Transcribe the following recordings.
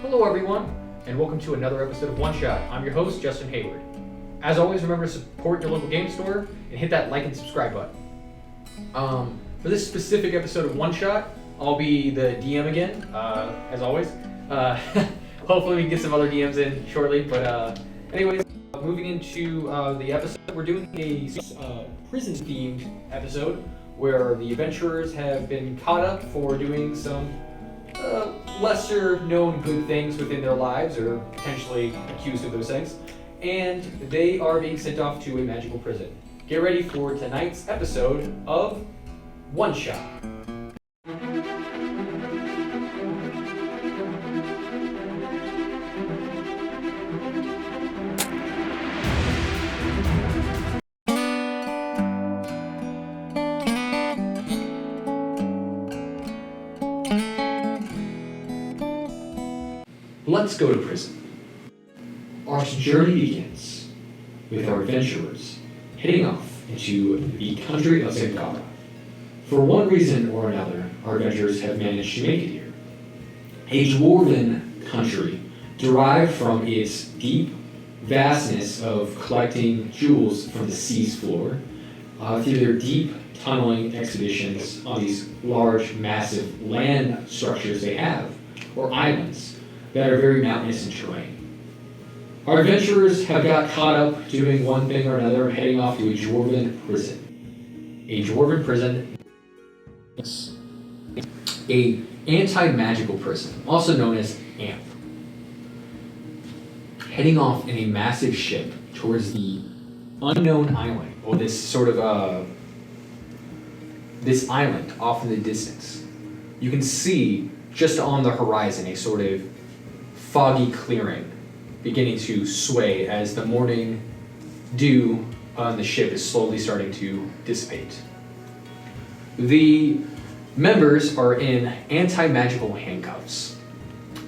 Hello everyone, and welcome to another episode of One Shot. I'm your host, Justin Hayward. As always, remember to support your local game store and hit that like and subscribe button. For this specific episode of One Shot, I'll be the DM again, as always. Hopefully we can get some other DMs in shortly, but anyways, moving into the episode, we're doing a prison-themed episode where the adventurers have been caught up for doing some lesser known good things within their lives, or potentially accused of those things, and they are being sent off to a magical prison. Get ready for tonight's episode of One Shot. Let's go to prison. Our journey begins with our adventurers heading off into the country of Sankara. For one reason or another, our adventurers have managed to make it here. A dwarven country derived from its deep vastness of collecting jewels from the sea's floor through their deep tunneling expeditions on these large, massive land structures they have, or islands, that are very mountainous in terrain. Our adventurers have got caught up doing one thing or another, heading off to a dwarven prison. A dwarven prison, a anti-magical prison, also known as AMP. Heading off in a massive ship towards the unknown island, or this sort of this island off in the distance. You can see just on the horizon a sort of foggy clearing beginning to sway as the morning dew on the ship is slowly starting to dissipate. The members are in anti-magical handcuffs,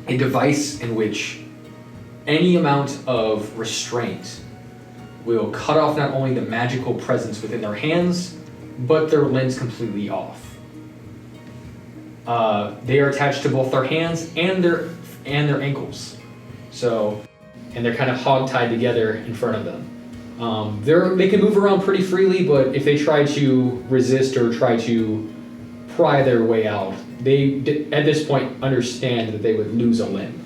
a device in which any amount of restraint will cut off not only the magical presence within their hands, but their limbs completely off. They are attached to both their hands and their ankles. So, and they're kind of hog-tied together in front of them. They can move around pretty freely, but if they try to resist or try to pry their way out, they, at this point, understand that they would lose a limb.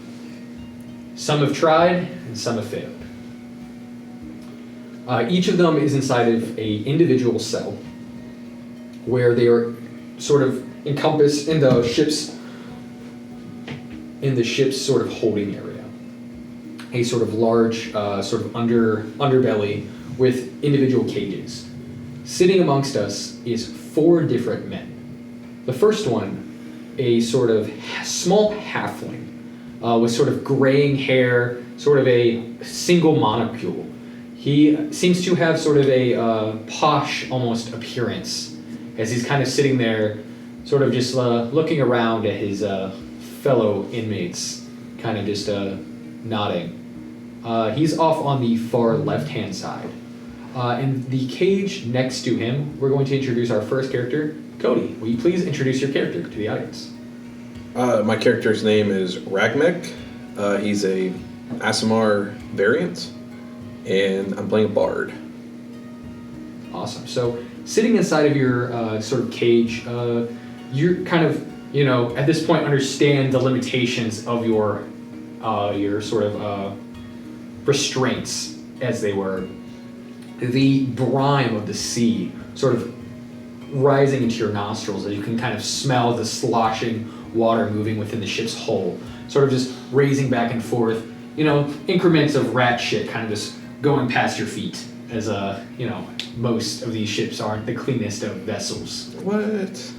Some have tried, and some have failed. Each of them is inside of an individual cell, where they are sort of encompassed in the ship's sort of holding area. A sort of large sort of underbelly with individual cages. Sitting amongst us is 4 different men. The first one, a sort of small halfling with sort of graying hair, sort of a single monocule. He seems to have sort of a posh almost appearance as he's kind of sitting there sort of just looking around at his fellow inmates, kind of just nodding. He's off on the far left-hand side. In the cage next to him, we're going to introduce our first character, Cody. Will you please introduce your character to the audience? My character's name is Ragnnek. He's a Aasimar variant, and I'm playing a bard. Awesome. So, sitting inside of your sort of cage, you're kind of, at this point understand the limitations of your sort of restraints, as they were. The brine of the sea sort of rising into your nostrils, as you can kind of smell the sloshing water moving within the ship's hull, sort of just raising back and forth, increments of rat shit kind of just going past your feet, as most of these ships aren't the cleanest of vessels. What?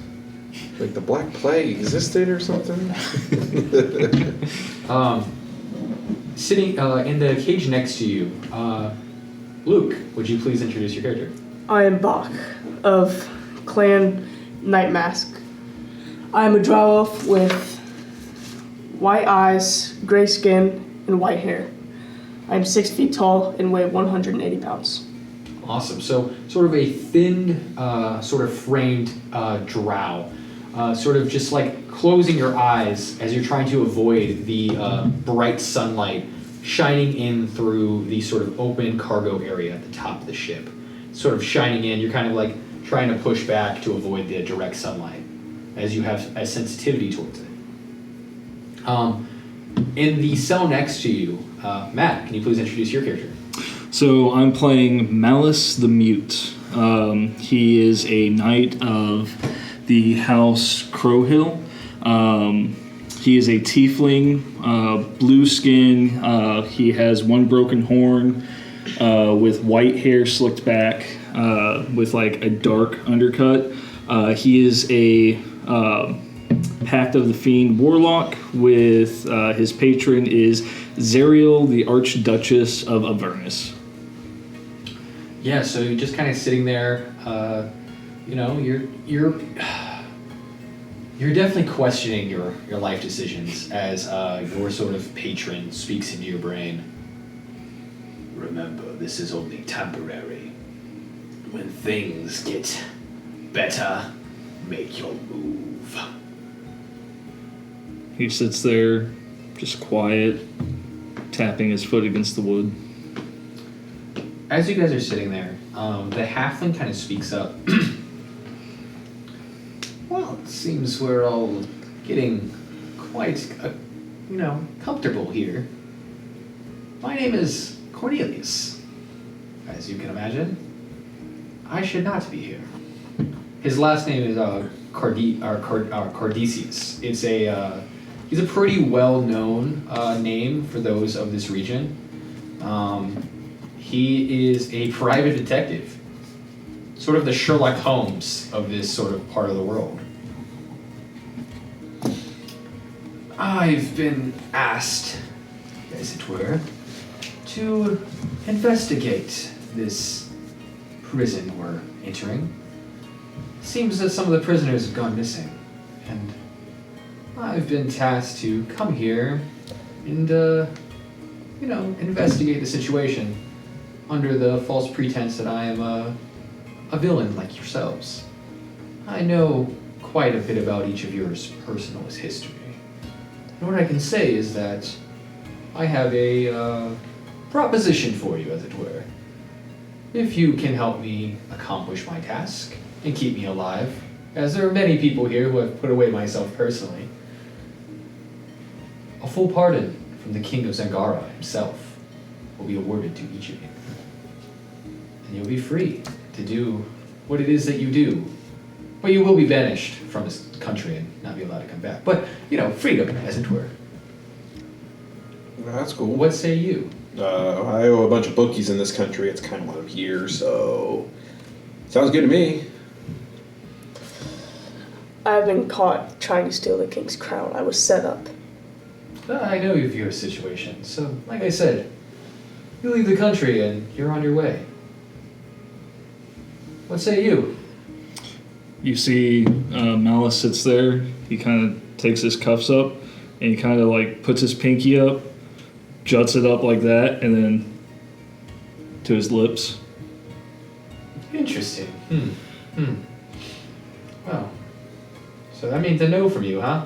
Like the Black Plague existed or something? Sitting in the cage next to you, Luke, would you please introduce your character? I am Bock of Clan Night Mask. I am a drow elf with white eyes, gray skin, and white hair. I am 6 feet tall and weigh 180 pounds. Awesome. So, sort of a thin, sort of framed drow. sort of just like closing your eyes as you're trying to avoid the bright sunlight shining in through the sort of open cargo area at the top of the ship. Sort of shining in, you're kind of like trying to push back to avoid the direct sunlight as you have a sensitivity towards it. In the cell next to you, Matt, can you please introduce your character? So I'm playing Malice the Mute. He is a knight of the House Crowhill. He is a tiefling, blue skin. He has one broken horn with white hair slicked back with like a dark undercut. He is a Pact of the Fiend warlock with his patron is Zariel, the Archduchess of Avernus. Yeah, so you're just kind of sitting there. You're definitely questioning your life decisions as your sort of patron speaks into your brain. Remember, this is only temporary. When things get better, make your move. He sits there, just quiet, tapping his foot against the wood. As you guys are sitting there, the halfling kind of speaks up. Well, it seems we're all getting quite, comfortable here. My name is Cornelius. As you can imagine, I should not be here. His last name is Cardesius. He's a pretty well-known name for those of this region. He is a private detective, sort of the Sherlock Holmes of this sort of part of the world. I've been asked, as it were, to investigate this prison we're entering. Seems that some of the prisoners have gone missing, and I've been tasked to come here and, investigate the situation under the false pretense that I am a villain like yourselves. I know quite a bit about each of yours personal history. And what I can say is that I have a proposition for you, as it were. If you can help me accomplish my task and keep me alive, as there are many people here who have put away myself personally, a full pardon from the King of Zangara himself will be awarded to each of you. And you'll be free to do what it is that you do. But you will be banished from this country and not be allowed to come back. But, freedom, as it were. That's cool. What say you? I owe a bunch of bookies in this country. It's kind of why I'm here, so sounds good to me. I've been caught trying to steal the king's crown. I was set up. I know of your situation, so like I said, you leave the country and you're on your way. What say you? You see Malice sits there. He kind of takes his cuffs up and he kind of like puts his pinky up, juts it up like that, and then to his lips. Interesting. Well, so that means a no from you, huh?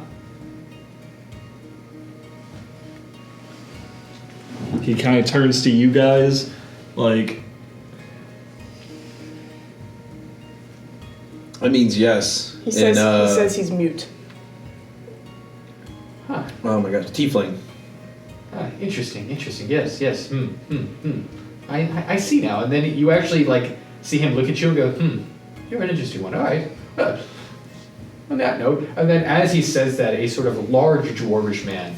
He kind of turns to you guys like, That means yes. He says he's mute. Huh. Oh my gosh, tiefling. Interesting. Yes. I see now. And then you actually see him look at you and go, you're an interesting one. All right. Well, on that note, and then as he says that, a sort of large dwarvish man,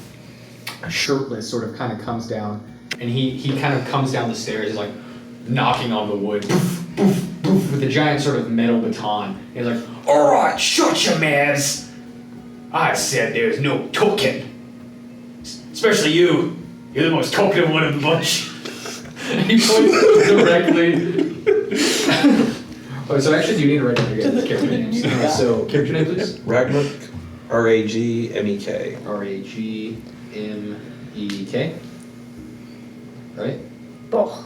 shirtless, sort of kind of comes down, and he kind of comes down the stairs, he's like knocking on the wood, with a giant sort of metal baton. He's like, all right, shut your mouths. I said there's no talking. Especially you. You're the most talkative one of the bunch. He points directly. So actually, you need to write down your character names. So, character name, please. Ragnnek, R-A-G-M-E-K. R-A-G-M-E-K. Right? Bock.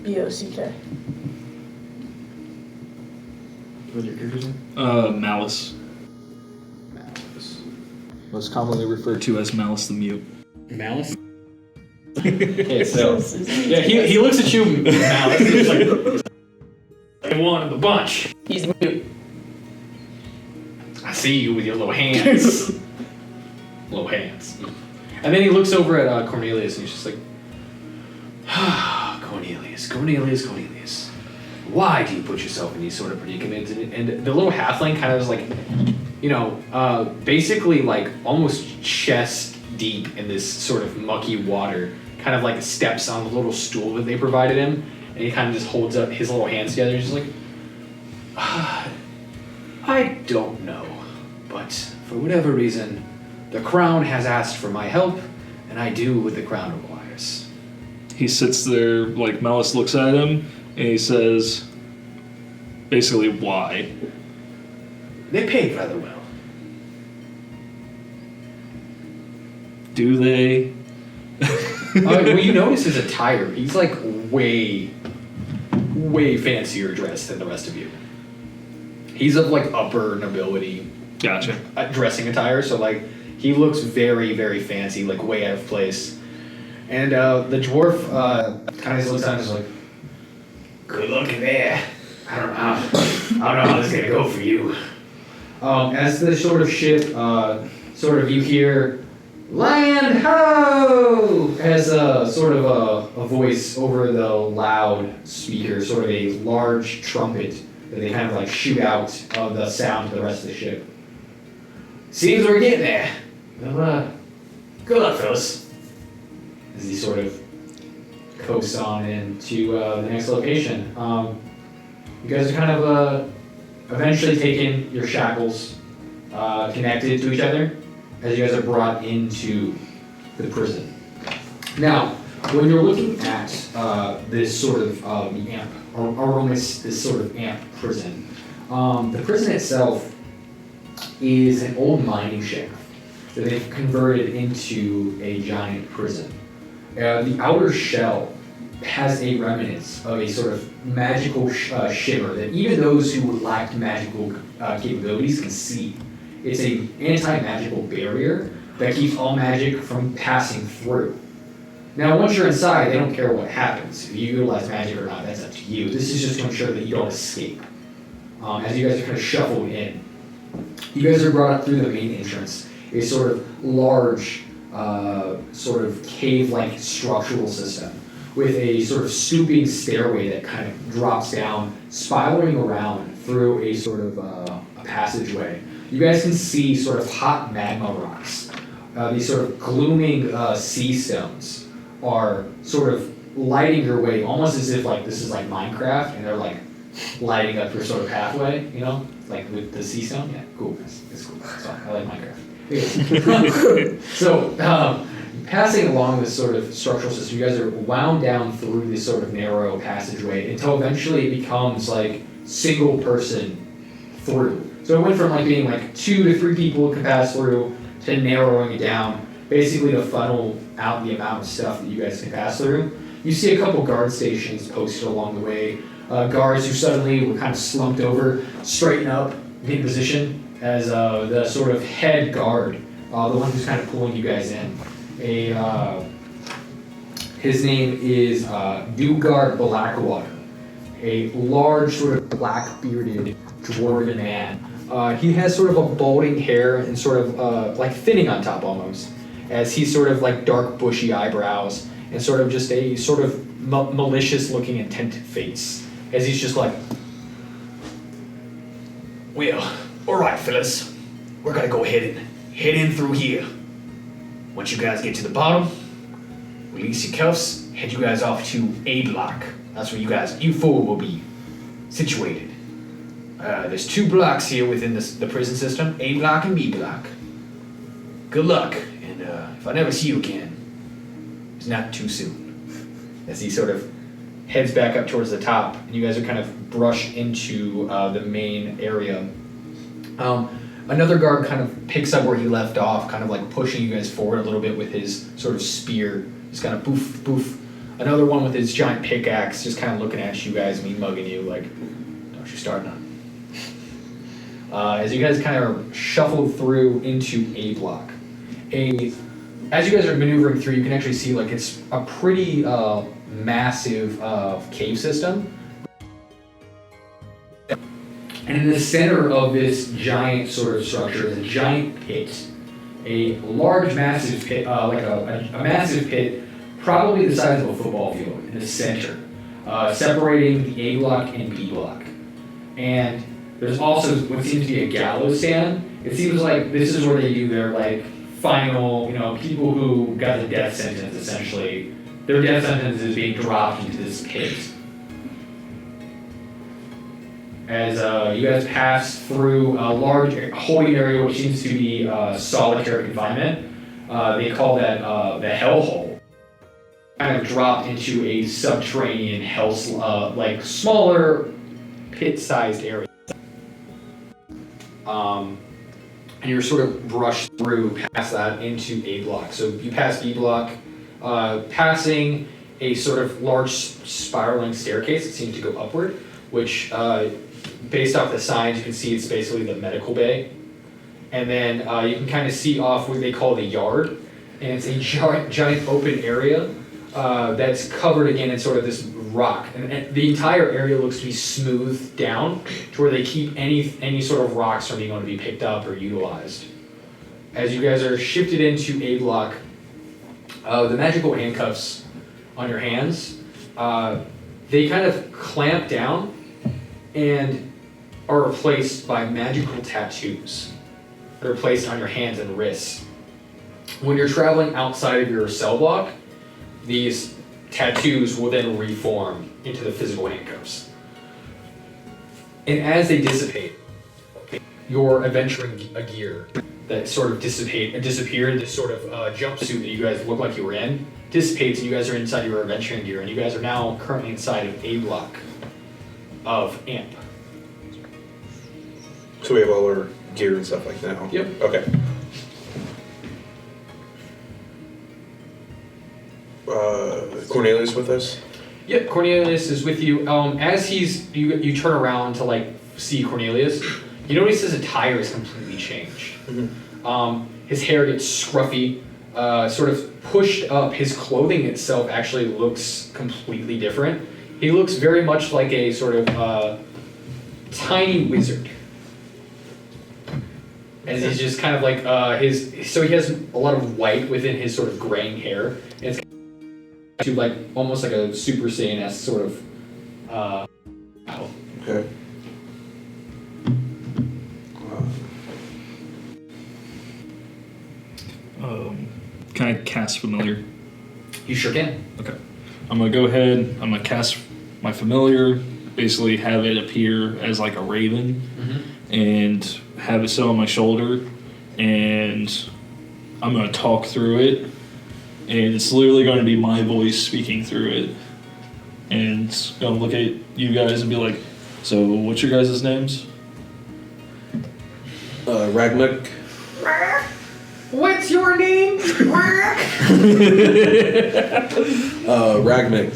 B-O-C-K. What's your character's name? Malice. Malice. Most commonly referred to as Malice the Mute. Malice? Okay, so yeah, he looks at you, Malice. He's like, one of the bunch. He's mute. I see you with your little hands. Little hands. And then he looks over at Cornelius and he's just like, Cornelius. Why do you put yourself in these sort of predicaments? And the little halfling kind of is like, basically like almost chest deep in this sort of mucky water, kind of like steps on the little stool that they provided him, and he kind of just holds up his little hands together. He's just like, I don't know, but for whatever reason, the crown has asked for my help, and I do what the crown requires. He sits there, like Malice looks at him, and he says, basically, why? They paid rather well. Do they? Well, you notice his attire. He's like way fancier dressed than the rest of you. He's of like upper nobility Gotcha. Dressing attire, so like he looks very, very fancy, like way out of place. And the dwarf kind of just looks at him and is like, good looking there. I don't know how this is gonna go for you. As the sort of ship, sort of you hear, land ho! As a sort of a voice over the loud speaker, sort of a large trumpet that they kind of like shoot out of the sound to the rest of the ship. Seems we're getting there. Well, good luck, fellas. As he sort of coasts on into the next location. You guys are kind of eventually taking your shackles connected to each other as you guys are brought into the prison. Now, when you're looking at this sort of the amp, Aromas, this sort of amp prison, the prison itself is an old mining shaft that they've converted into a giant prison. The outer shell has a remnants of a sort of magical shimmer that even those who lack magical capabilities can see. It's an anti-magical barrier that keeps all magic from passing through. Now, once you're inside, they don't care what happens. If you utilize magic or not, that's up to you. This is just to ensure that you don't escape. As you guys are kind of shuffled in, you guys are brought up through the main entrance, a sort of large, sort of cave-like structural system with a sort of stooping stairway that kind of drops down, spiraling around through a sort of a passageway. You guys can see sort of hot magma rocks. These sort of glooming sea stones are sort of lighting your way, almost as if like this is like Minecraft, and they're like lighting up your sort of pathway, you know, like with the sea stone. Yeah, cool. It's cool. It's fun. I like Minecraft. So, passing along this sort of structural system, you guys are wound down through this sort of narrow passageway until eventually it becomes like single person through. So it went from like being like 2 to 3 people can pass through to narrowing it down, basically to funnel out the amount of stuff that you guys can pass through. You see a couple guard stations posted along the way. Guards who suddenly were kind of slumped over, straighten up, get in position as the sort of head guard, the one who's kind of pulling you guys in. His name is Dugar Blackwater, a large sort of black-bearded dwarven man. He has sort of a balding hair and sort of like thinning on top almost, as he's sort of like dark bushy eyebrows and sort of just a sort of malicious looking intent face, as he's just like, well, alright fellas, we're gonna go ahead and head in through here. Once you guys get to the bottom, release your cuffs, head you guys off to A block. That's where you four will be situated. There's 2 blocks here within the prison system, A block and B block. Good luck, and if I never see you again, it's not too soon. As he sort of heads back up towards the top, and you guys are kind of brushed into the main area. Another guard kind of picks up where he left off, kind of like pushing you guys forward a little bit with his sort of spear. Just kind of poof, poof. Another one with his giant pickaxe, just kind of looking at you guys, mean mugging you, like, don't you start none. as you guys kind of shuffle through into A block. As you guys are maneuvering through, you can actually see like it's a pretty massive cave system. And in the center of this giant sort of structure is a giant pit. A large, massive pit, like a massive pit, probably the size of a football field in the center, separating the A block and B block. And there's also what seems to be a gallows stand. It seems like this is where they do their like final, people who got the death sentence essentially. Their death sentence is being dropped into this pit. As you guys pass through a large holding area, which seems to be solitary confinement, they call that the hellhole. Kind of dropped into a subterranean hell, like smaller pit-sized area. And you're sort of brushed through past that into A block. So you pass B block, passing a sort of large spiraling staircase that seems to go upward, which based off the signs, you can see it's basically the medical bay. And then you can kind of see off what they call the yard. And it's a giant open area that's covered again in sort of this rock. And the entire area looks to be smoothed down to where they keep any sort of rocks from being able to be picked up or utilized. As you guys are shifted into A block, the magical handcuffs on your hands, they kind of clamp down and are replaced by magical tattoos that are placed on your hands and wrists. When you're traveling outside of your cell block, these tattoos will then reform into the physical handcuffs. And as they dissipate, your adventuring gear that sort of disappeared, this sort of jumpsuit that you guys look like you were in, dissipates and you guys are inside your adventuring gear, and you guys are now currently inside of A block of AMP. So we have all our gear and stuff like that now? Yep. Okay. Cornelius with us? Yep, Cornelius is with you. As you turn around to like see Cornelius, you notice his attire is completely changed. Mm-hmm. His hair gets scruffy, sort of pushed up. His clothing itself actually looks completely different. He looks very much like a sort of tiny wizard. As he's just kind of like so he has a lot of white within his sort of graying hair. And it's to like almost like a Super Saiyan-esque sort of Okay. Can I cast familiar? You sure can. Okay. I'm gonna go ahead. I'm gonna cast my familiar. Basically, have it appear as like a raven, and have it sit on my shoulder, and I'm gonna talk through it, and it's literally going to be my voice speaking through it, and it's gonna look at you guys and be like, "So, what's your guys' names?" Ragnnek. What's your name? Ragnnek.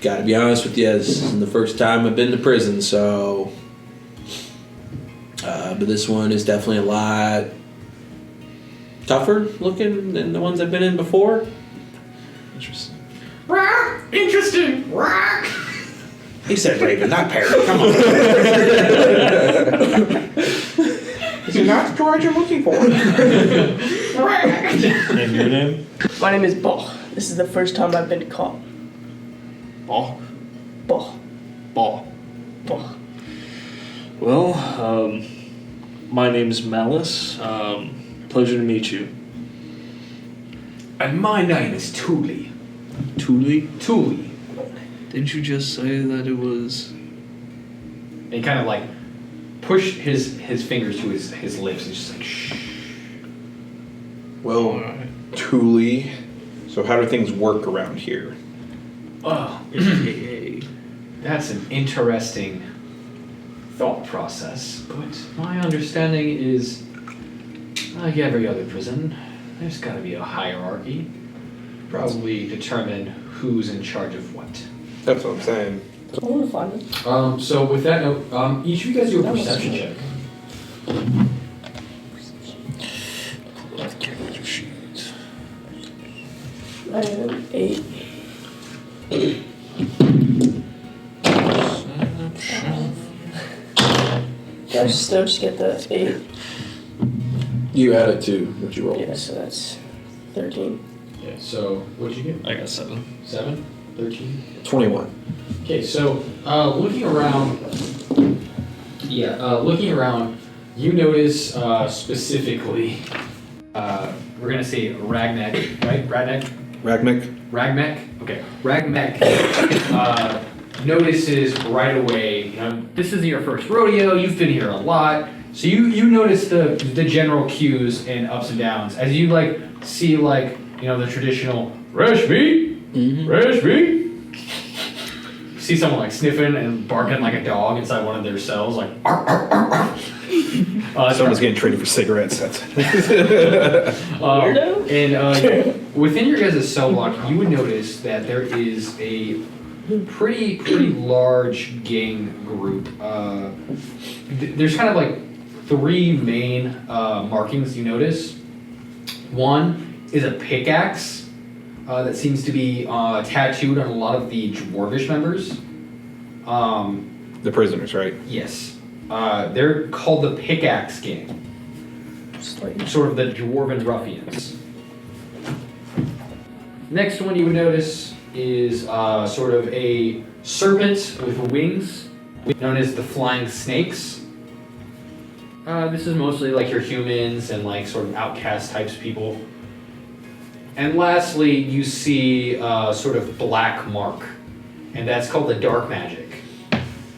Gotta be honest with you, this isn't the first time I've been to prison, so... but this one is definitely a lot tougher looking than the ones I've been in before. Interesting. Interesting. He said raven, not parrot. Come on. Is it not the droid you're looking for? And your name? My name is Bock. This is the first time I've been caught. Bock. Bock. Bock. Bock. Well, my name's Malice. Pleasure to meet you. And my name is Thule. Thule? Thule. Didn't you just say that it was... And he kind of like pushed his fingers to his lips and just like shh. Well, Thule. So how do things work around here? Oh, that's an interesting thought process. But my understanding is, like every other prison, there's got to be a hierarchy. Probably determine who's in charge of what. That's what I'm saying. I want to find it. So with that note, each of you guys do a perception check. Character sheet. I have an 8. Did I still just get the 8? You added 2, what you rolled. Yeah, so that's 13. Okay, so what did you get? I got 7. 7? 13? 21. Okay, so looking around, you notice specifically, we're gonna say Ragnnek, right? Ragnnek? Okay. Ragnnek notices right away, this isn't your first rodeo, you've been here a lot, so you notice the general cues and ups and downs. As you see the traditional, Rashmi! See someone sniffing and barking like a dog inside one of their cells, like arr, arr, arr, arr. Someone's getting traded for cigarettes. That's Weirdo? And within your guys' cell block, you would notice that there is a pretty large gang group. There's kind of 3 main markings you notice. One is a pickaxe. That seems to be tattooed on a lot of the dwarvish members. the prisoners, right? Yes. They're called the Pickaxe Gang. Sort of the dwarven ruffians. Next one you would notice is sort of a serpent with wings, known as the Flying Snakes. This is mostly your humans and sort of outcast types of people. And lastly, you see sort of black mark, and that's called the dark magic.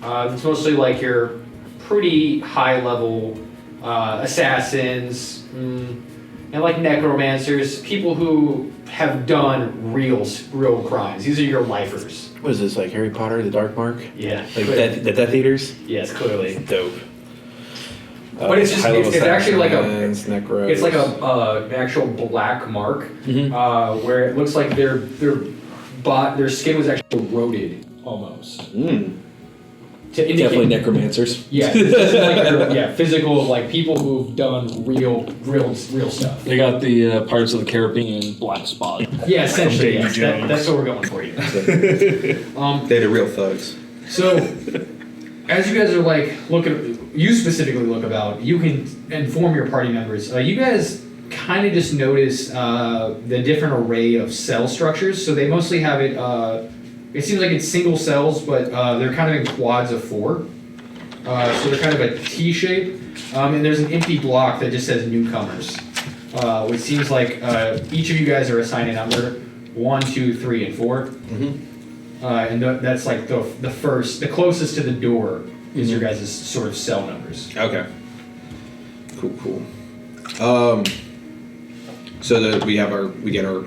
It's mostly your pretty high level assassins and necromancers, people who have done real crimes. These are your lifers. What is this, Harry Potter, the Dark Mark? Yeah. The Death Eaters? Yes, clearly. Dope. But it's actually necros. it's an actual black mark, where it looks like their skin was actually eroded almost. To indicate, Definitely necromancers. Yeah, it's physical people who've done real stuff. They got the Pirates of the Caribbean black spot. Yeah, essentially, Davy yes. Jones. That's what we're going for here. They're the real thugs. So, as you guys are you specifically look about, you can inform your party members. You guys kind of just notice the different array of cell structures. So they mostly have it. It seems like it's single cells, but they're kind of in quads of 4. So they're kind of a T shape. And there's an empty block that just says newcomers, which seems like each of you guys are assigned a number 1, 2, 3, and 4. And that's the closest to the door is your guys' sort of cell numbers. Okay. Cool. So we get our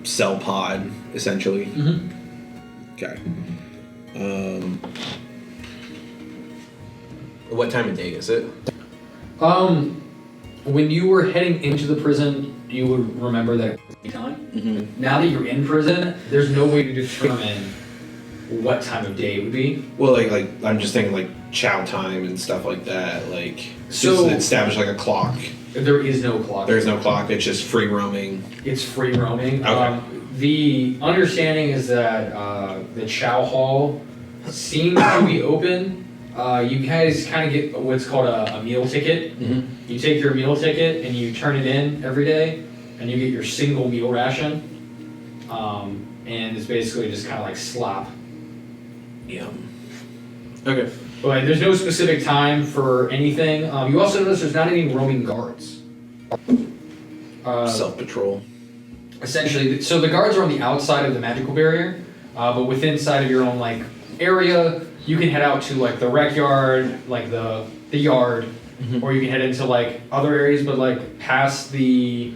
cell pod essentially. Okay. What time of day is it? When you were heading into the prison, you would remember that time. Now that you're in prison, there's no way to determine what time of day it would be. Well, I'm just thinking chow time and stuff like that. So just establish a clock. There is no clock. There's no clock. It's just free roaming. It's free roaming. Okay. The understanding is that the chow hall seems to be open. You guys kind of get what's called a meal ticket. You take your meal ticket and you turn it in every day, and you get your single meal ration. And it's basically just kind of slop. Yum. Okay. But there's no specific time for anything. You also notice there's not any roaming guards. Self-patrol. Essentially, so the guards are on the outside of the magical barrier, but within inside of your own area, you can head out to the rec yard, the yard, or you can head into other areas, but past the.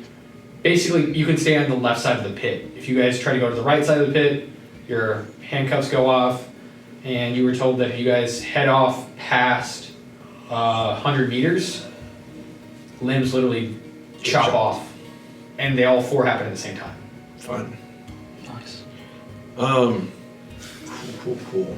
Basically, you can stay on the left side of the pit. If you guys try to go to the right side of the pit, your handcuffs go off, and you were told that if you guys head off past 100 meters, limbs literally chop off. And they all 4 happen at the same time. Fun. Nice. Cool. Cool.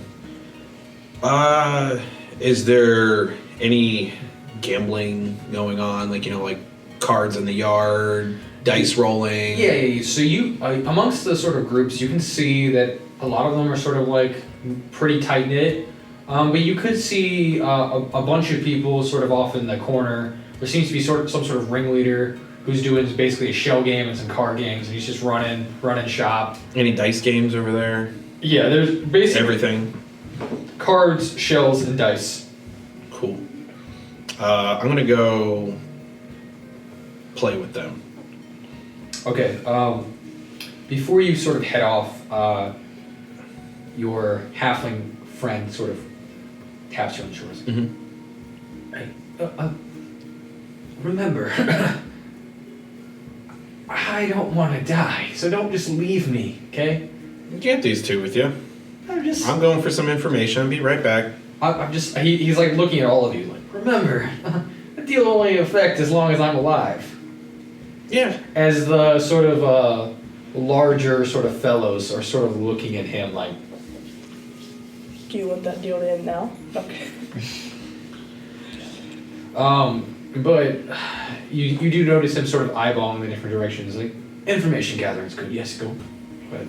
Is there any gambling going on? Like, like cards in the yard, dice rolling? Yeah. So you, amongst the sort of groups, you can see that a lot of them are sort of like pretty tight knit. But you could see a bunch of people sort of off in the corner. There seems to be some sort of ringleader who's doing basically a shell game and some card games, and he's just running shop. Any dice games over there? Yeah, there's basically Everything. cards, shells, and dice. Cool. I'm gonna go play with them. Okay. Before you sort of head off, your halfling friend sort of taps you on the shoulders. Mm-hmm. Hey, remember, I don't want to die, so don't just leave me, okay? You get these two with you. I'm going for some information. I'll be right back. I'm just. He's like looking at all of you, like, remember, the deal will only affect as long as I'm alive. Yeah. As the sort of larger sort of fellows are sort of looking at him like, Do you want that deal to end now? Okay. But you do notice him sort of eyeballing the different directions, like, information gathering's good. Yes, go. But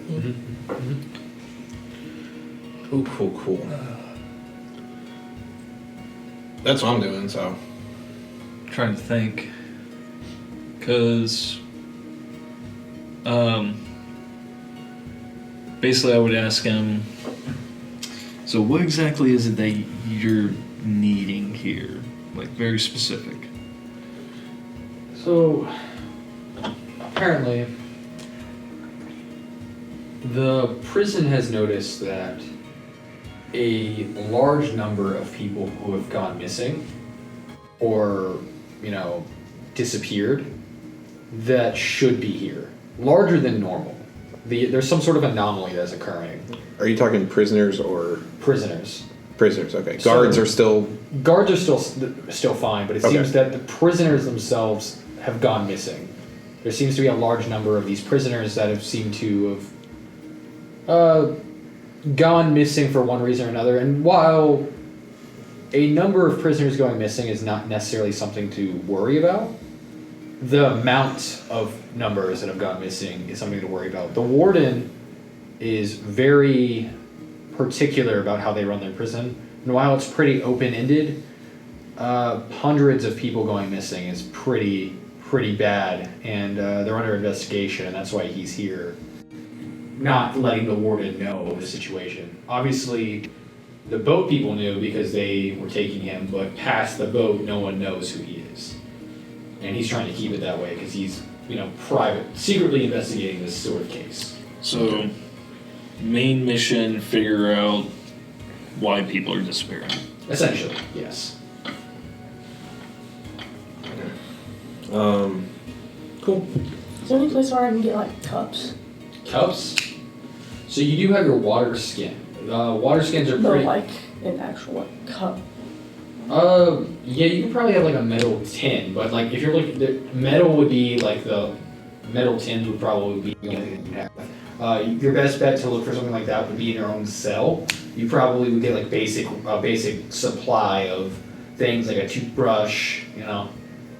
Cool. That's what I'm doing, so. Trying to think. Because, basically I would ask him, so what exactly is it that you're needing here? Like, very specific. So, apparently, the prison has noticed that a large number of people who have gone missing or, disappeared that should be here. Larger than normal. There's some sort of anomaly that's occurring. Are you talking prisoners or Prisoners. prisoners? Okay. Guards are still. Guards are still fine, but it Okay. seems that the prisoners themselves have gone missing. There seems to be a large number of these prisoners that have seemed to have gone missing for one reason or another. And while a number of prisoners going missing is not necessarily something to worry about, the amount of numbers that have gone missing is something to worry about. The warden is very particular about how they run their prison, and while it's pretty open-ended, hundreds of people going missing is pretty bad, and they're under investigation, and that's why he's here, not letting the warden know the situation. Obviously, the boat people knew because they were taking him, but past the boat, no one knows who he is. And he's trying to keep it that way because he's, secretly investigating this sort of case. So, main mission, figure out why people are disappearing. Essentially, yes. Cool. Is there any place where I can get like cups? Cups. So you do have your water skin. Water skins are No, pretty. like an actual cup. Yeah, you can probably have like a metal tin, but like if you're looking, the metal would be like the metal tins would probably be the only thing you have. Your best bet to look for something like that would be in your own cell. You probably would get like basic supply of things like a toothbrush,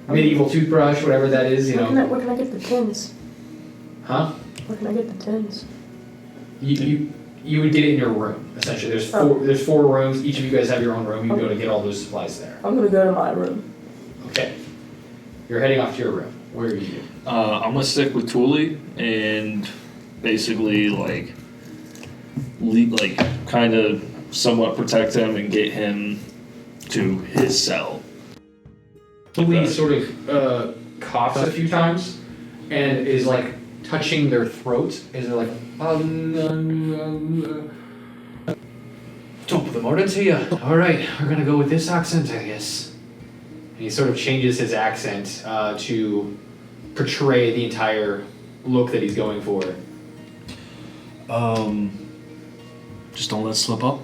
medieval toothbrush, whatever that is, Where can I get the tins? Huh? Where can I get the tins? You would get it in your room. Essentially, there's four rooms. Each of you guys have your own room. You go to get all those supplies there. I'm gonna go to my room. Okay. You're heading off to your room. Where are you? I'm gonna stick with Thule and basically kind of somewhat protect him and get him to his cell. Lee sort of coughs a few times and is like touching their throat. Is they're like, don't put the mordant to you. All right, we're gonna go with this accent, I guess. And he sort of changes his accent to portray the entire look that he's going for. Just don't let it slip up.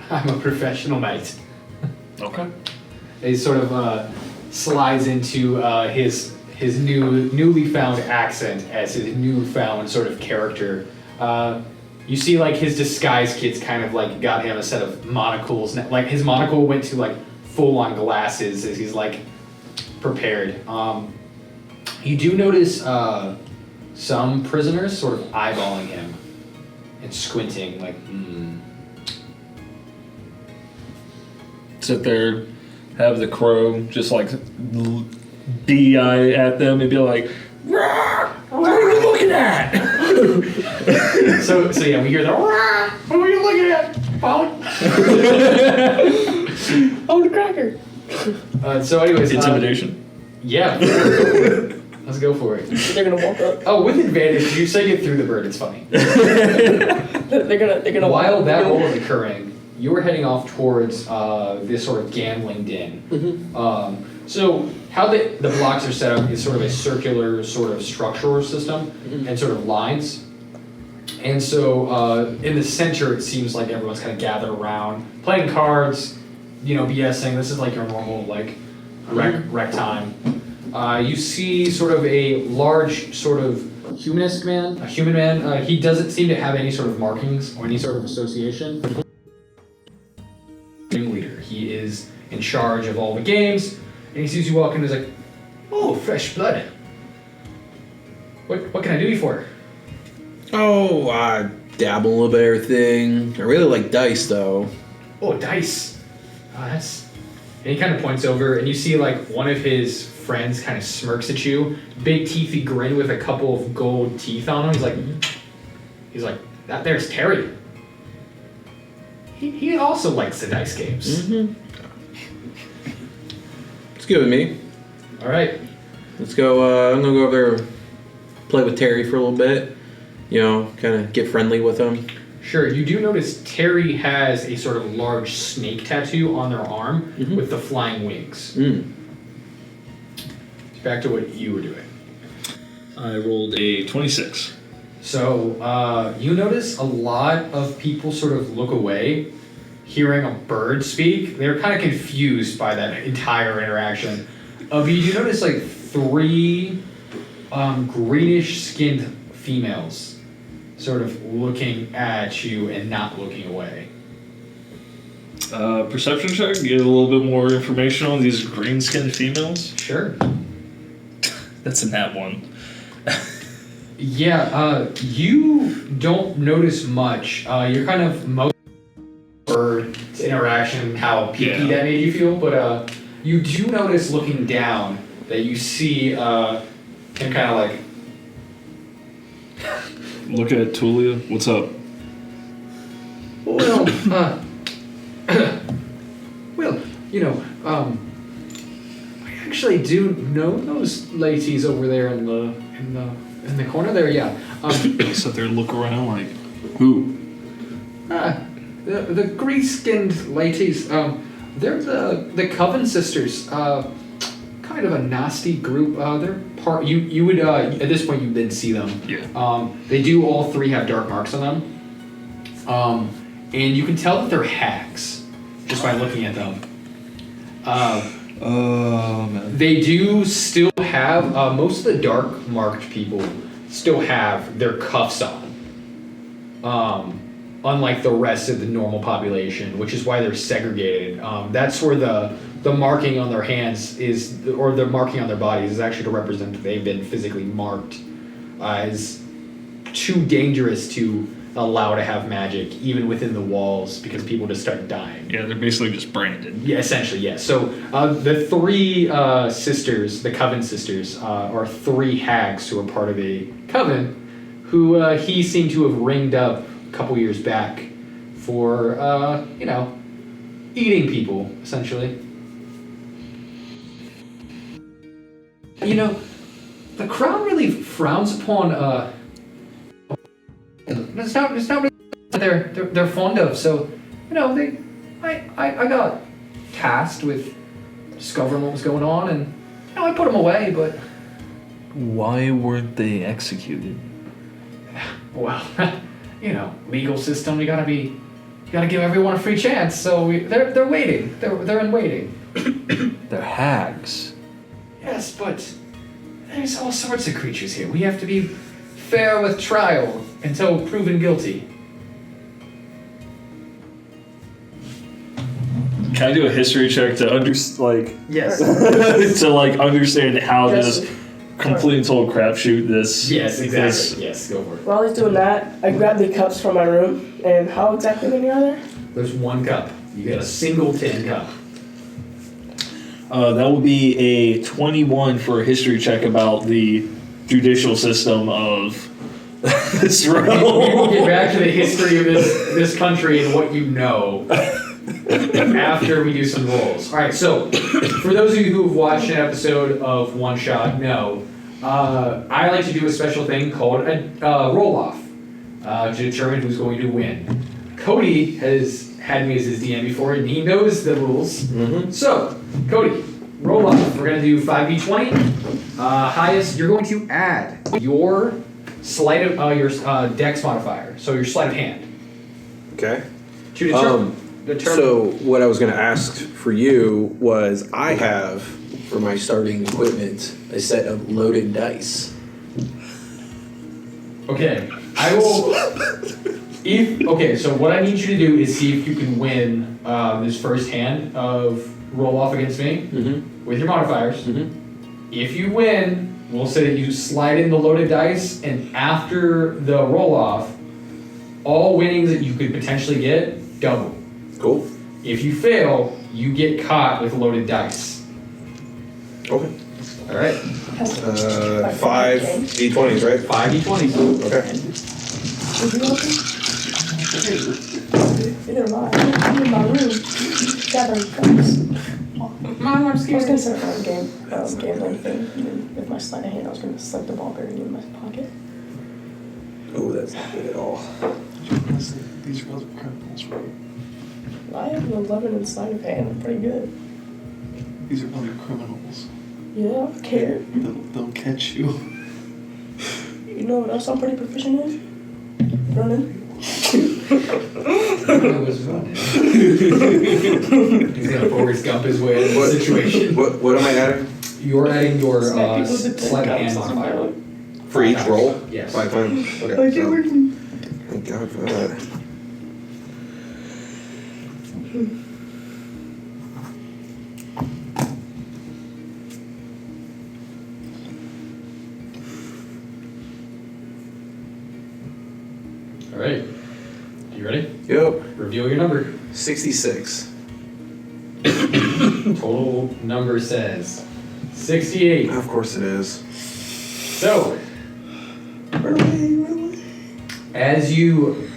I'm a professional knight. Okay. He sort of slides into his newly found accent as his newfound sort of character. You see, like, his disguise kits kind of, like, got him a set of monocles. Like, his monocle went to, like, full-on glasses as he's, like, prepared. You do notice some prisoners sort of eyeballing him and squinting, like, Sit there, have the crow just like D-eye at them and be like, "Rah! What are you looking at?" So yeah, we hear the, "Rah! What are you looking at, Polly?" Oh, the cracker. So anyways. Intimidation. Yeah. Let's go for it. They're gonna walk up. Oh, with advantage, you say it through the bird, it's funny. They're gonna walk While up. that roll is occurring, you're heading off towards this sort of gambling den. So how the blocks are set up is sort of a circular sort of structural system and sort of lines. And so in the center, it seems like everyone's kind of gathered around, playing cards, BSing. This is like your normal like rec time. You see sort of a large sort of a human man. He doesn't seem to have any sort of markings or any sort of association. Leader. He is in charge of all the games, and he sees you walk in and is like, "Oh, fresh blood. What can I do you for?" Oh, I dabble a bit of everything. I really like dice, though. "Oh, dice. That's." And he kind of points over, and you see like one of his friends kind of smirks at you, big teethy grin with a couple of gold teeth on him. He's like, "That there's Terry. He also likes the dice games." It's good with me. All right. Let's go. I'm gonna go over there, play with Terry for a little bit. Kind of get friendly with him. Sure. You do notice Terry has a sort of large snake tattoo on their arm with the flying wings. Back to what you were doing. I rolled a 26. So you notice a lot of people sort of look away, hearing a bird speak. They're kind of confused by that entire interaction. But you do notice like 3 greenish-skinned females sort of looking at you and not looking away. Perception check, get a little bit more information on these green-skinned females. Sure. That's a nat 1. Yeah, you don't notice much. You're kind of most bird interaction, how peaky that made you feel, but you do notice looking down that you see him kind of like. Look at Tulia. What's up? Well, I actually do know those ladies over there in the corner there. Yeah. Sit there and look around like, who? The grease-skinned ladies. They're the Coven sisters. Kind of a nasty group. They're part. You would at this point you didn't see them. Yeah. They do all 3 have dark marks on them. And you can tell that they're hags just by looking at them. Oh man. They do still have most of the dark marked people still have their cuffs on. Unlike the rest of the normal population, which is why they're segregated. That's where the marking on their hands is, or the marking on their bodies is actually to represent that they've been physically marked as too dangerous to allow to have magic, even within the walls, because people just start dying. Yeah, they're basically just branded. Yeah, essentially, yes. So the 3 sisters, the Coven sisters, are 3 hags who are part of a coven who he seemed to have ringed up a couple years back for, eating people, essentially. The crown really frowns upon, it's not really they're fond of, so, I got tasked with discovering what was going on, and, I put them away, but... Why weren't they executed? Well, legal system, you gotta give everyone a free chance, so they're waiting. They're in waiting. They're hags. Yes, but there's all sorts of creatures here. We have to be fair with trial until proven guilty. Can I do a history check to Yes. to like understand how Yes. this complete and total crapshoot this? Yes, exactly. this- Yes, go for it. While he's doing that, I grab the cups from my room, and how exactly many are there? There's 1 cup. You get a single tin cup. That will be a 21 for a history check about the judicial system of this We will realm. get back to the history of this country and what you know after we do some rolls. All right, so for those of you who have watched an episode of One Shot, know I like to do a special thing called a roll-off to determine who's going to win. Cody has had me as his DM before, and he knows the rules. Mm-hmm. So, Cody, roll off. We're going to do 5d20. Highest, you're going to add your sleight of your dex modifier, so your sleight of hand. Okay. To determine. So what I was going to ask for you was I have for my starting equipment a set of loaded dice. Okay, I will. So what I need you to do is see if you can win this first hand of roll off against me with your modifiers. If you win, we'll say that you slide in the loaded dice, and after the roll off, all winnings that you could potentially get double. Cool. If you fail, you get caught with loaded dice. Okay. All right, 5 d20s, right? 5d20s. Okay. Neither am I. I'm in my room gathering cups. Mom, I'm I was scared. gonna set up my gambling thing, and then with my sleight of hand, I was gonna slip the ball buried in my pocket. Oh, that's not good at all. These girls are criminals, right? I have an 11 in sleight of hand. I'm pretty good. These are probably criminals. Yeah, I don't care. They'll catch you. You know what else I'm pretty proficient in? Running. I was running. He's gonna Forrest Gump his way out of the situation. What am I adding? You're adding your Smack people with the sleight of hand cups. modifier. For each roll? Yes. 5 times? Okay. I can't work. Thank God for that. All right. You ready? Yep. Reveal your number. 66. Total number says 68. Of course it is. So, as you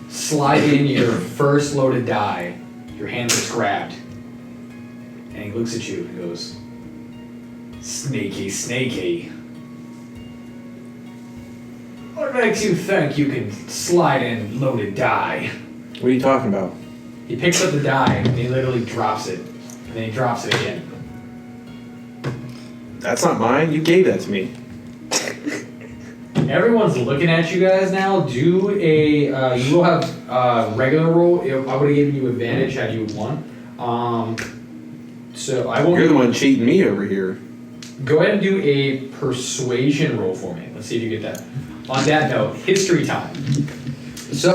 slide in your first loaded die, your hand is grabbed. And he looks at you and goes, "Snaky, snaky. What makes you think you can slide in loaded die?" What are you talking about? He picks up the die and he literally drops it. And then he drops it again. That's not mine. You gave that to me. Everyone's looking at you guys now. Do a, you will have regular roll. I would have given you advantage had you won. So I will. You're the one cheating me over here. Go ahead and do a persuasion roll for me. Let's see if you get that. On that note, history time. So,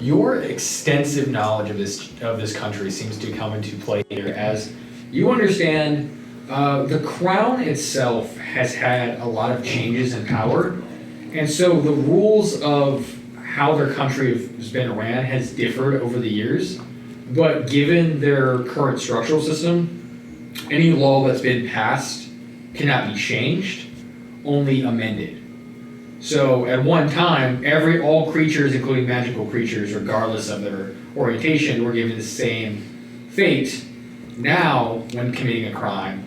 your extensive knowledge of this country seems to come into play here, as you understand the crown itself has had a lot of changes in power, and so the rules of how their country has been ran has differed over the years. But given their current structural system, any law that's been passed cannot be changed, only amended. So at one time, all creatures, including magical creatures, regardless of their orientation, were given the same fate. Now, when committing a crime,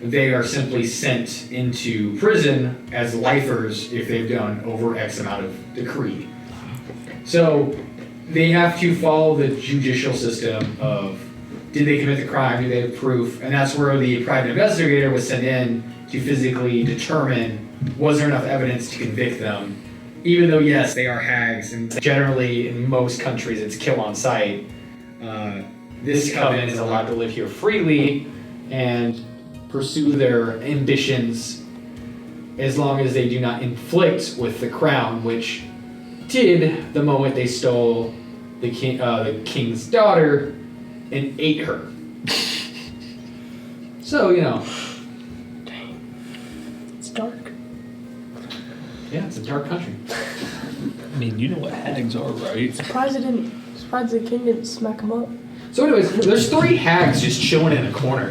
they are simply sent into prison as lifers if they've done over X amount of decree. So they have to follow the judicial system of, did they commit the crime, do they have proof? And that's where the private investigator was sent in to physically determine, was there enough evidence to convict them? Even though, yes, they are hags, and generally in most countries it's kill on sight, this covenant is allowed to live here freely and pursue their ambitions as long as they do not inflict with the crown, which did the moment they stole the king's daughter and ate her. So, you know. It's dark. Yeah, it's a dark country. I mean, you know what hags are, right? Surprised the king didn't smack him up. So anyways, there's 3 hags just chilling in a corner.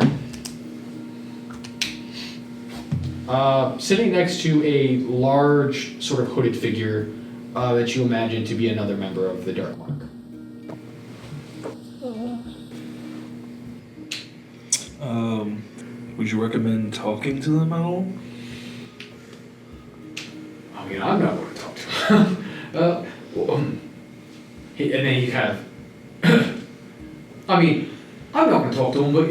Sitting next to a large, sort of hooded figure that you imagine to be another member of the Dark Mark. Would you recommend talking to them at all? I mean, I'm not going to talk to him. And then he kind of... I mean, I'm not going to talk to him, but,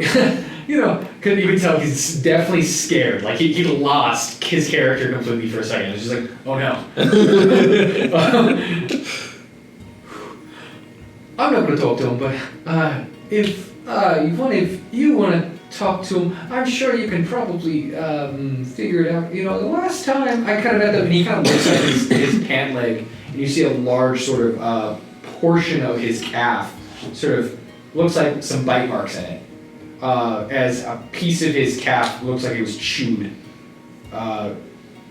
you know, because you can tell he's definitely scared. Like, he lost his character completely for a second. It's just like, oh no. I'm not going to talk to him, but if you want to talk to him, I'm sure you can probably figure it out. You know, the last time I kind of had and he kind of looks at his pant leg, and you see a large sort of portion of his calf, sort of looks like some bite marks in it, as a piece of his calf looks like it was chewed,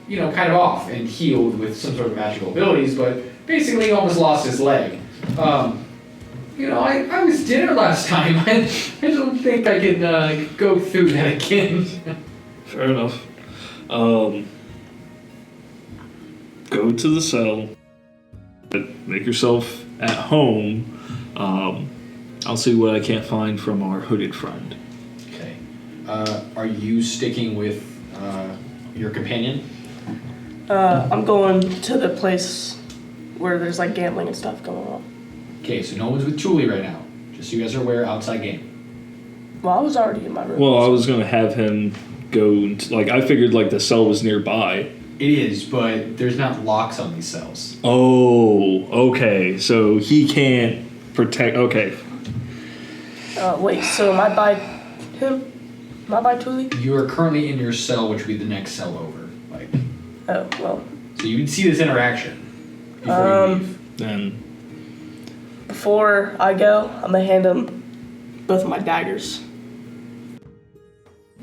you know, kind of off and healed with some sort of magical abilities, but basically almost lost his leg. You know, I was dinner last time. I don't think I can go through that again. Fair enough. Go to the cell. Make yourself at home. I'll see what I can't find from our hooded friend. Okay. Are you sticking with your companion? I'm going to the place where there's like gambling and stuff going on. Okay, so no one's with Julie right now. Just so you guys are aware, outside game. Well, I was already in my room. Well, I was going to have him go... I figured, the cell was nearby. It is, but there's not locks on these cells. Oh, okay. So he can't protect... Okay. Wait, so am I by him? Am I by Tuli? You are currently in your cell, which would be the next cell over. Oh, well. So you can see this interaction before you leave. Then... Before I go, I'm gonna hand him both of my daggers.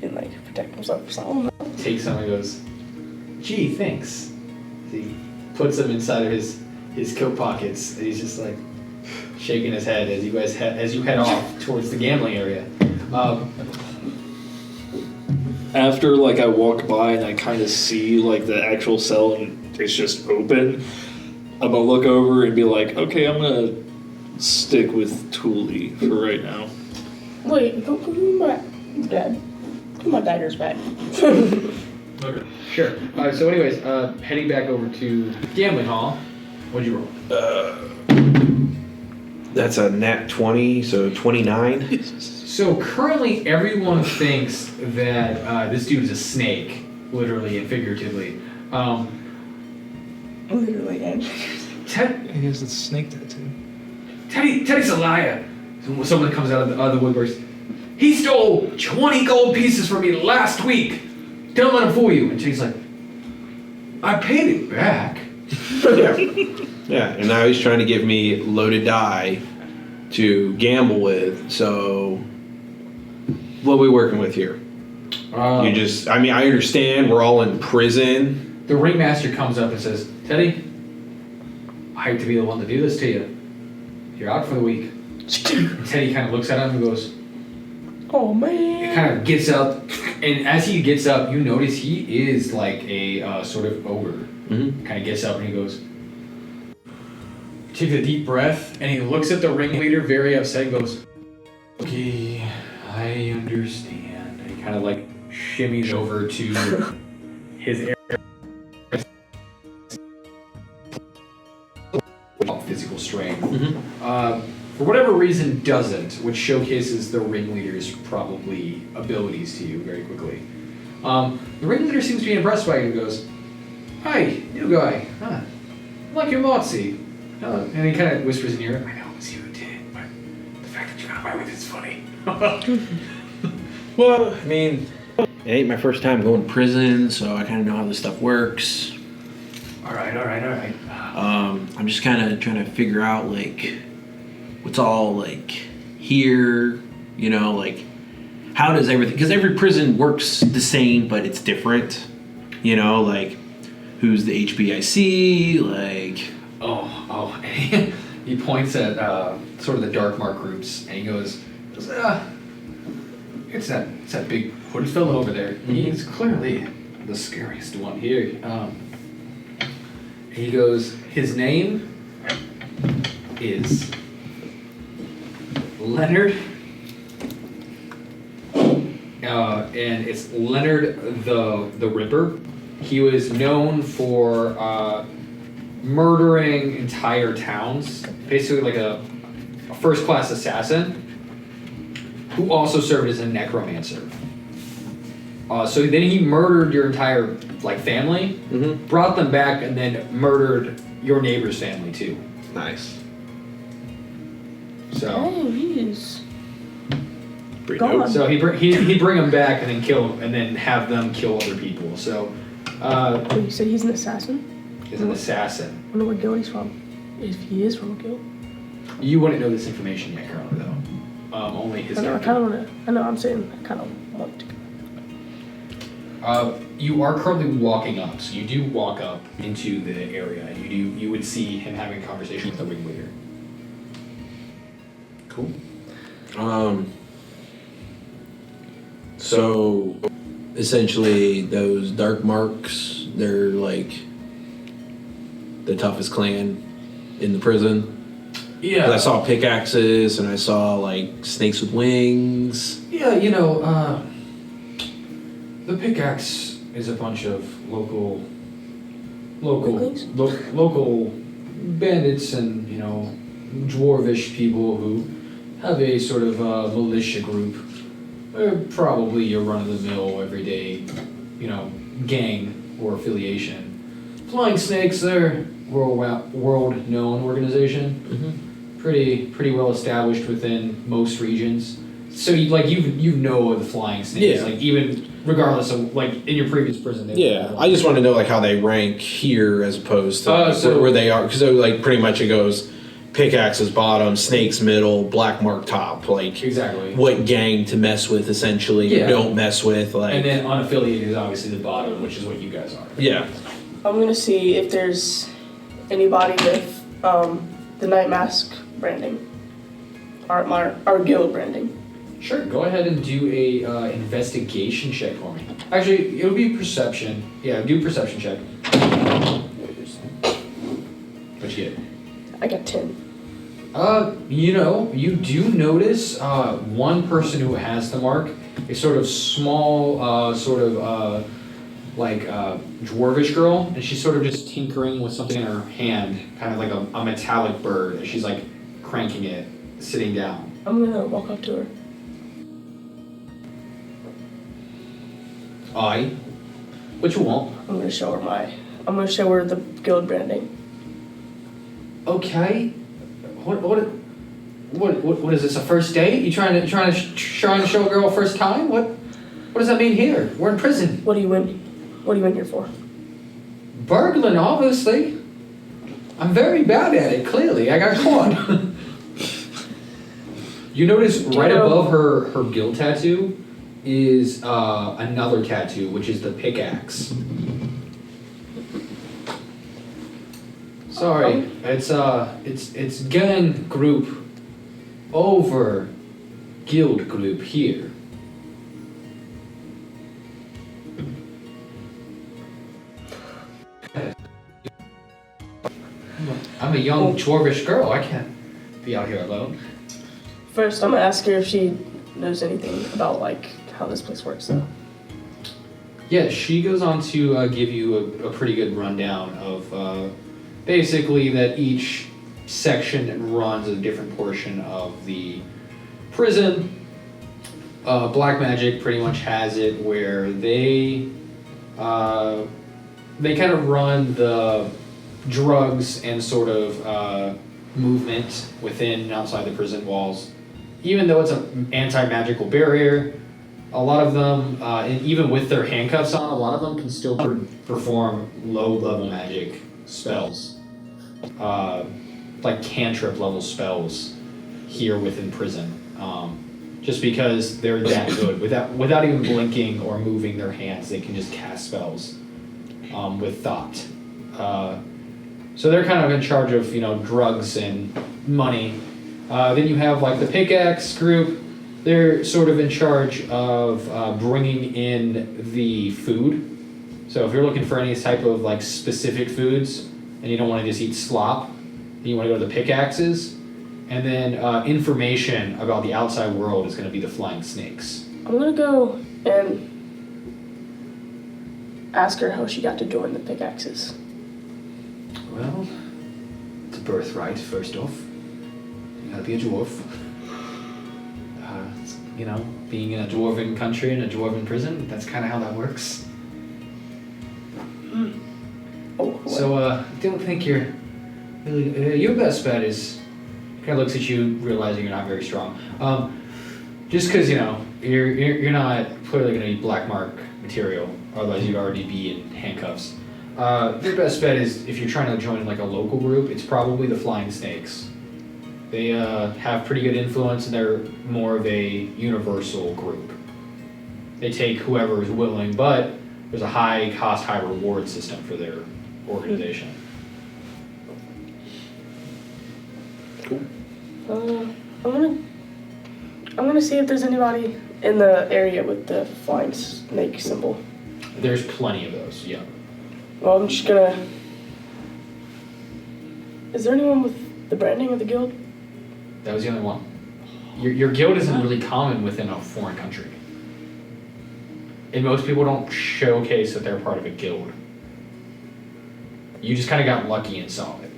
And protect himself or something. Takes them and goes, gee, thanks. So he puts them inside of his coat pockets, and he's just shaking his head as you head off towards the gambling area. After I walk by and I kind of see the actual cell and it's just open, I'm gonna look over and be like, okay, I'm gonna stick with Thule for right now. Wait, give me my dad. Put my daggers back. Okay. Sure. So anyways, heading back over to gambling hall. What'd you roll? That's a nat 20, so 29. So currently everyone thinks that this dude is a snake, literally and figuratively. Literally, and He has a snake tattoo. Teddy's a liar. Someone comes out of the woodworks. He stole 20 gold pieces from me last week. Don't let him fool you. And Teddy's like, I paid it back. Yeah, and now he's trying to give me loaded die to gamble with. So, what are we working with here? I understand we're all in prison. The ringmaster comes up and says, Teddy, I hate to be the one to do this to you. You're out for the week. Teddy kind of looks at him and goes, oh he man. kind of gets up, and as he gets up, you notice he is like a sort of ogre. Mm-hmm. Kind of gets up and he goes, takes a deep breath, and he looks at the ringleader very upset and goes, okay, I understand. And he kind of shimmies over to his area. Physical strength. Mm-hmm. For whatever reason doesn't, which showcases the ringleader's probably abilities to you very quickly. The ringleader seems to be impressed by you and goes, hi, new guy. Huh. I like your Motsy. And he kind of whispers in your ear, I know it's you who did it, but the fact that you got away with it's funny. Well, it ain't my first time going to prison, so I kind of know how this stuff works. All right. I'm just kind of trying to figure out what's all here. You know, like, how does everything... Because every prison works the same, but it's different. You know, like, who's the HBIC? Like... Oh. He points at sort of the dark mark groups, and he goes, it's that big hooded fellow over there. He's clearly the scariest one here. He goes, his name is Leonard, and it's Leonard the Ripper. He was known for murdering entire towns, basically like a first-class assassin who also served as a necromancer. So then he murdered your entire family, brought them back, and then murdered your neighbor's family too. Nice. So. Oh, he's Pretty gone. dope. So he'd bring them back and then kill them, and then have them kill other people. So. Wait, you said he's an assassin? Is an assassin. I wonder what guild he's from. If he is from a guild. You wouldn't know this information yet, currently, though. Only his I know, I character. kind of want to. I know, I'm saying I kind of want to. You are currently walking up, so you do walk up into the area, and you would see him having a conversation with the ringleader. Cool. So, essentially, those dark marks, they're like the toughest clan in the prison. Yeah. 'Cause I saw pickaxes and I saw like snakes with wings. Yeah, the pickaxe is a bunch of local Weaklings? local bandits and dwarvish people who have a sort of militia group. They're probably your run-of-the-mill everyday gang or affiliation. Flying Snakes, they're world-known organization. Pretty well established within most regions. So you know of the Flying Snakes, Yeah. even regardless of in your previous prison. I just want to know how they rank here as opposed to where they are, because pretty much it goes pickaxes bottom, snakes middle, black mark top. Exactly. What gang to mess with essentially, or don't mess with. And then unaffiliated is obviously the bottom, which is what you guys are. Yeah. I'm gonna see if there's anybody with the Night Mask branding, our guild branding. Sure. Go ahead and do a investigation check for me. Actually, it'll be perception. Yeah, do a perception check. What'd you get? I got 10. You do notice one person who has the mark, a sort of small, dwarvish girl, and she's sort of just tinkering with something in her hand, kind of like a metallic bird, and she's cranking it, sitting down. I'm gonna walk up to her. Aye. What you want? I'm gonna show her the guild branding. Okay. What is this? A first date? You trying to show a girl a first time? What does that mean here? We're in prison. What are you in here for? Burgling, obviously. I'm very bad at it. Clearly, I got caught. You notice right above her guild tattoo is another tattoo, which is the pickaxe. Sorry, it's gang group over guild group here. I'm a young dwarvish girl. I can't be out here alone. First, I'm gonna ask her if she knows anything about how this place works, though. Yeah, she goes on to give you a pretty good rundown of basically that each section runs a different portion of the prison. Black Magic pretty much has it where they kind of run the drugs and sort of movement within and outside the prison walls. Even though it's an anti-magical barrier, a lot of them, and even with their handcuffs on, a lot of them can still perform low-level magic spells, like cantrip level spells here within prison. just because they're that good. Without even blinking or moving their hands, they can just cast spells with thought. So they're kind of in charge of, drugs and money. Then you have like the pickaxe group. They're sort of in charge of bringing in the food. So if you're looking for any type of like specific foods and you don't want to just eat slop, then you want to go to the pickaxes. And then information about the outside world is going to be the flying snakes. I'm gonna go and ask her how she got to join the pickaxes. Well, it's a birthright, first off. You gotta be a dwarf. Being in a dwarven country, in a dwarven prison, that's kind of how that works. Oh, So, I don't think you're really... your best bet is... Kind of looks at you, realizing you're not very strong. Just because, you're not clearly going to be black mark material, otherwise you'd already be in handcuffs. Your best bet is, if you're trying to join like a local group, it's probably the Flying Snakes. They have pretty good influence, and they're more of a universal group. They take whoever is willing, but there's a high cost, high reward system for their organization. I'm gonna see if there's anybody in the area with the flying snake symbol. There's plenty of those, yeah. Well, I'm just gonna... Is there anyone with the branding of the guild? That was the only one. Your guild isn't really common within a foreign country. And most people don't showcase that they're part of a guild. You just kind of got lucky and saw it.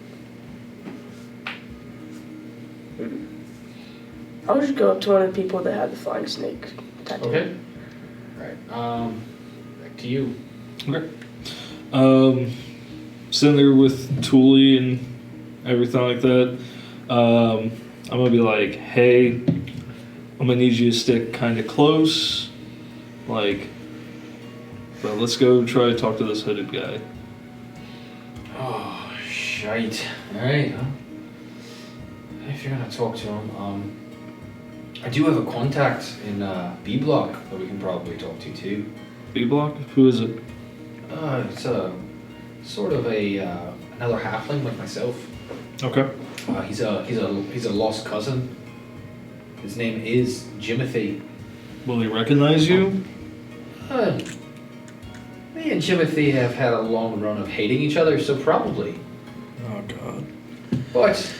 I'll just go up to one of the people that had the flying snake tattoo. Okay. Alright, back to you. Okay. Sitting there with Thule and everything like that, I'm gonna be like, hey, I'm gonna need you to stick kind of close, but let's go try to talk to this hooded guy. Oh, shite. Alright, well, if you're gonna talk to him, I do have a contact in B Block that we can probably talk to too. B Block? Who is it? It's a sort of another halfling like myself. Okay. He's a lost cousin. His name is Jimothy. Will he recognize you? Me and Jimothy have had a long run of hating each other, so probably. Oh God. But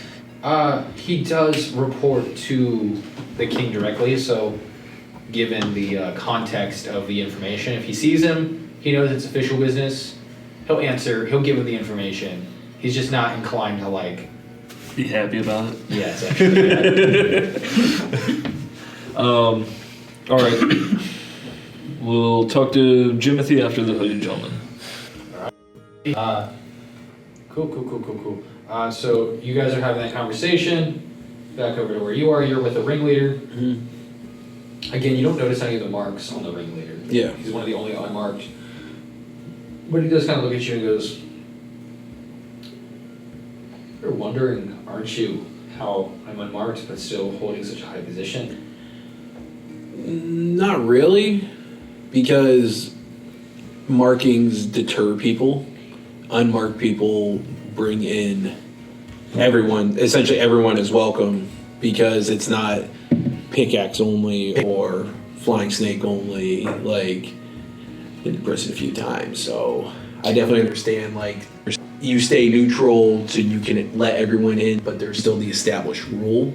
he does report to the king directly, so given the context of the information, if he sees him, he knows it's official business. He'll answer. He'll give him the information. He's just not inclined to be happy about it. Yeah, it's actually. All right. We'll talk to Jimothy after the hooded gentleman. Cool. So you guys are having that conversation. Back over to where you are. You're with the ringleader. Mm-hmm. Again, you don't notice any of the marks on the ringleader. Yeah. He's one of the only unmarked. But he does kind of look at you and goes, "You're wondering, aren't you, how I'm unmarked but still holding such a high position?" Not really, because markings deter people. Unmarked people bring in everyone. Essentially, everyone is welcome because it's not pickaxe only or flying snake only. Been to prison a few times, so I definitely understand. You stay neutral so you can let everyone in, but there's still the established rule.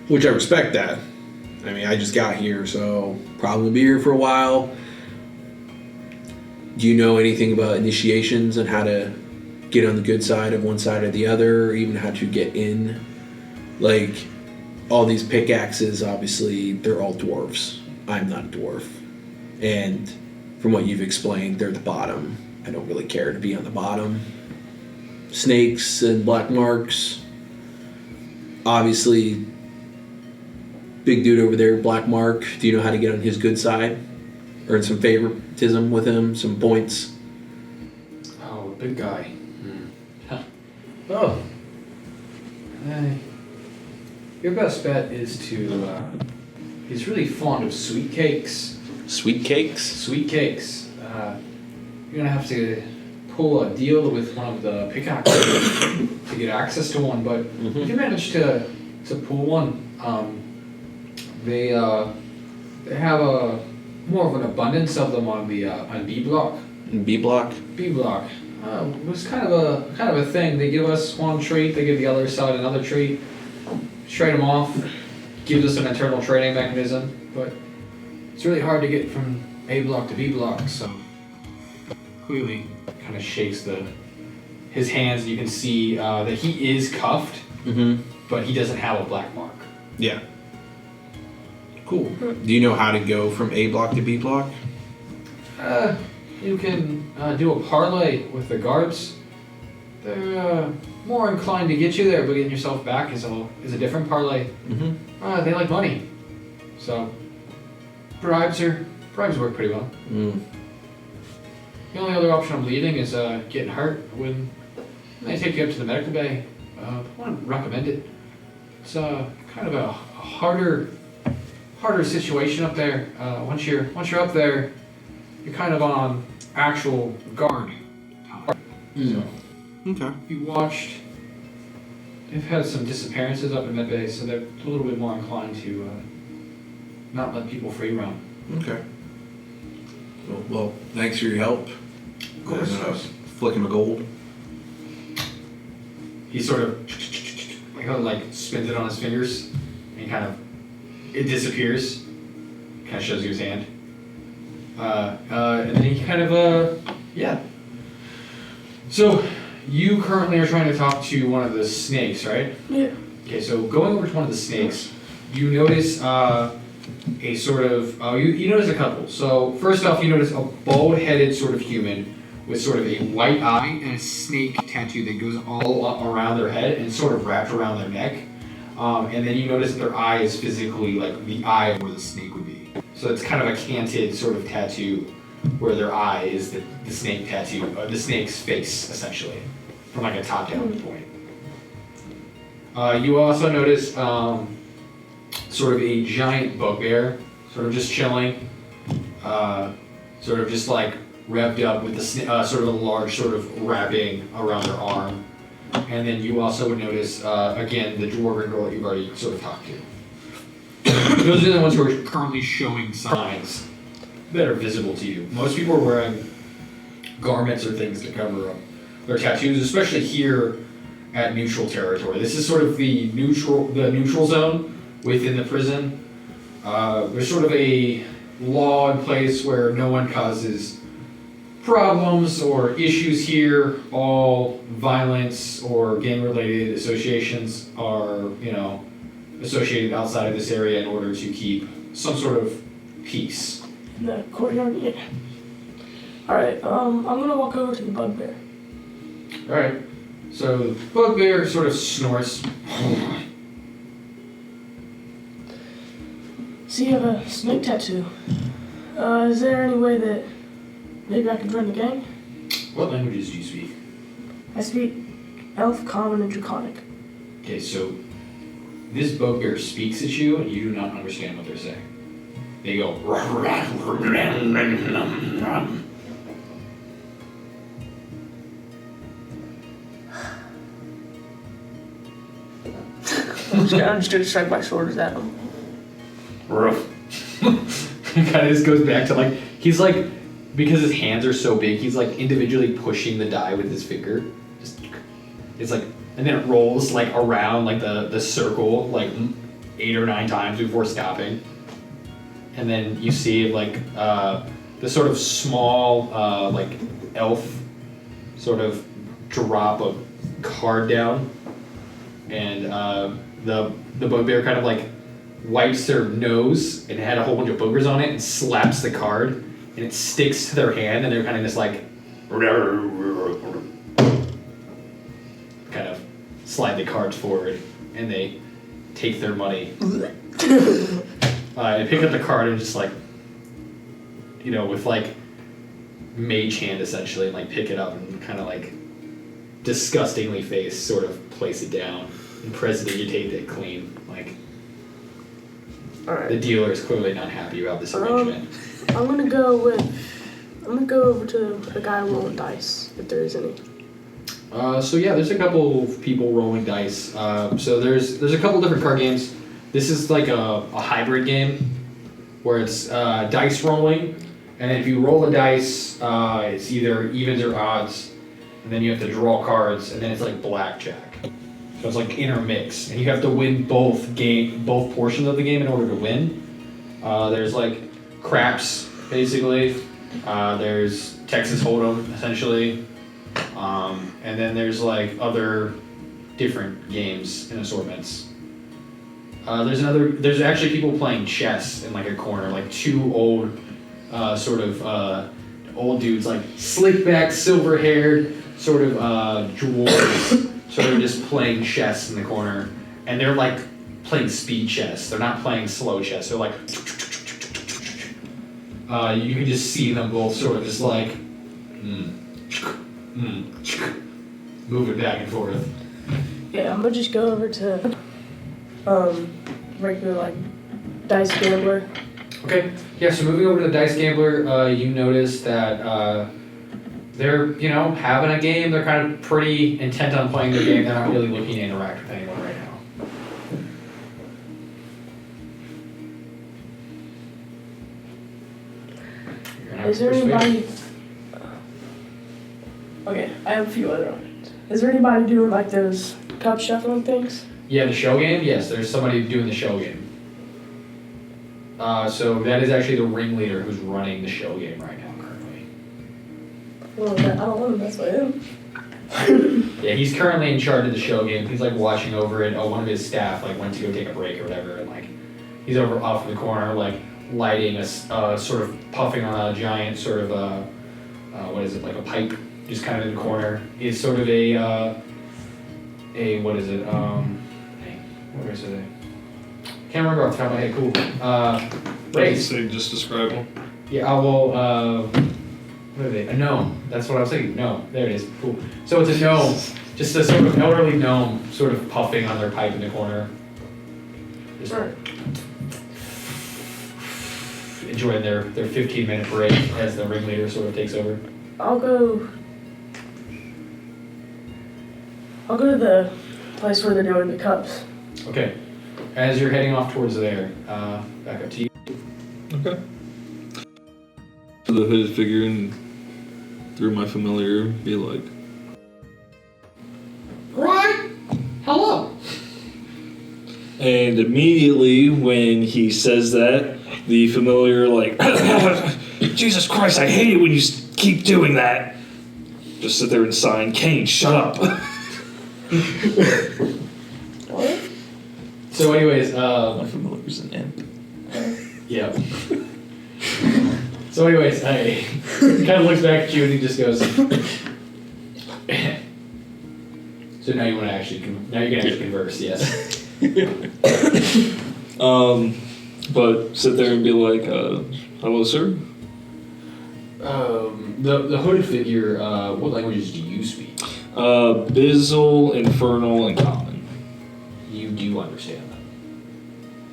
Which I respect that. I mean, I just got here, so probably be here for a while. Do you know anything about initiations and how to get on the good side of one side or the other, or even how to get in? All these pickaxes, obviously, they're all dwarves. I'm not a dwarf. And from what you've explained, they're the bottom. I don't really care to be on the bottom. Snakes and black marks. Obviously, big dude over there, black mark. Do you know how to get on his good side? Earn some favoritism with him, some points? Oh, big guy. Oh. Your best bet is to. He's really fond of sweet cakes. Sweet cakes? Sweet cakes. You're gonna have to pull a deal with one of the pickaxes to get access to one, but if you manage to pull one, they have a more of an abundance of them on the on B block. B block? B block. It was kind of a thing. They give us one treat, they give the other side another treat. Trade them off. Gives us an internal trading mechanism, but it's really hard to get from A block to B block. So clearly, kind of shakes his hands. You can see that he is cuffed, but he doesn't have a black mark. Yeah. Cool. Do you know how to go from A block to B block? You can do a parlay with the guards. They're more inclined to get you there, but getting yourself back is a different parlay. They like money, so bribes work pretty well. The only other option I'm leaving is getting hurt when they take you up to the medical bay. I wouldn't recommend it. It's kind of a harder situation up there. Once you're up there, you're kind of on actual guard time. So, Okay. you watched. They've had some disappearances up in Medbay, so they're a little bit more inclined to not let people free roam. Okay. Well, thanks for your help. Of course. And, flick him a gold. He sort of like spins it on his fingers, and it disappears. Kind of shows you his hand. And then he kind of yeah. So you currently are trying to talk to one of the snakes, right? Yeah. Okay, so going over to one of the snakes, you notice a sort of you notice a couple. So first off, you notice a bald-headed sort of human with sort of a white eye and a snake tattoo that goes all around their head and sort of wrapped around their neck. And then you notice that their eye is physically like the eye of where the snake would be. So it's kind of a canted sort of tattoo where their eye is the snake tattoo, the snake's face essentially, from like a top-down point. You also notice sort of a giant bugbear, sort of just chilling, sort of just like wrapped up with the sort of a large sort of wrapping around their arm. And then you also would notice, again, the dwarven girl that you've already sort of talked to. Those are the ones who are currently showing signs that are visible to you. Most people are wearing garments or things to cover up their tattoos, especially here at neutral territory. This is sort of the neutral zone within the prison. There's sort of a law in place where no one causes problems or issues here. All violence or gang-related associations are, associated outside of this area in order to keep some sort of peace. In the courtyard, yeah. Alright, I'm gonna walk over to the bugbear. Alright, so the bugbear sort of snorts. So you have a snake tattoo. Is there any way that maybe I could join the gang? What languages do you speak? I speak Elf, Common, and Draconic. Okay, so this bugbear speaks at you and you do not understand what they're saying. They go. I'm just gonna strike my shoulders at him. Kind of just goes back to like, he's like, because his hands are so big, he's like individually pushing the die with his finger. It's like, and then it rolls like around like the circle like 8 or 9 times before stopping. And then you see like the sort of small like elf sort of drop a card down, and the bugbear kind of like wipes their nose and had a whole bunch of boogers on it and slaps the card, and it sticks to their hand, and they're kind of just like kind of slide the cards forward, and they take their money. They pick up the card and just like, with like mage hand essentially, and like pick it up and kind of like disgustingly face sort of place it down. impressed that you take that clean. Like, All the right. dealer is clearly not happy about this arrangement. I'm gonna go over to the guy rolling dice, if there is any. So yeah, there's a couple of people rolling dice. So there's a couple different card games. This is like a hybrid game where it's dice rolling, and if you roll a dice, it's either evens or odds, and then you have to draw cards, and then it's like blackjack. So it's like intermix, and you have to win both portions of the game in order to win. There's like craps, basically. There's Texas Hold'em, essentially. And then there's like other different games and assortments. There's actually people playing chess in like a corner, like two old, old dudes, like slick back, silver haired, sort of dwarves, sort of just playing chess in the corner. And they're like playing speed chess. They're not playing slow chess. They're like, you can just see them both sort of just like, moving back and forth. Yeah, I'm gonna just go over to regular like dice gambler. Okay. Yeah. So moving over to the dice gambler, you notice that they're having a game. They're kind of pretty intent on playing their game. They're not really looking to interact with anyone right now. You're gonna have Is there to persuade. anybody? Okay, I have a few other ones. Is there anybody doing like those cup shuffling things? Yeah, the show game? Yes, there's somebody doing the show game. So that is actually the ringleader who's running the show game right now, currently. Well, I don't want to mess with him. Yeah, he's currently in charge of the show game. He's like watching over it. One of his staff like went to go take a break or whatever, and like he's over off in the corner, like lighting a sort of puffing on a giant sort of what is it, like a pipe, just kind of in the corner. Is sort of a what is it? What is it? Can't remember off the top of my head. Cool. Race. So just describe them. Yeah, what are they? A gnome. That's what I was thinking. No, there it is. Cool. So it's a gnome, just a sort of elderly gnome, sort of puffing on their pipe in the corner. Just Right. enjoying their 15-minute break as the ringleader sort of takes over. I'll go to the place where they're doing the cups. Okay. As you're heading off towards there, back up to you. Okay. So the hooded figure and through my familiar be like, Right. Hello. and immediately when he says that, the familiar like, Jesus Christ, I hate it when you keep doing that. Just sit there and sign, Kane, shut up. What? So, anyways, My familiar's an imp. yeah. So, anyways, he kind of looks back at you and he just goes. So now you want to actually, now you can actually converse, yes. But sit there and be like, hello, sir. The hooded figure. What languages do you speak? Bizzle, Infernal, and Common. You do understand them.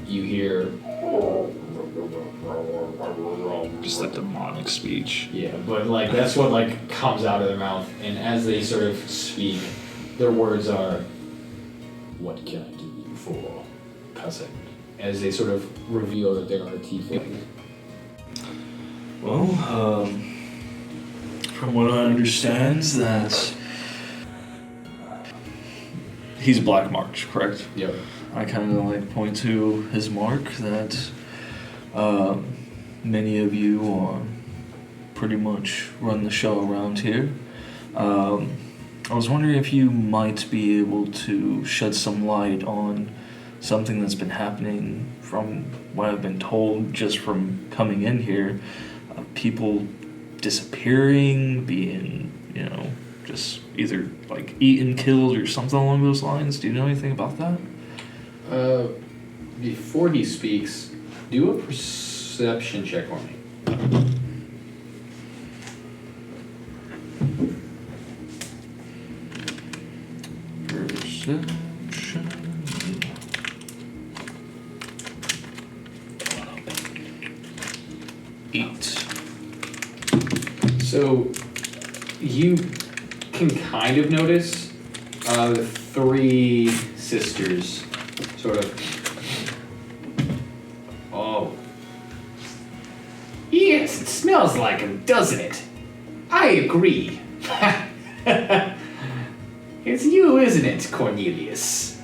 You hear. Just that demonic speech. Yeah, but like that's what like comes out of their mouth, and as they sort of speak, their words are, "What can I do you for, cousin?" As they sort of reveal that they are a tiefling. Well, from what I understand, that he's Black March, correct? Yep. I kind of like point to his mark that many of you pretty much run the show around here. I was wondering if you might be able to shed some light on something that's been happening from what I've been told just from coming in here. People disappearing, being, just either like eaten, killed, or something along those lines. Do you know anything about that? Before he speaks, do a perception check on me. Perception. So you can kind of notice the three sisters sort of. Oh. Yes, it smells like him, doesn't it? I agree. It's you, isn't it, Cornelius?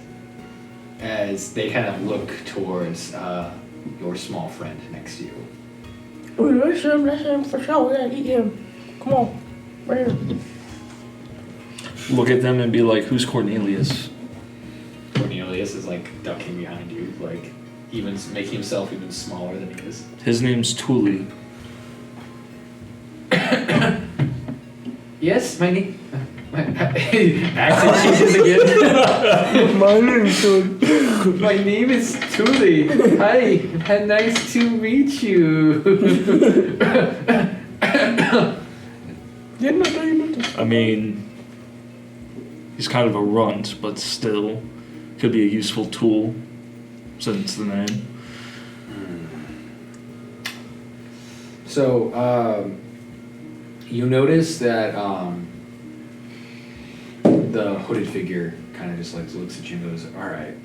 As they kind of look towards your small friend next to you. That's him for sure. We gotta eat him. Come on, right here. Look at them and be like, who's Cornelius? Cornelius is like ducking behind you, like even making himself even smaller than he is. His name's Thule. Yes, my name. Accent changes again. My name's Cody. My name is Tuli. Hi, nice to meet you. Didn't I tell you about this? I mean, he's kind of a runt, but still could be a useful tool since the name. So, you notice that the hooded figure kind of just like looks at you and goes, "All right,"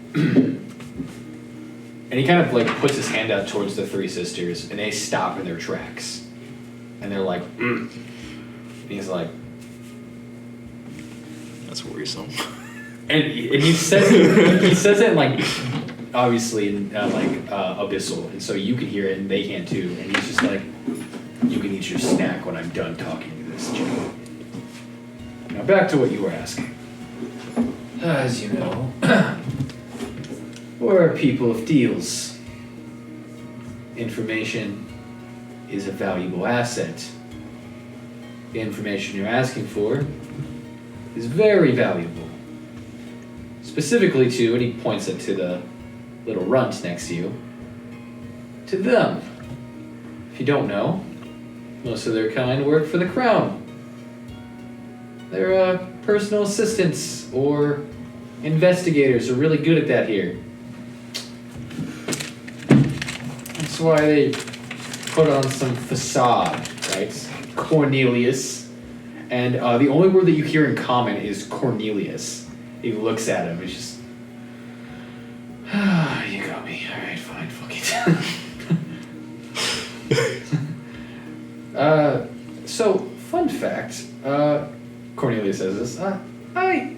and he kind of like puts his hand out towards the three sisters, and they stop in their tracks, and they're like, And he's like, That's worrisome. and he says it like obviously in abyssal, and so you can hear it and they can too, and he's just like, "You can eat your snack when I'm done talking to this chick." Now back to what you were asking. As you know, we're people of deals. Information is a valuable asset. The information you're asking for is very valuable. Specifically to, and he points it to the little runt next to you, to them. If you don't know, most of their kind work for the crown. They're personal assistants or investigators are really good at that here. That's why they put on some facade, right? Cornelius. And the only word that you hear in common is Cornelius. He looks at him, it's just, you got me. Alright, fine, fuck it. So, fun fact, Cornelius says this, I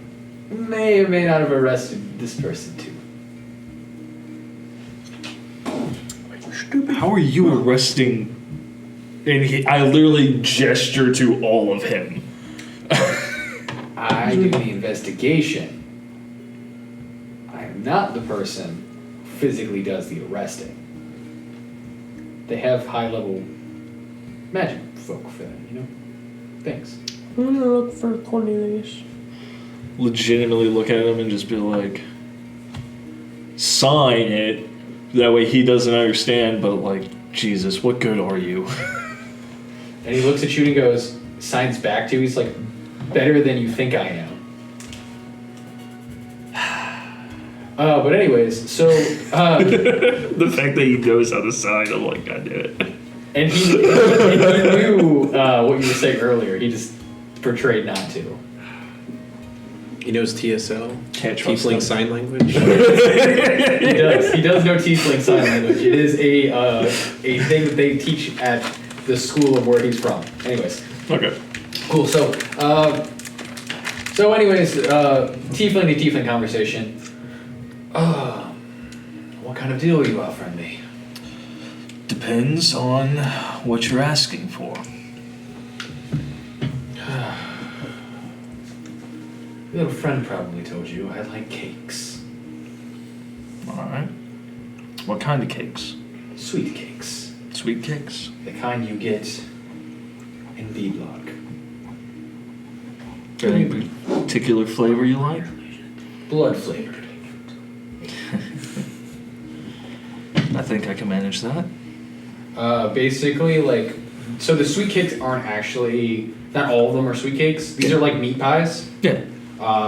may or may not have arrested this person too. How are you arresting? And I literally gesture to all of him. I do the investigation. I am not the person who physically does the arresting. They have high-level magic folk for that, you know? Thanks. I'm gonna look for Cornelius. Legitimately look at him and just be like, sign it. That way he doesn't understand, but like, Jesus, what good are you? And he looks at you and goes, signs back to you, he's like, better than you think I am. But anyways, so... The fact that he knows how to sign, I'm like, God damn it. And he knew what you were saying earlier, he just portrayed not to. He knows TSL. Can't trust Tiefling him. sign language. He does know Tiefling sign language. It is a thing that they teach at the school of where he's from. Anyways. Okay. Cool. So anyways, tiefling to tiefling conversation. What kind of deal are you offering me? Depends on what you're asking for. Your little friend probably told you I like cakes. Alright. What kind of cakes? Sweet cakes. Sweet cakes. The kind you get in V-Block. Any particular flavor you like? Blood flavored. I think I can manage that. Basically, like, so the sweet cakes aren't actually, not all of them are sweet cakes. These are like meat pies. Yeah.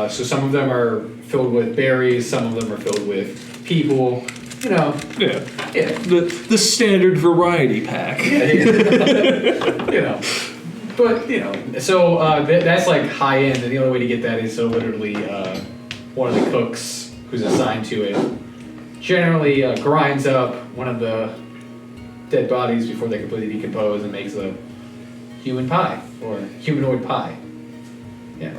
So some of them are filled with berries, some of them are filled with people, you know. Yeah. Yeah. The standard variety pack. You know. But so that's like high end, and the only way to get that is so literally one of the cooks who's assigned to it generally grinds up one of the dead bodies before they completely decompose and makes a human pie or humanoid pie. Yeah.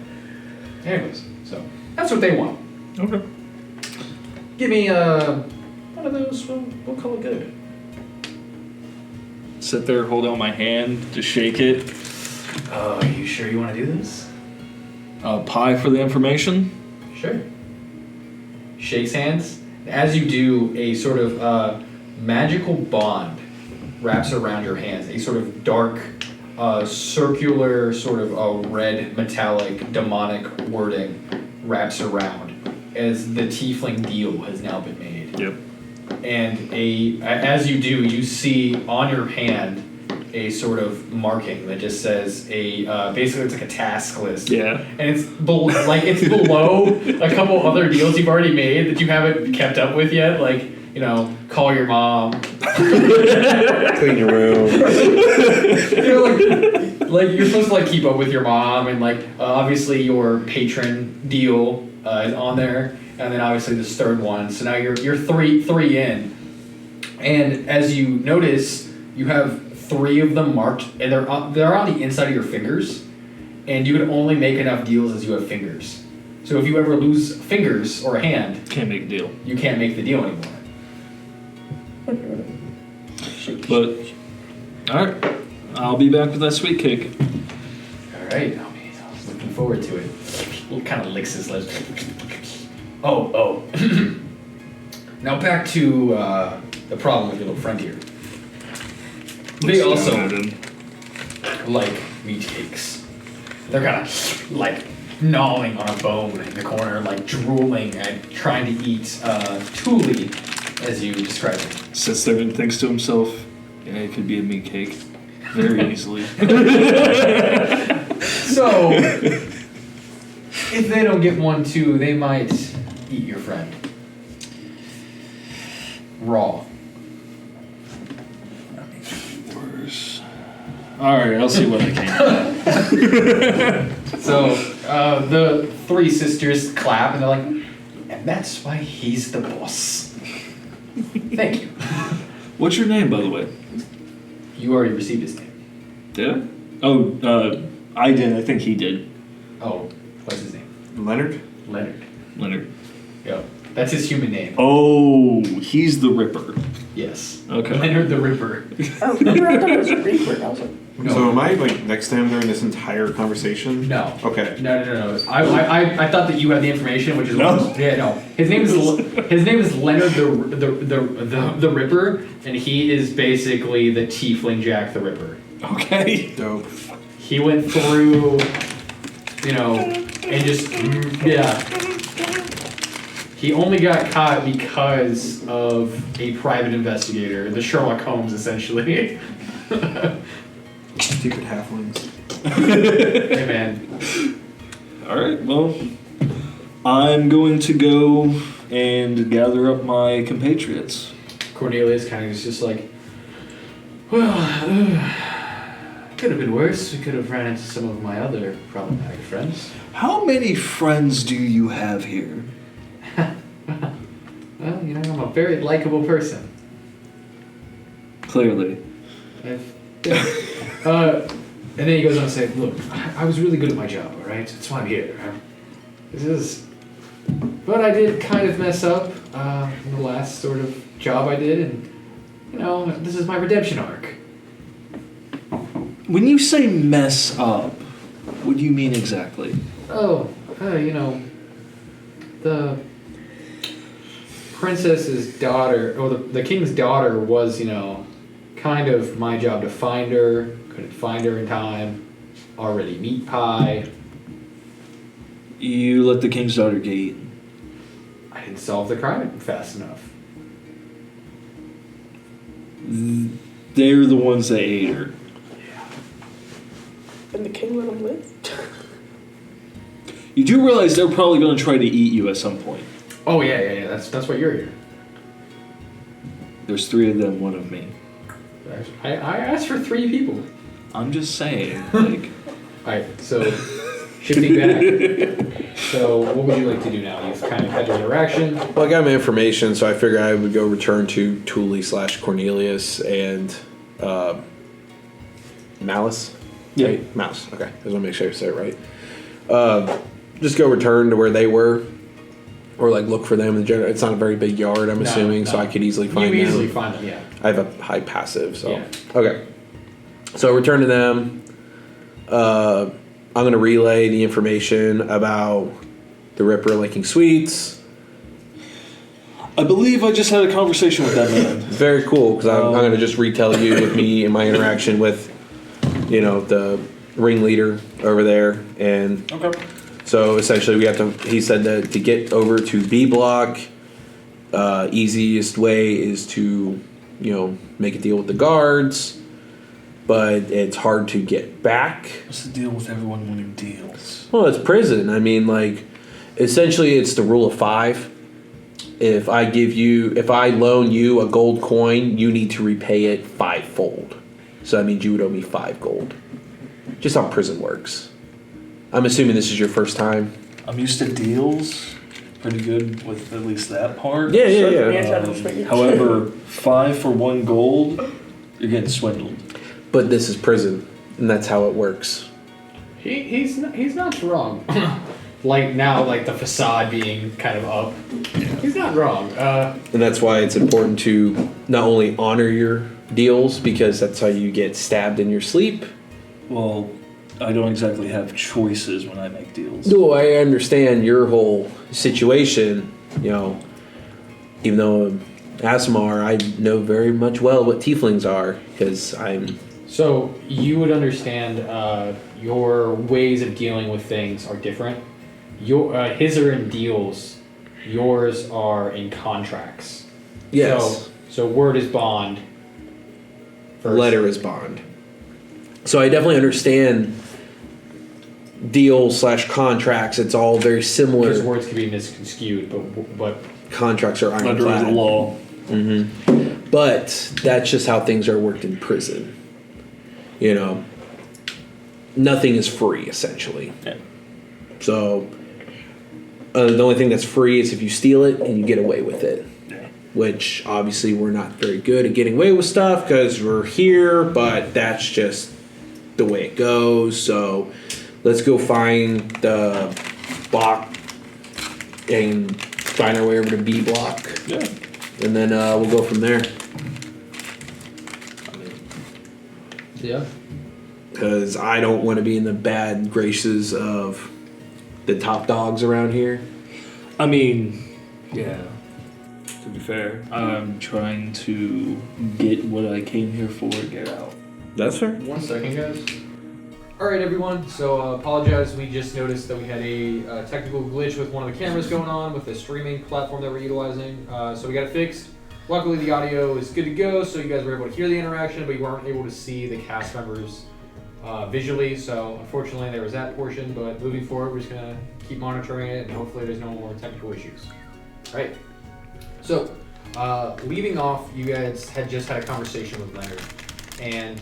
Anyways, so that's what they want. Okay. Give me one of those. We'll call it good. Sit there, hold out my hand, just shake it. Oh, are you sure you want to do this? Pie for the information. Sure. Shakes hands. As you do, a sort of magical bond wraps around your hands. A sort of dark, circular, sort of red, metallic, demonic wording wraps around as the tiefling deal has now been made. Yep. And as you do, you see on your hand a sort of marking that just says basically it's like a task list. Yeah. And it's it's below a couple other deals you've already made that you haven't kept up with yet, like, call your mom. Clean your room. Like you're supposed to keep up with your mom, and obviously your patron deal is on there, and then obviously this third one. So now you're three in, and as you notice, you have 3 of them marked, and they're on the inside of your fingers, and you can only make enough deals as you have fingers. So if you ever lose fingers or a hand, Can't make a deal. you can't make the deal anymore. But, alright. I'll be back with that sweet cake. All right, I was looking forward to it. He kind of licks his lips. Oh. Now back to the problem with your little friend here. They also like meat cakes. They're kind of gnawing on a bone in the corner, drooling and trying to eat Thule, as you described it. Sits there and thinks to himself, yeah, it could be a meat cake. Very easily. So, if they don't get one too, they might eat your friend. Raw. Worse. Alright, I'll see what I can. So, the 3 sisters clap and they're like, and that's why he's the boss. Thank you. What's your name, by the way? You already received his name. Did I? Oh, I did. I think he did. Oh, what's his name? Leonard? Leonard. Yo, that's his human name. Oh, he's the Ripper. Yes. Okay. Leonard the Ripper. Oh, I thought it was a Reaper. I was like, No. So am I next to him during this entire conversation? No. Okay. No. I thought that you had the information, which is No. Yeah, no. His name is Leonard the Ripper, and he is basically the tiefling Jack the Ripper. Okay. Dope. He went through, and just He only got caught because of a private investigator, the Sherlock Holmes, essentially. Stupid halflings. Hey, man. Alright, well, I'm going to go and gather up my compatriots. Cornelius kind of is just like, well, could have been worse. We could have ran into some of my other problematic friends. How many friends do you have here? Well, I'm a very likable person. Clearly. And then he goes on to say, look, I was really good at my job, all right? That's why I'm here. But I did kind of mess up in the last sort of job I did, and, this is my redemption arc. When you say mess up, what do you mean exactly? The princess's daughter, or the king's daughter was, kind of my job to find her. Couldn't find her in time. Already meat pie. You let the king's daughter get eaten. I didn't solve the crime fast enough. They're the ones that ate her. and the king let him live? You do realize they're probably going to try to eat you at some point. Oh yeah. That's why you're here. There's 3 of them, 1 of me. I asked for 3 people. I'm just saying, like. Alright, so shifting back. So what would you like to do now? You've kind of had your interaction. Well, I got my information, so I figured I would go return to Thule/Cornelius and Malice. Yeah. Right? Mouse. Okay, I just want to make sure I say it right. Just go return to where they were, or like look for them in general. It's not a very big yard, I'm assuming, so I could easily find them. You easily find them, yeah. I have a high passive, so Yeah. okay. So return to them. I'm going to relay the information about the Ripper Linking Suites. I believe I just had a conversation with that man. Very cool, because I'm going to just retell you with me and my interaction with, the ringleader over there. And Okay. so essentially we have to, he said that to get over to B block, easiest way is to, make a deal with the guards. But it's hard to get back. What's the deal with everyone wanting deals? Well, it's prison. I mean, essentially it's the rule of 5. If I loan you a gold coin, you need to repay it 5-fold. So that means you would owe me 5 gold. Just how prison works. I'm assuming this is your first time. I'm used to deals. Pretty good with at least that part. Yeah. However, 5 for 1 gold, you're getting swindled. But this is prison, and that's how it works. He's not wrong. Like the facade being kind of up. He's not wrong. And that's why it's important to not only honor your deals, because that's how you get stabbed in your sleep. Well, I don't exactly have choices when I make deals. No, I understand your whole situation, even though Asimar, I know very much well what tieflings are, because I'm... So you would understand your ways of dealing with things are different. His are in deals, yours are in contracts. Yes. So word is bond. First. Letter is bond. So I definitely understand deals/contracts. It's all very similar. Because words can be misconstrued, but contracts are Under ironclad. the law. Mm-hmm. But that's just how things are worked in prison. Nothing is free, essentially. Yeah. So the only thing that's free is if you steal it and you get away with it. Yeah. Which obviously we're not very good at getting away with stuff because we're here, but that's just the way it goes. So let's go find the Bock and find our way over to B block. Yeah. And then we'll go from there. yeah. Because I don't want to be in the bad graces of the top dogs around here. I mean, yeah. To be fair, I'm trying to get what I came here for, get out. That's fair. 1 second, guys. Alright, everyone. So, apologize. We just noticed that we had a technical glitch with one of the cameras going on with the streaming platform that we're utilizing. So, we got it fixed. Luckily, the audio is good to go, so you guys were able to hear the interaction, but you weren't able to see the cast members visually. So, unfortunately, there was that portion. But moving forward, we're just going to keep monitoring it, and hopefully there's no more technical issues. Alright. So, leaving off, you guys had just had a conversation with Leonard, and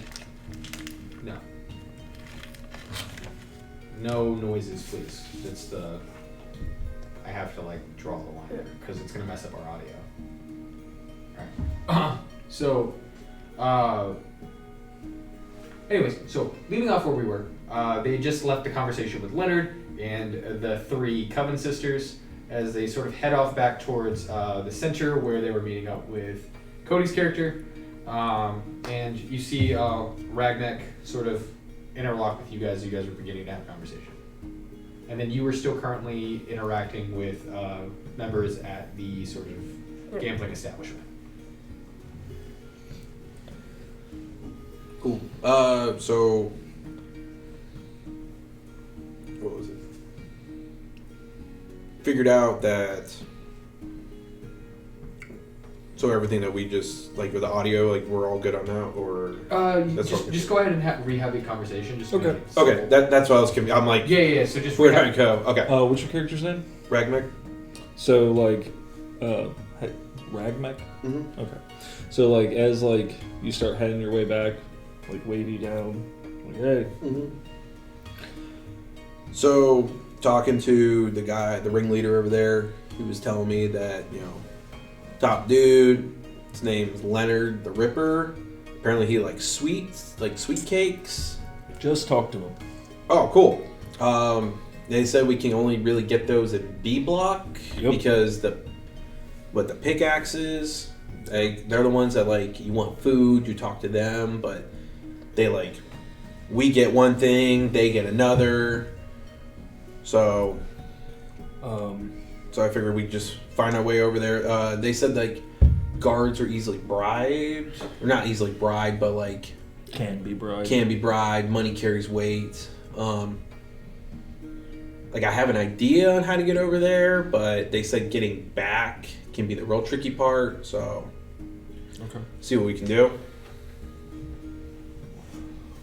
no noises, please. It's the, I have to draw the line there, because it's going to mess up our audio. Alright. So, anyways, so leaving off where we were, they just left the conversation with Leonard and the 3 Coven sisters as they sort of head off back towards the center where they were meeting up with Cody's character. And you see Ragnnek sort of interlock with you guys were beginning to have a conversation. And then you were still currently interacting with members at the sort of gambling establishment. Cool. So what was it? Figured out that. So everything that we just with the audio, we're all good on that, or Just go ahead and rehab the conversation. Just okay. make it Okay, simple. that's what I was confused. I'm like, Yeah. So just where rehab. did I go? Okay, What's your character's name? Ragnnek. So, Ragnnek? Mm-hmm. Okay. So, as you start heading your way back, wavy down, Yay. So, talking to the guy, the ringleader over there, he was telling me that, top dude, his name's Leonard the Ripper. Apparently he likes sweets, like sweet cakes. Just talk to him. Oh, cool. They said we can only really get those at B block because the pickaxes, they're the ones that you want food, you talk to them, but they we get one thing, they get another. So I figured we'd just find our way over there. They said guards are easily bribed, or not easily bribed, but Can be bribed. can be bribed. Money carries weight. I have an idea on how to get over there, but they said getting back can be the real tricky part. So, see what we can do.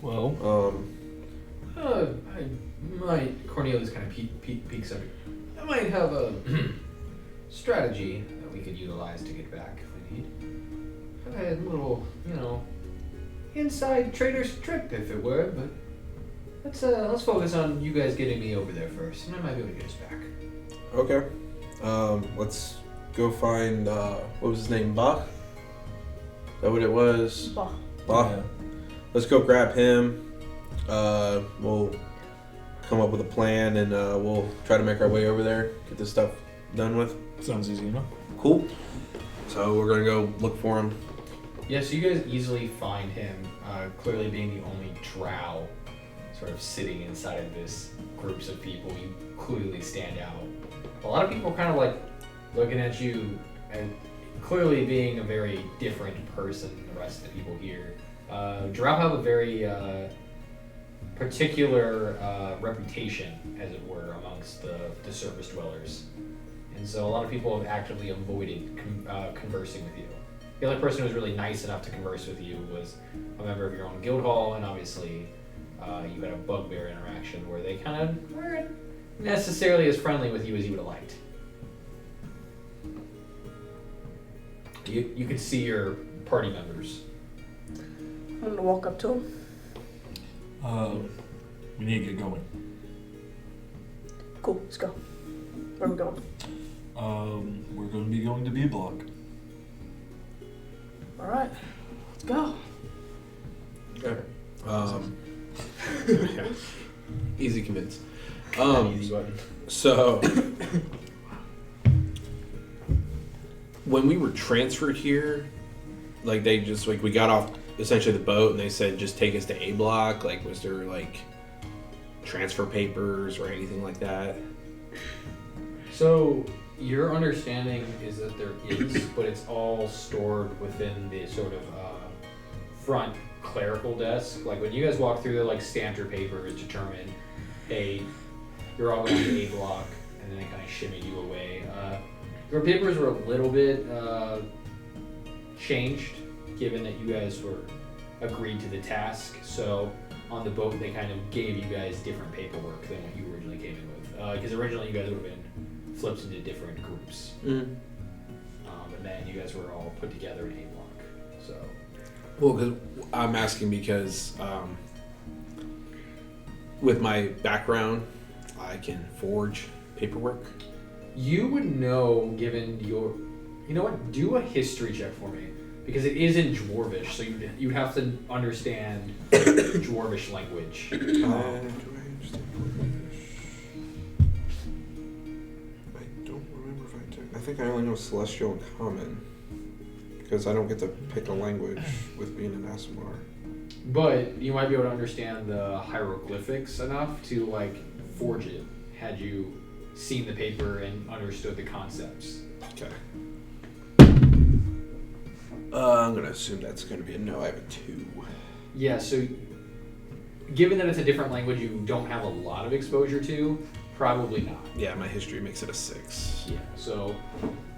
Well, Cornelius kind of peeks up. I might have a strategy that we could utilize to get back if we need. I've had a little, inside trader's trip, if it were, but let's focus on you guys getting me over there first, and I might be able to get us back. Okay. Let's go find what was his name? Bock? Is that what it was? Bock. Bock. Let's go grab him. We'll come up with a plan, and we'll try to make our way over there, get this stuff done with. sounds easy enough. Cool. So we're gonna go look for him. Yeah, so you guys easily find him, clearly being the only drow sort of sitting inside of this groups of people. You clearly stand out. A lot of people kind of looking at you and clearly being a very different person than the rest of the people here. Drow have a very particular reputation, as it were, amongst the surface dwellers. And so a lot of people have actively avoided conversing with you. The only person who was really nice enough to converse with you was a member of your own guild hall, and obviously you had a bugbear interaction where they kind of weren't necessarily as friendly with you as you would have liked. You could see your party members. I'm gonna walk up to him. We need to get going. Cool, let's go. Where are we going? We're going to be going to B block. Alright, let's go. Okay. Easy convince. Easy button. So when we were transferred here, they just we got off essentially the boat and they said just take us to A block. Was there transfer papers or anything like that? So your understanding is that there is, but it's all stored within the sort of front clerical desk. When you guys walk through, the standard papers determine, hey, you're all going to A block, and then they kind of shimmy you away. Your papers were a little bit changed, given that you guys were agreed to the task. So on the boat, they kind of gave you guys different paperwork than what you originally came in with. Because originally you guys would have been flipped into different groups. And then you guys were all put together in A block. So. Well, because I'm asking because with my background, I can forge paperwork. You would know, given your... You know what? Do a history check for me. Because it is in Dwarvish, so you'd have to understand Dwarvish language. Do I understand Dwarvish? I don't remember if I did. I think I only know Celestial and Common. Because I don't get to pick a language with being an Aasimar. But you might be able to understand the hieroglyphics enough to forge it, had you seen the paper and understood the concepts. Okay. I'm gonna assume that's gonna be a no. I have a 2. Yeah, so given that it's a different language you don't have a lot of exposure to, probably not. Yeah, my history makes it a 6. Yeah, so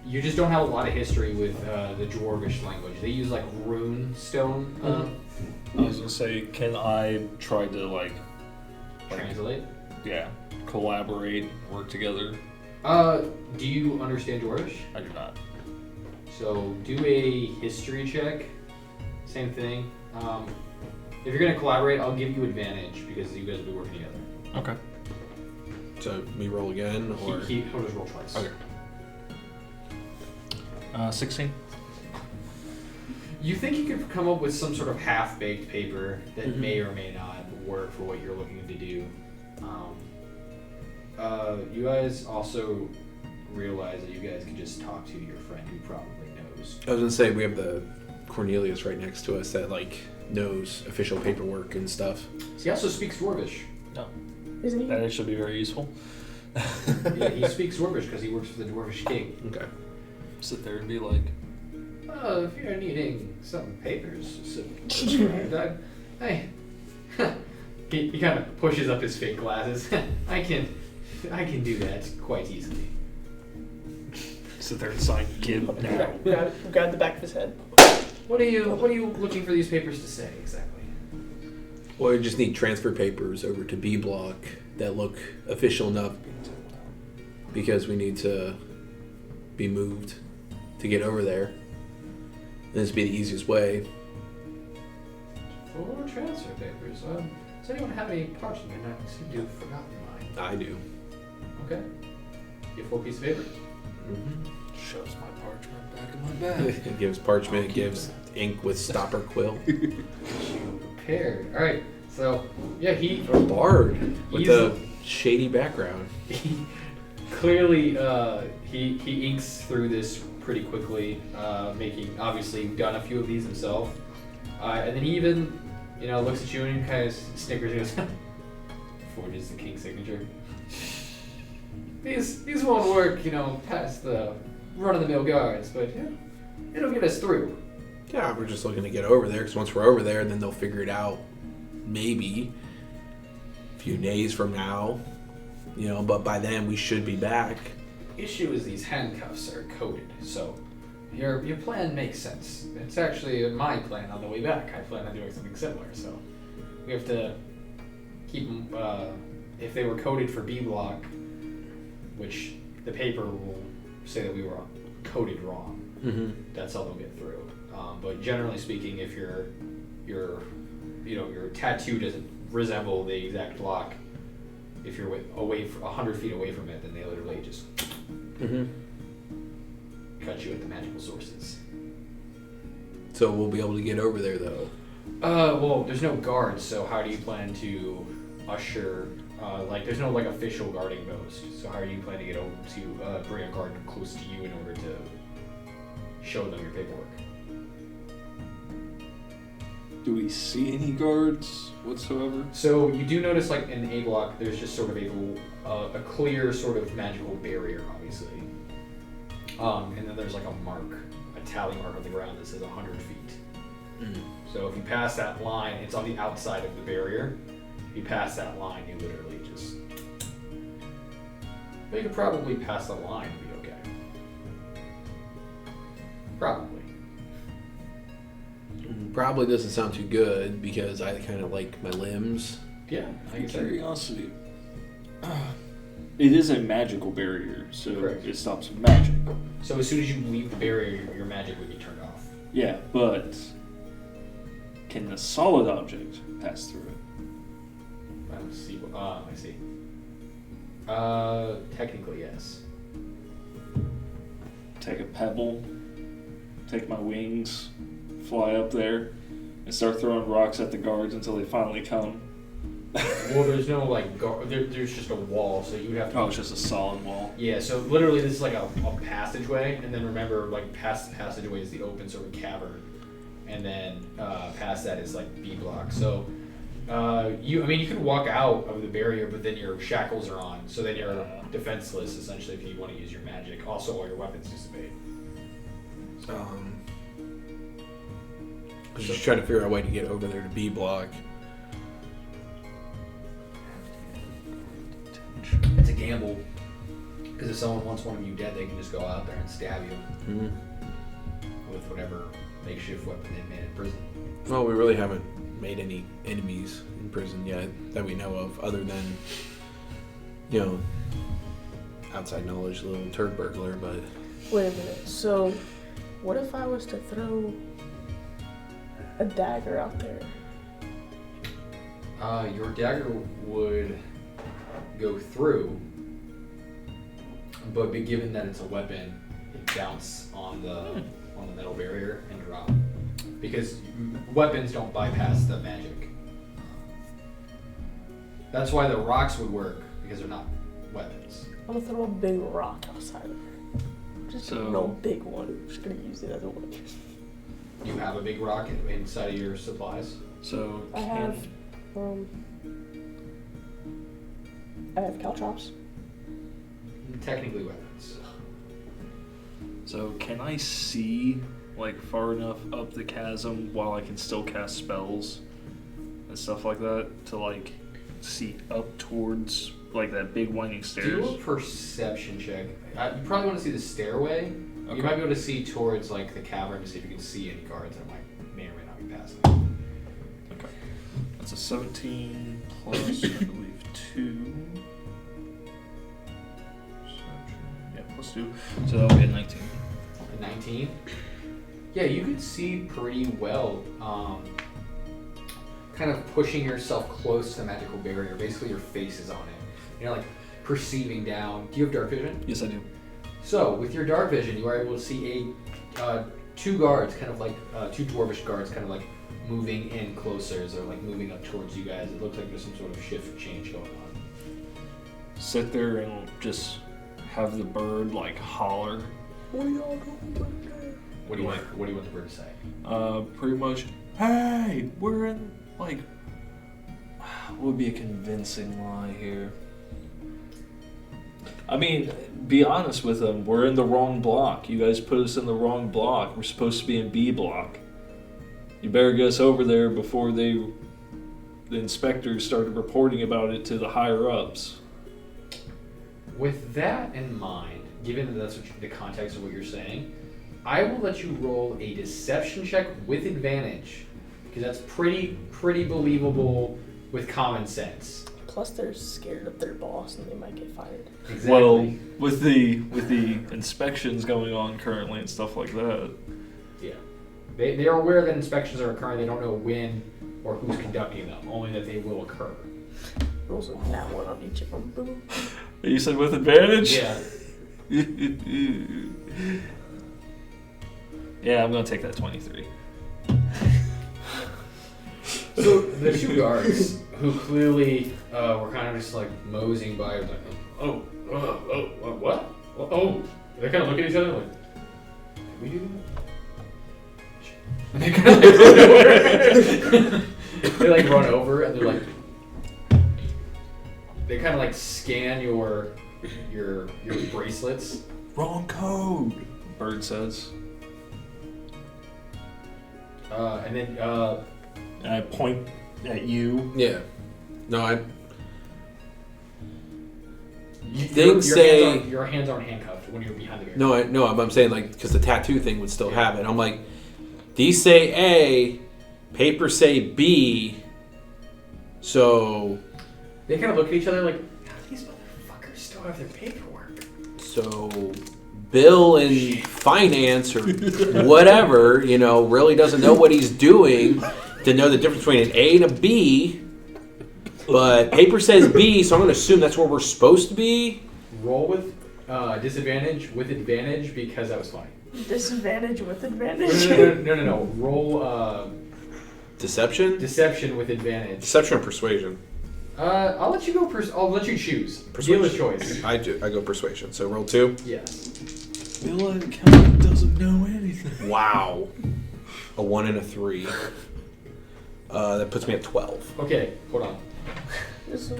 you just don't have a lot of history with the Dwarvish language. They use rune stone. I was gonna say, can I try to Translate. collaborate, work together? Do you understand Dwarvish? I do not. So do a history check. Same thing. if you're gonna collaborate, I'll give you advantage because you guys will be working together. Okay. So me roll again, or He'll just roll twice. Okay. 16. You think you could come up with some sort of half-baked paper that may or may not work for what you're looking to do. You guys also realize that you guys can just talk to your friend who probably knows. I was gonna say we have the Cornelius right next to us that like knows official paperwork and stuff. He also speaks Dwarvish. No. Isn't he? That actually be very useful. Yeah, he speaks Dwarvish because he works for the Dwarvish King. Okay. Sit there and be like, If you're needing some papers, he kind of pushes up his fake glasses. I can do that quite easily. sit there and sign Gib now. Grab the back of his head. What are you looking for these papers to say exactly? Well, we just need transfer papers over to B Block that look official enough because we need to be moved to get over there. This would be the easiest way. For transfer papers. Does anyone have any parchment? I seem to have forgotten mine. I do. Okay. Get 4 pieces of paper. Shoves my parchment back in my bag. It gives parchment, it gives ink with stopper quill. You prepared. All right. So yeah, he A bard with He's a shady background. clearly he inks through this pretty quickly, making obviously done a few of these himself, and then he even looks at you and kind of snickers and goes, "Forges the king's signature. These won't work, past the run-of-the-mill guards, but it'll get us through." Yeah, we're just looking to get over there because once we're over there, then they'll figure it out. Maybe a few days from now, but by then we should be back. Issue is these handcuffs are coded, so your plan makes sense. It's actually my plan on the way back. I plan on doing something similar, so we have to keep them. If they were coded for B Block, which the paper will say that we were coded wrong, that's how they'll get through. But generally speaking, if your tattoo doesn't resemble the exact block, if you're away 100 feet away from it, then they literally just cut you at the magical sources. So we'll be able to get over there though. Well, there's no guards, so how do you plan to usher? There's no official guarding post. So how are you planning to get over to bring a guard close to you in order to show them your paperwork? Do we see any guards whatsoever? So you do notice, in A Block, there's just sort of a clear sort of magical barrier, obviously. And then there's a tally mark on the ground that says 100 feet. So if you pass that line, it's on the outside of the barrier. If you pass that line, you literally just... But you could probably pass the line and be okay. Probably. Probably doesn't sound too good because I kind of like my limbs. Yeah, I guess. Curiosity. It is a magical barrier, so Correct. it stops magic. So as soon as you leave the barrier, your magic would be turned off. Yeah, but can the solid object pass through it? I don't see. I see. Technically, yes. Take a pebble, take my wings, fly up there, and start throwing rocks at the guards until they finally come. Well, there's no there's just a wall, so you would have to. Oh, it's just a solid wall. Yeah, so literally this is a passageway, and then remember, past the passageway is the open sort of cavern, and then past that is B Block. So you could walk out of the barrier, but then your shackles are on, so then you're defenseless essentially if you want to use your magic. Also, all your weapons dissipate. I was just trying to figure out a way to get over there to B Block. It's a gamble, because if someone wants one of you dead, they can just go out there and stab you with whatever makeshift weapon they made in prison. Well, we really haven't made any enemies in prison yet that we know of, other than, outside knowledge, the little turd burglar, but... Wait a minute. So, what if I was to throw a dagger out there? Your dagger would go through, but given that it's a weapon, it bounce on the metal barrier and drop. Because weapons don't bypass the magic. That's why the rocks would work, because they're not weapons. I'm gonna throw a big rock outside of her. Just a real big one. I'm just gonna use it as a weapon. You have a big rock inside of your supplies? So I have caltrops. Technically weapons. So can I see like far enough up the chasm while I can still cast spells and stuff like that to like see up towards like that big winding stairs? Do a perception check. You probably want to see the stairway. Okay. You might be able to see towards like the cavern to see if you can see any guards that may or may not be passing. Okay. That's a 17 plus I believe 2. Yeah, plus 2. So that'll be a 19. A 19. Yeah, you can see pretty well. Kind of pushing yourself close to the magical barrier. Basically, your face is on it. You're like perceiving down. Do you have dark vision? Yes, I do. So, with your dark vision, you are able to see two guards, kind of like two dwarvish guards, kind of like moving in closer. They're like moving up towards you guys. It looks like there's some sort of shift change going on. Sit there and just have the bird like holler. What are y'all doing? What do you want? What do you want the bird to say? Pretty much. Hey, we're in like. What would be a convincing lie here? I mean, be honest with them. We're in the wrong block. You guys put us in the wrong block. We're supposed to be in B block. You better get us over there before the inspectors started reporting about it to the higher ups. With that in mind, given that that's the context of what you're saying, I will let you roll a deception check with advantage, because that's pretty believable with common sense. Plus, they're scared of their boss and they might get fired. Exactly. Well, with the inspections going on currently and stuff like that. Yeah. They are aware that inspections are occurring. They don't know when or who's conducting them, only that they will occur. Rolls a nat 1 on each of them. Boom. You said with advantage? Yeah. Yeah, I'm gonna take that 23. So the two guards, who clearly were kind of just like moseying by, like, what? Oh, they kind of look at each other like, did we do that? And they kind of like run over. They like run over and they're like, they kind of like scan your bracelets. Wrong code, Bird says. And then And I point at you. Yeah. No, your hands aren't handcuffed when you're behind the barrier. No, I'm saying like because the tattoo thing would still have it. I'm like, these say A, papers say B, so They kind of look at each other like, these motherfuckers still have their paperwork. So Bill in finance or whatever, really doesn't know what he's doing to know the difference between an A and a B. But paper says B, so I'm going to assume that's where we're supposed to be. Roll with disadvantage with advantage because that was funny. Disadvantage with advantage? No. Roll Deception? deception with advantage. Deception or persuasion? I'll let you go. I'll let you choose. Persuasion. Deal a choice. I go persuasion. So roll 2. Yes. Bill Accountant doesn't know anything. Wow. A 1 and a 3. That puts me at 12. Okay, hold on.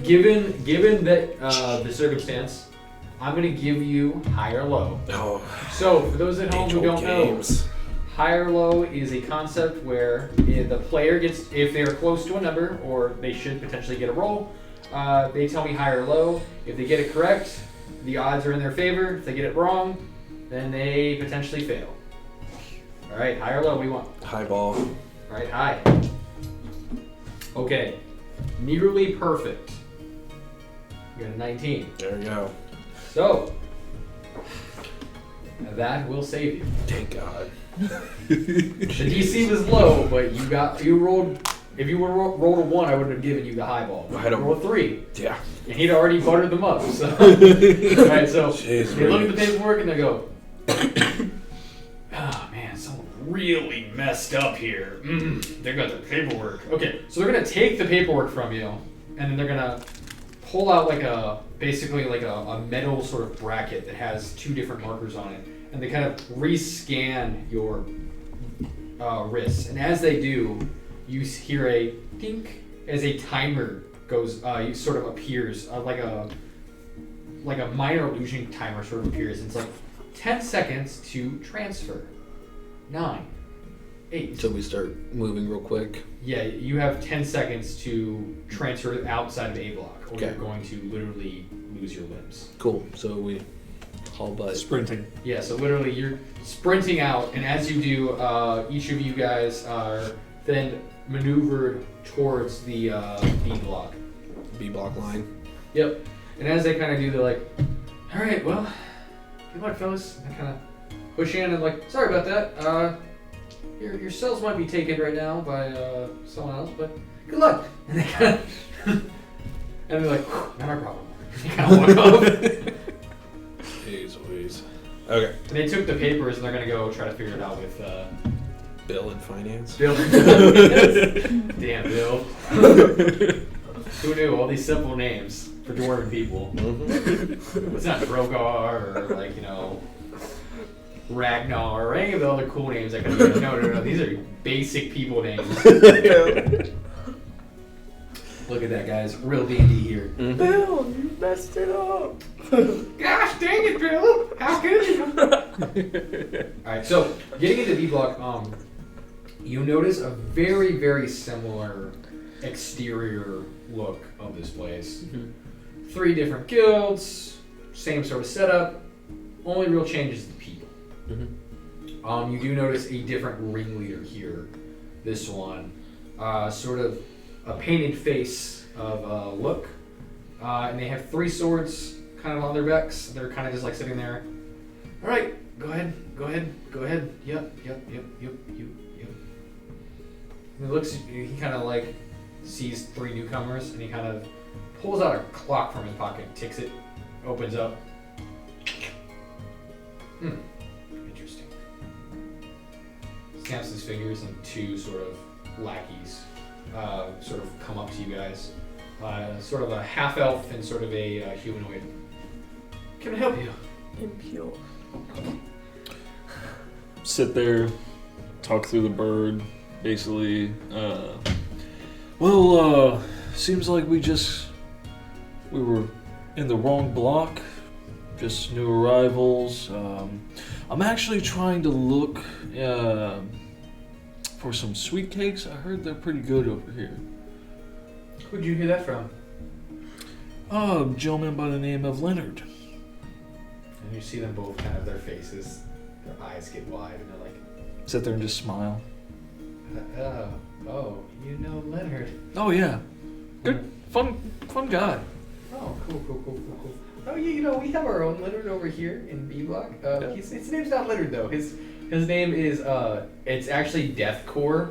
Given that the circumstance, I'm gonna give you high or low. Oh, So for those at home who don't games. know, high or low is a concept where the player gets, if they're close to a number or they should potentially get a roll, they tell me high or low. If they get it correct, the odds are in their favor. If they get it wrong, then they potentially fail. All right, high or low, what do you want? High ball. All right, high. Okay, nearly perfect. You got a 19. There we go. So, that will save you. Thank God. The DC was low, but you rolled If you would rolled a 1, I would have given you the highball. I don't- Roll a 3. Yeah. And he'd already buttered them up. So. Alright, so Jeez, they look at the paperwork and they go, oh man, someone really messed up here. They got the paperwork. Okay, so they're going to take the paperwork from you, and then they're going to pull out basically like a metal sort of bracket that has 2 different markers on it, and they kind of rescan your wrists. And as they do, you hear a dink as a timer goes, sort of appears, like a minor illusion timer sort of appears. It's like 10 seconds to transfer. 9, 8. So we start moving real quick. Yeah, you have 10 seconds to transfer outside of A block, or Okay. you're going to literally lose your limbs. Cool. So we haul butt. Sprinting. Yeah, so literally you're sprinting out, and as you do, each of you guys are then maneuvered towards the B block. B block line. Yep. And as they kind of do, they're like, all right, well, good luck, fellas. And they kind of push in and like, sorry about that. Your cells might be taken right now by someone else, but good luck. And they kind of, and they're like, not our problem. They kind of walk off. Jeez Louise. Okay. And they took the papers and they're gonna go try to figure it out with Bill and finance. Bill. Damn, Bill. Who knew all these simple names for dwarven people? It's not Drogar or like, Ragnar or any of the other cool names I could use. No. These are basic people names. Look at that, guys. Real D&D here. Bill, you messed it up. Gosh dang it, Bill! How could you? Alright, so getting into D block, you notice a very, very similar exterior look of this place. 3 different guilds, same sort of setup. Only real change is the people. You do notice a different ringleader here. This one, sort of a painted face of look, and they have 3 swords kind of on their backs. They're kind of just like sitting there. All right, go ahead. Yep. And he looks. He kind of like sees 3 newcomers, and he kind of pulls out a clock from his pocket, takes it, opens up. Interesting. Snaps his fingers, and 2 sort of lackeys sort of come up to you guys. Sort of a half-elf and sort of a humanoid. Can I help you? Impure. Sit there, talk through the bird, basically. Seems like we were in the wrong block, just new arrivals. I'm actually trying to look for some sweet cakes. I heard they're pretty good over here. Who'd you hear that from? A gentleman by the name of Leonard. And you see them both kind of, their faces, their eyes get wide, and they're like, Sit there and just smile. oh, you know Leonard. Oh yeah, good, fun guy. Oh, cool. Oh, yeah, we have our own Leonard over here in B Block. His name's not Leonard though. His name is it's actually Deathcore.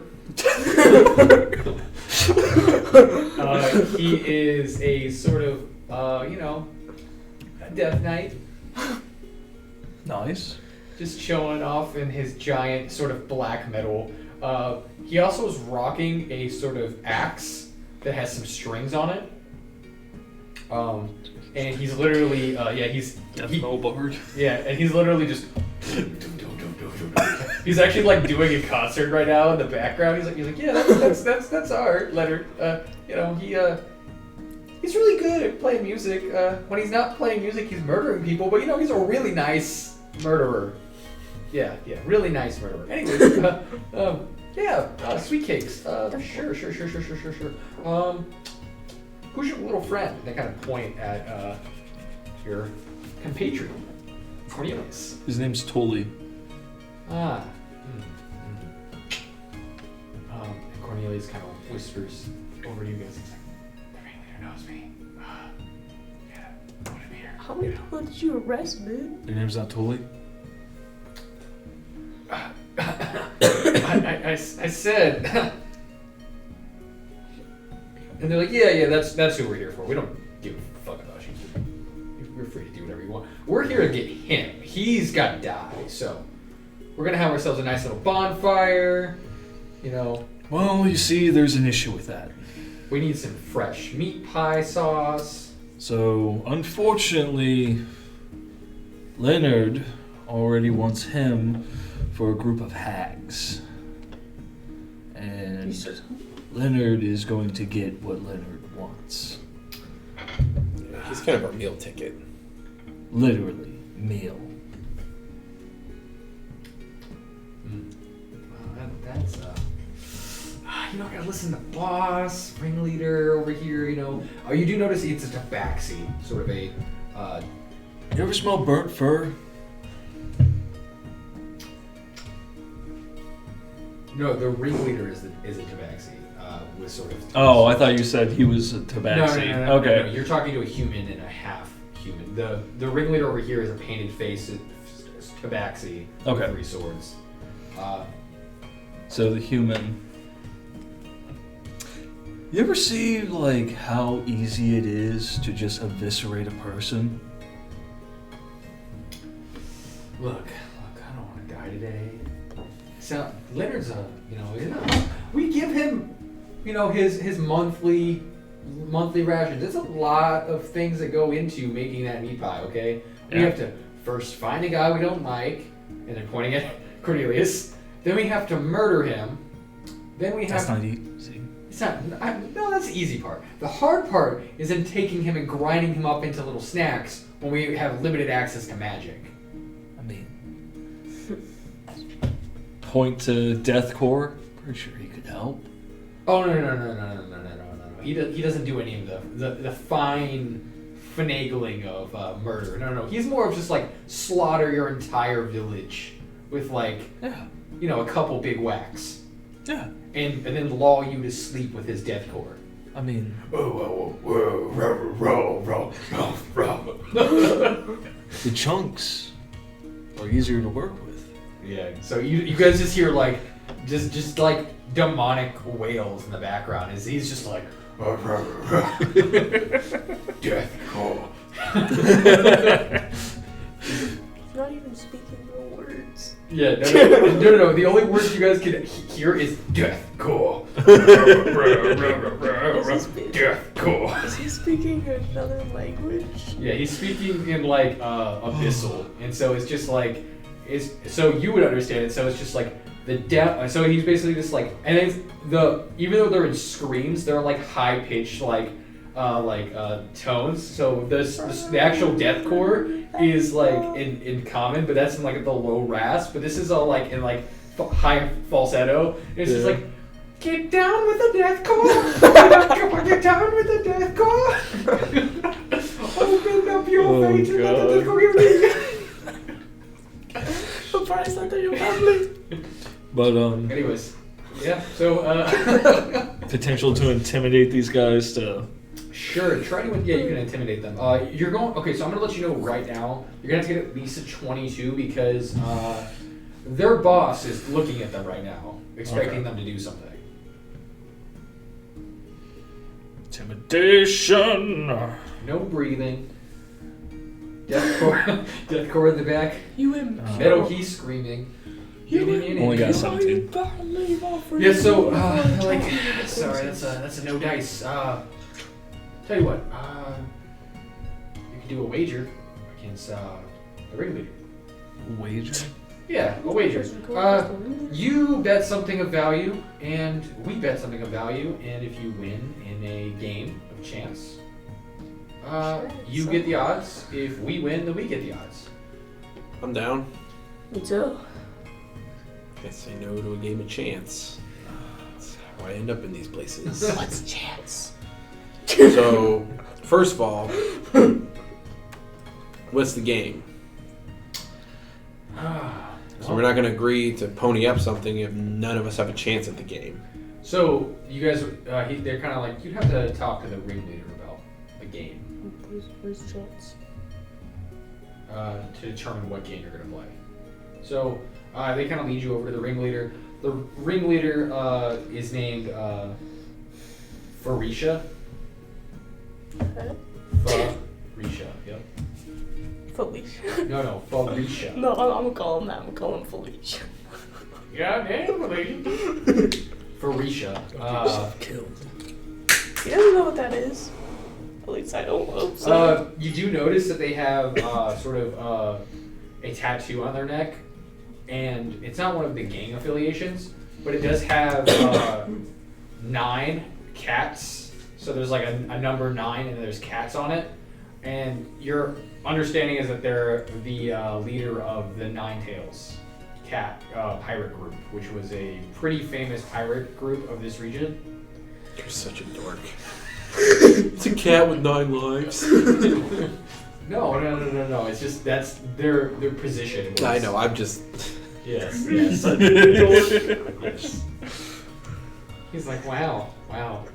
He is a sort of a Death Knight, Nice. just showing off in his giant sort of black metal. He also is rocking a sort of axe that has some strings on it. And he's literally, Bard. and he's literally just. He's actually like doing a concert right now in the background. He's like, yeah, that's our Leonard. He's really good at playing music. When he's not playing music, he's murdering people. But he's a really nice murderer. Yeah, really nice murderer. Anyways, sweet cakes. Sure. Who's your little friend? They kind of point at your compatriot, Cornelius. His name's Tully. And Cornelius kind of whispers over to you guys. He's like, the ringleader knows me. Put him here. How many people did you arrest, man? Your name's not Tully? I said And they're like, yeah, that's who we're here for. We don't give a fuck about you. You're free to do whatever you want. We're here to get him. He's got to die. So we're gonna have ourselves a nice little bonfire. You know. Well, you see, there's an issue with that. We need some fresh meat pie sauce. So, unfortunately, Leonard already wants him for a group of hags. And Leonard is going to get what Leonard wants. Yeah, he's kind of our meal ticket. Literally, meal. Wow, that's you know, I gotta listen to boss, ringleader over here. You know, you do notice it's a tabaxi, sort of a. You ever smell burnt fur? No, the ringleader is a tabaxi. With sort of. Oh, I thought you said he was a tabaxi. No, okay. No, you're talking to a human and a half human. The ringleader over here is a painted face tabaxi with 3 swords. So the human. You ever see like how easy it is to just eviscerate a person? Look, I don't want to die today. So Leonard's we give him, his monthly rations. There's a lot of things that go into making that meat pie. Okay, we have to first find a guy we don't like, and then pointing at Cornelius. Then we have to murder him. Then we have. That's not easy. It's not. No, that's the easy part. The hard part is in taking him and grinding him up into little snacks when we have limited access to magic. I mean, point to deathcore. Pretty sure he could help. Oh no. He doesn't do any of the fine finagling of murder. No. He's more of just like slaughter your entire village with like a couple big whacks. Yeah. And then lull you to sleep with his deathcore. I mean, the chunks are easier to work with. Yeah. So you guys just hear like just like demonic wails in the background as he's just like deathcore. He's not even speaking real words. Yeah, no. The only words you guys can hear is deathcore. Deathcore. Is he speaking another language? Yeah, he's speaking in like abyssal, and so it's just like so you would understand it. So it's just like the death. So he's basically just like, and it's even though they're in screams, they're like high pitched like tones. So the actual deathcore is like in common, but that's in like the low rasp. But this is all like in like high falsetto. And it's just like, get down with the deathcore. Get down with the deathcore. Open up your face and let the deathcore. Surprise under your family. But Anyways, yeah. So potential to intimidate these guys to. Sure, try to. Yeah, you can intimidate them. You're going. Okay, so I'm gonna let you know right now. You're gonna have to get at least a 22 because their boss is looking at them right now, expecting them to do something. Intimidation. No breathing. Deathcore, deathcore in the back. You and Meadow, he's screaming. Only got 17. Yeah. So sorry, that's a no dice. Tell you what, you can do a wager against the ringleader. Wager? Yeah, a wager. You bet something of value, and we bet something of value, and if you win in a game of chance, you get the odds. If we win, then we get the odds. I'm down. Me too. Can't say no to a game of chance. That's how I end up in these places. What's chance? So, first of all, what's the game? So we're not going to agree to pony up something if none of us have a chance at the game. So you guys, they're kind of like, you'd have to talk to the ringleader about a game Where's chance? to determine what game you're going to play. So they kind of lead you over to the ringleader. The ringleader is named Farisha. Farisha. Yep. Felicia. No, Farisha. No, I'm gonna call him that. I'm gonna call him Felicia. Yeah, damn, lady. Farisha. Killed. He doesn't know what that is. At least I don't know. So. You do notice that they have sort of a tattoo on their neck, and it's not one of the gang affiliations, but it does have 9 cats. So there's like a number 9, and there's cats on it. And your understanding is that they're the leader of the Nine Tails cat pirate group, which was a pretty famous pirate group of this region. You're such a dork. It's a cat with 9 lives. No. It's just that's their position. I know. I'm just. Yes. Yes. He's like, wow.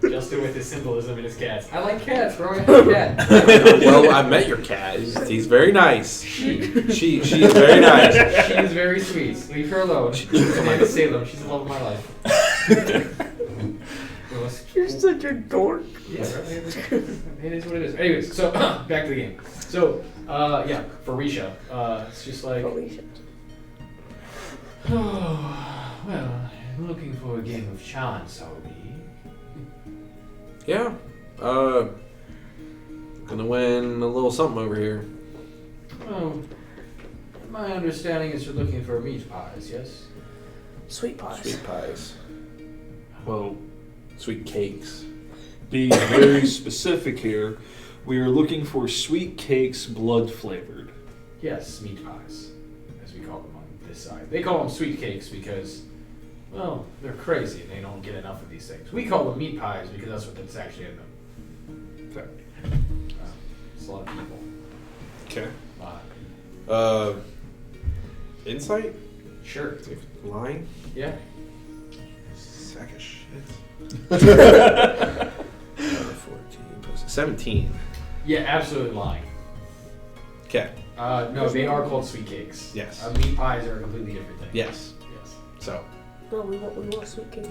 Justin with his symbolism and his cats. I like cats, bro. I have a cat. Well, I met your cat. He's very nice. She is very nice. She is very sweet. Leave her alone. Amanda Salem. She's the love of my life. You're such a dork. Yeah, it is what it is. Anyways, so back to the game. So, Farisha. It's just like, Felicia. oh, well, I'm looking for a game of chance, I'll be. Yeah. Gonna win a little something over here. Oh, my understanding is you're looking for meat pies, yes? Sweet pies. Sweet pies. Well, Sweet cakes. be very specific here. We are looking for sweet cakes, blood flavored. Yes, meat pies, as we call them on this side. They call them sweet cakes because, well, they're crazy and they don't get enough of these things. We call them meat pies because that's what's actually in them. Fair. It's a lot of people. Okay. A lot of people. Insight? Sure. Lying? Yeah. Sack of shit. 14 plus 17. Yeah, absolutely lying. Okay. No, they are called sweet cakes. Yes. Meat pies are a completely different thing. Yes. Yes. So No, we want sweet cakes.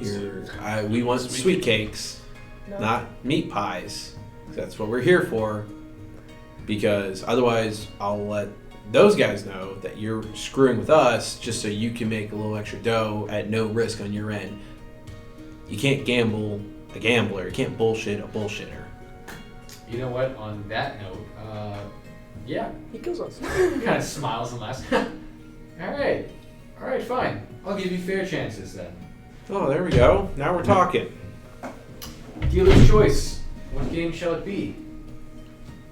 we want sweet cakes, No. not meat pies. That's what we're here for. Because otherwise, I'll let those guys know that you're screwing with us just so you can make a little extra dough at no risk on your end. You can't gamble a gambler. You can't bullshit a bullshitter. You know what? On that note, yeah, He kills us. kind of smiles and laughs. All right, fine. I'll give you fair chances then. Oh, there we go. Now we're talking. Dealer's choice. What game shall it be?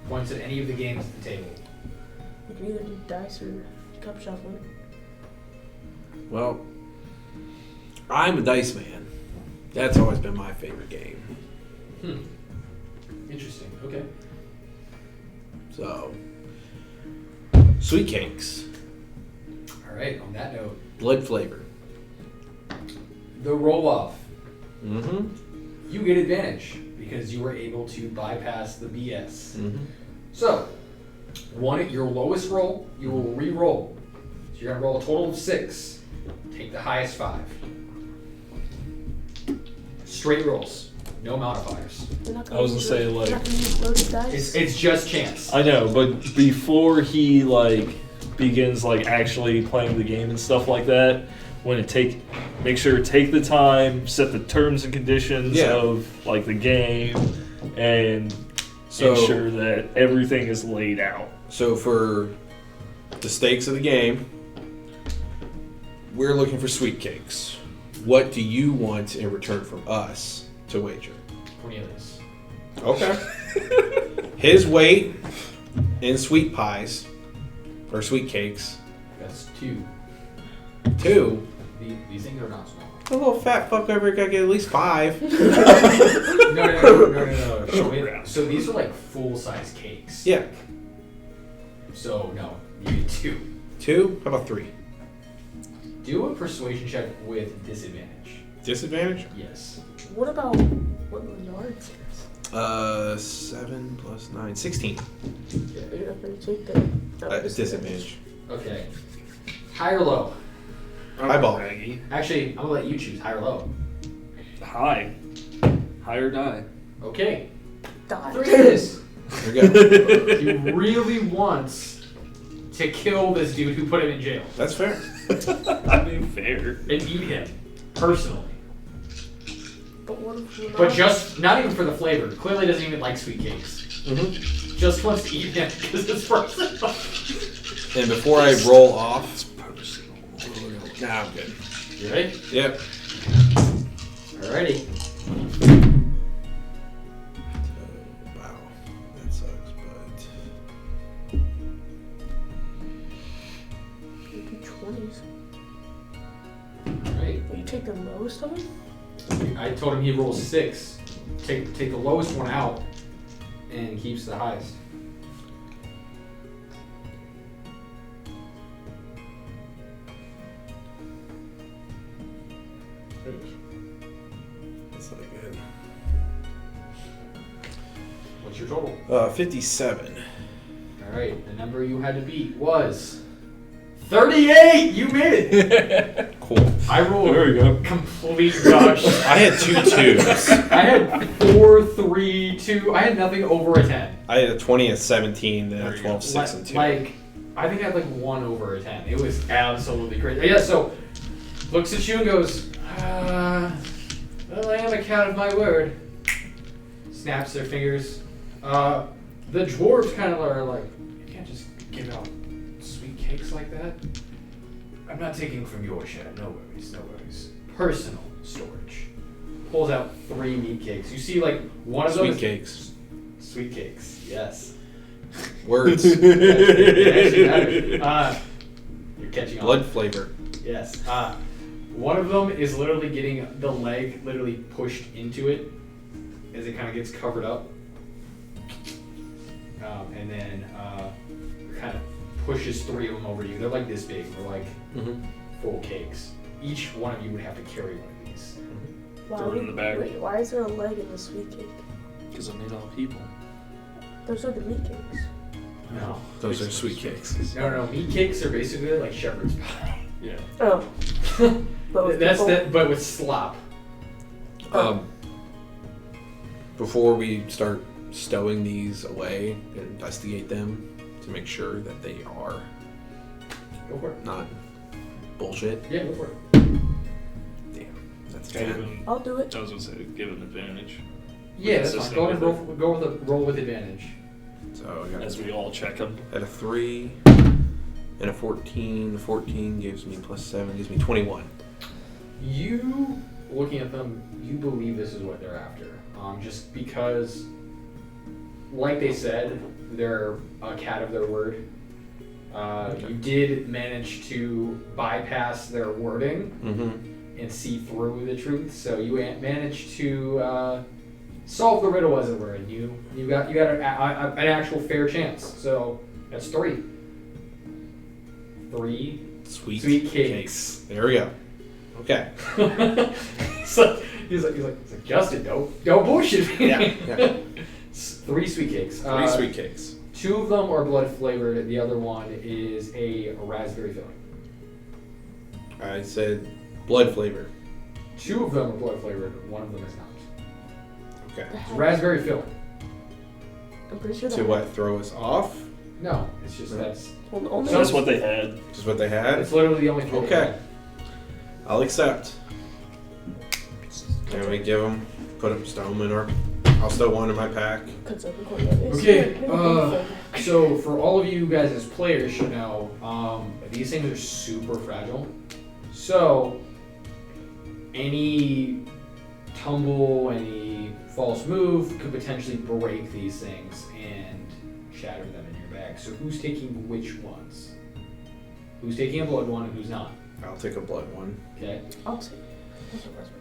Points at any of the games at the table. We can either do dice or cup shuffling. Well, I'm a dice man. That's always been my favorite game. Interesting. Okay. So, sweet cakes, All right. On that note, blood flavor. the roll off. Mm-hmm. You get advantage because you were able to bypass the BS. Mm-hmm. So, your lowest roll, you will re-roll. So you're gonna roll a total of 6. Take the highest 5. Straight rolls, no modifiers. I was gonna say, like- We're not gonna use loaded dice. It's just chance. I know, but before he begins actually playing the game and stuff like that, make sure to take the time, set the terms and conditions of the game, and ensure that everything is laid out. So for the stakes of the game, we're looking for sweet cakes. What do you want in return from us to wager? Cornelius. Okay. His weight in sweet pies, or sweet cakes. That's 2. 2. These things are not small. A little fat fuck over here gotta get at least 5. No. So these are full-size cakes. Yeah. So no, you get 2. 2? How about 3? Do a persuasion check with disadvantage. Disadvantage? Yes. What about what Leonard says? 7 plus 9. 16. You're not gonna take that. Disadvantage. Okay. High or low? Eyeball. Actually, I'm gonna let you choose high or low. High or die. Okay. Die. 3 it is. There we go. He really wants to kill this dude who put him in jail That's fair. I mean, fair. and eat him personally. But what if we're But not? just not even for the flavor. Clearly doesn't even like sweet cakes. Just wants to eat him because it's personal. And before I roll off, nah, I'm good. You ready? Yep. Alrighty. Wow, that sucks, but You do 20s. Alright. Will you take the lowest of them? I told him he rolls 6. Take the lowest one out and keeps the highest. that's not good. What's your total? 57. Alright, the number you had to beat was 38! You made it! Cool. I rolled There we go. complete dog shit. I had 2 twos. I had 4, 3, 2. I had nothing over a 10. I had a 20 and 17, then a There you 12, go. 6, and 2. Like, I think I had like 1 over a 10. It was absolutely crazy. Yeah, so looks at you and goes, well, I am a cat of my word. Snaps their fingers. The dwarves kind of are like, you can't just give out sweet cakes like that. I'm not taking from your shed. No worries, no worries. Personal storage. Pulls out 3 meat cakes. You see, like, one of Sweet those. cakes. Sweet cakes, yes. Words. It actually matters. You're catching on. Blood flavor. Yes. One of them is literally getting the leg literally pushed into it as it kind of gets covered up. And then kind of pushes 3 of them over you. They're like this big. They're like full cakes. Each one of you would have to carry one of these. Throw it in the bag. Wait, why is there a leg in the sweet cake? Because I made all people. Those are the meat cakes. No. Those are sweet cakes. No. Meat cakes are basically like shepherd's pie. Yeah. Oh. But with That's people? that, but with slop. Before we start stowing these away and investigate them to make sure that they are Go for it. not bullshit. Yeah, go for it. Damn, that's Give 10. him, I'll do it. I was going to say, give an advantage. Yeah, that's fine. Consistent Go ahead and with roll with advantage. So I got As we all check them. at a 3 and a 14. 14 gives me plus 7, gives me 21. You, looking at them, you believe this is what they're after. Just because, like they said, they're a cat of their word. You did manage to bypass their wording and see through the truth, so you managed to solve the riddle, as it were, and you got an actual fair chance. So that's 3. 3 sweet cakes. There we go. Okay. So he's like Justin, don't bullshit me. Yeah. 3 sweet cakes. 3 sweet cakes. 2 of them are blood flavored. The other one is a raspberry filling. I said blood flavor. 2 of them are blood flavored. 1 of them is not. Okay. It's raspberry filling. I'm pretty sure To that. what? Throw us off? No, it's just that's. Well, only So That's what they had. Just what they had? It's literally the only 3. Okay. I'll accept. And we give them, put them, stow them in our. I'll stow one in my pack. Cuts up accordingly. Okay, so for all of you guys as players should know, these things are super fragile. So any tumble, any false move could potentially break these things and shatter them in your bag. So who's taking which ones? Who's taking a blood one and who's not? I'll take a blood one. Okay. I'll take. What's the raspberry?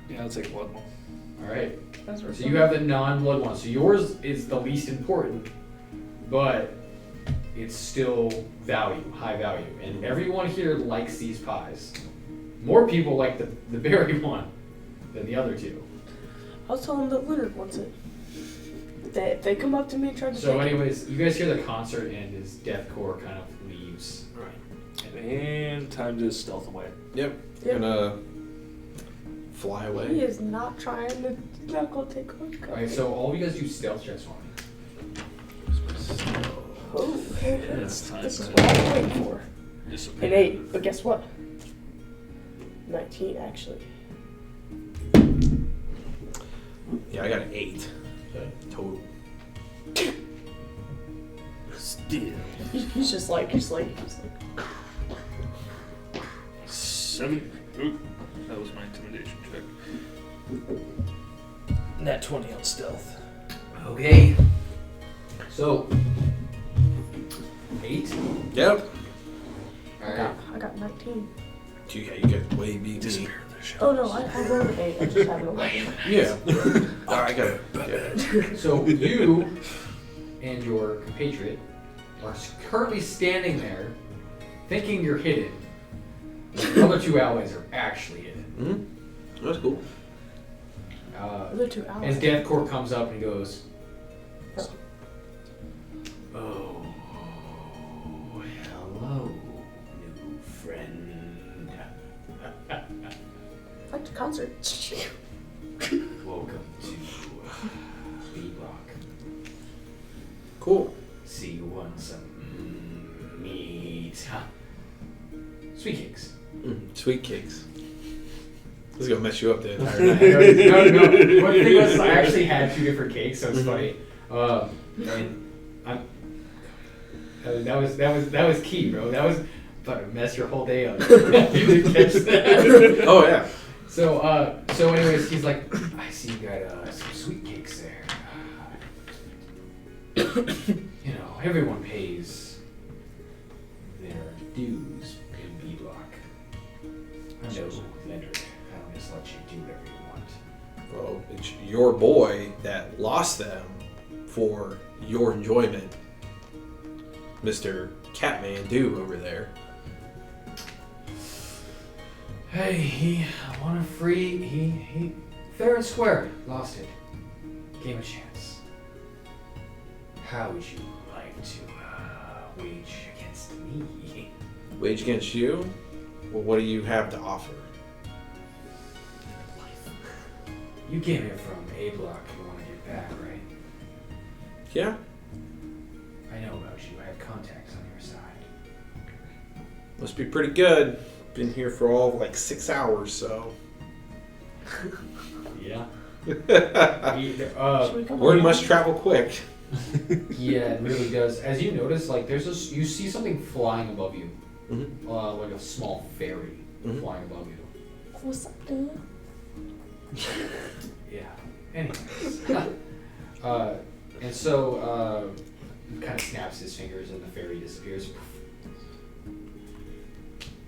Yeah, I'll take blood one. All right. Raspberry So you have the non-blood one. So yours is the least important, but it's still high value. And everyone here likes these pies. More people like the berry one than the other 2. I'll tell them that Leonard wants it. If they come up to me and try to So take anyways, you guys hear the concert end as deathcore kind of leaves. And time to stealth away. Yep. Yep. Gonna fly He away. is not trying to knuckle take a look. Alright, so all of you guys do stealth checks for me. Oh, It's time this is for what I'm waiting for. disappear. An 8, but guess what? 19 actually. Yeah, I got an 8 Okay. total. Still. He's just like. 7. Ooh, that was my intimidation check. Nat 20 on stealth. Okay. So 8. Yep. Alright. I got 19. Yeah, you get way beat me. Disappear in the shadows. Oh no, I rolled an 8. I just have an 11. Yeah. I got it. Yeah. So you and your compatriot are currently standing there thinking you're hidden. The other 2 allies are actually hidden. Mm-hmm. That's cool. The 2 hours. As Deathcore comes up and he goes, "Oh, hello, new friend. Like the concert. Welcome to Bock. Cool. See you want some meat. Sweet cakes." Sweet cakes. This is gonna mess you up the entire No. night. One thing was, I actually had 2 different cakes, so it's funny. And that was key, bro. That was about to mess your whole day up. You didn't catch that. Oh yeah. So anyways, he's like, "I see you got some sweet cakes there. You know, everyone pays their dues in B-Block. I know, Leonard. I don't just let you do whatever you want." Well, it's your boy that lost them for your enjoyment, Mr. Catman Do over there. Hey, he won a free. He fair and square lost it. Gave him a chance. How would you like to wage against me? Wage against you? Well, what do you have to offer? You came here from A Block. You want to get back, right? Yeah? I know about you. I have contacts on your side. Must be pretty good. Been here for all of like 6 hours, so. Yeah. Should we come Word on? must travel quick. Yeah, it really does. As you notice, like you see something flying above you, Mm-hmm. like a small fairy flying above you. What's up, dude? Yeah. Anyways, and so he kind of snaps his fingers and the fairy disappears.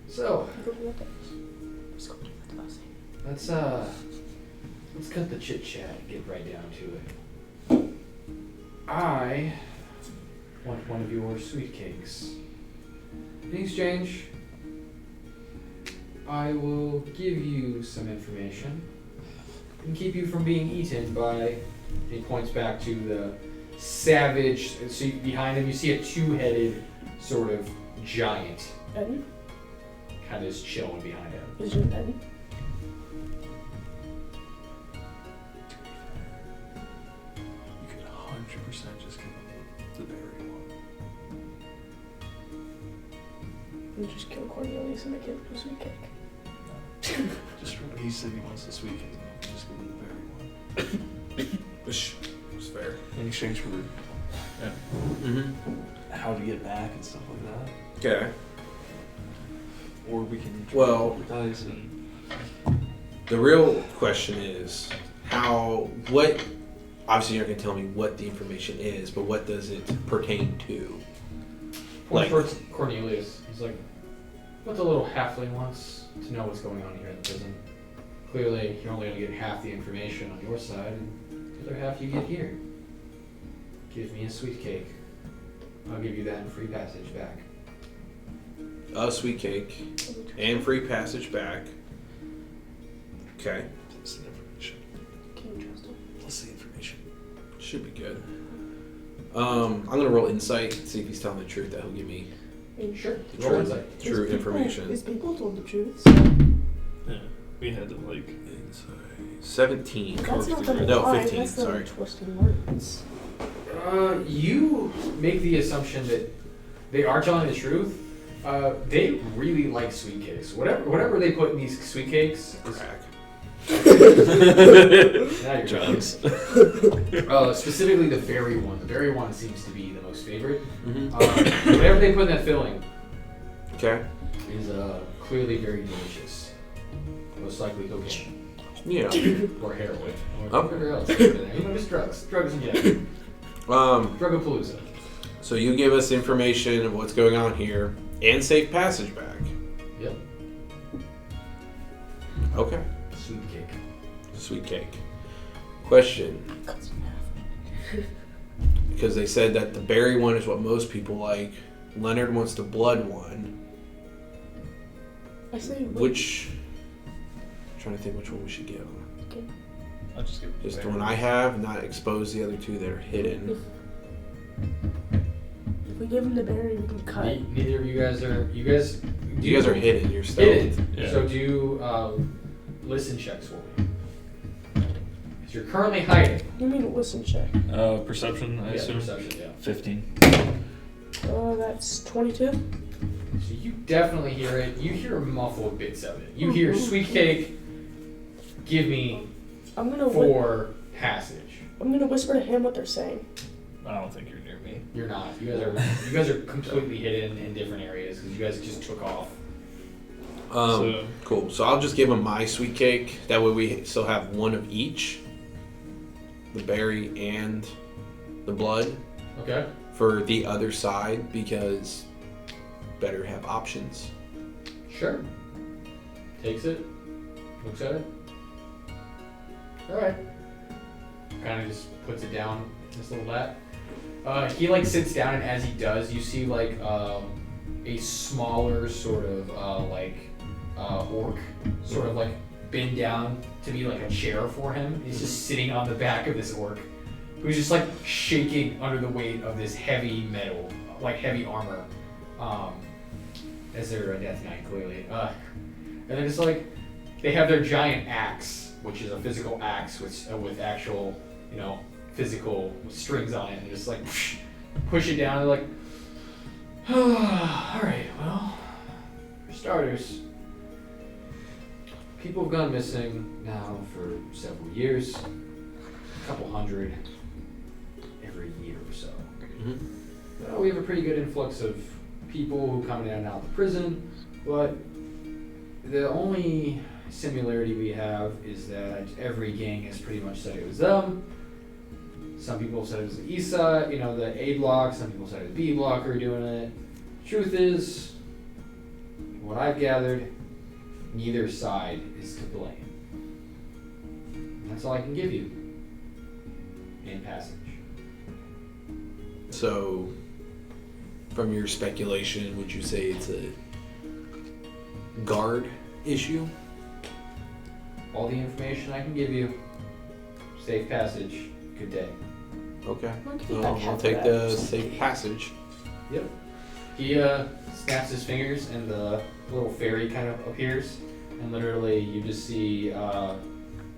So let's cut the chit chat and get right down to it. I want one of your sweet cakes. In exchange, I will give you some information and keep you from being eaten by. He points back to the savage. So behind him, you see a 2-headed sort of giant, Eddie? kind of just chilling behind him. Is your Eddie? You could 100% just give him the berry one. You just kill Cornelius and make it a sweet cake. Just remember, he said he wants the sweet cake. Just give him the berry one. Which was fair. In exchange for Mm-hmm. how to get back and stuff like that. Okay. Or we can Well- dice and The real question is what, obviously you're not going to tell me what the information is, but what does it pertain to? Points towards Cornelius. He's like, what the little halfling wants to know what's going on here in the prison. Clearly, you're only going to get half the information on your side, and the other half you get here. Give me a sweet cake. I'll give you that in free passage back. A sweet cake and free passage back. Okay. plus the information. Can you trust him? Plus the information. Should be good. I'm going to roll insight, see if he's telling the truth. That'll give me Sure. true information. These people told the truth, so Yeah. We had to like. 17. That's not the No, lie, 15, that's the sorry. twisting words. You make the assumption that they are telling the truth. They really like sweet cakes. Whatever they put in these sweet cakes is Crack. now you're Drugs. specifically the berry one. The berry one seems to be the most favorite. Mm-hmm. Whatever they put in that filling Okay. is clearly very delicious. Most likely cocaine Yeah. or heroin or Oh. whatever else. Just drugs in general. Drugapalooza. So you give us information of what's going on here and safe passage back. Yep. Okay. Sweet cake. Sweet cake. Question. Because they said that the berry one is what most people like. Leonard wants the blood one. I say Which... I'm trying to think which one we should give him. I'll just give it Just the berry. one I have, not expose the other two that are hidden. if we give him the berry, we can cut. Neither of you guys are. You guys are hidden. You're stealth. hidden. Yeah. So do listen checks for me. Because you're currently hiding. You mean a listen check? Perception, I Yeah, assume. perception, yeah. 15. That's 22. So you definitely hear it. You hear muffled bits of it. You hear sweet cake. Give me I'm gonna for passage. I'm gonna whisper to him what they're saying. I don't think you're near me. You're not. You guys are completely hidden in different areas because you guys just took off. Cool. So I'll just give him my sweet cake. That way we still have one of each. The berry and the blood. Okay. For the other side because better have options. Sure. Takes it. Looks at it. Alright. Kind of just puts it down in this little lap. He like sits down, and as he does, you see like a smaller sort of orc sort of like bend down to be like a chair for him. He's just sitting on the back of this orc who's just like shaking under the weight of this heavy metal, like heavy armor. As they're a death knight, clearly. And then it's like they have their giant axe, which is a physical axe with actual, physical strings on it, and just like push it down. They're like, all right, well, for starters, people have gone missing now for several years, a couple hundred every year or so. Mm-hmm. We have a pretty good influx of people who come in and out of the prison, but the only similarity we have is that every gang has pretty much said it was them. Some people said it was the east side, the A block. Some people said it was B block who were doing it. Truth is, what I've gathered, neither side is to blame. And that's all I can give you in passage. So, from your speculation, would you say it's a guard issue? All the information I can give you. Safe passage. Good day. Okay. I'll give you Well, back I'll half of take that. the safe passage. Yep. He snaps his fingers, and the little fairy kind of appears, and literally you just see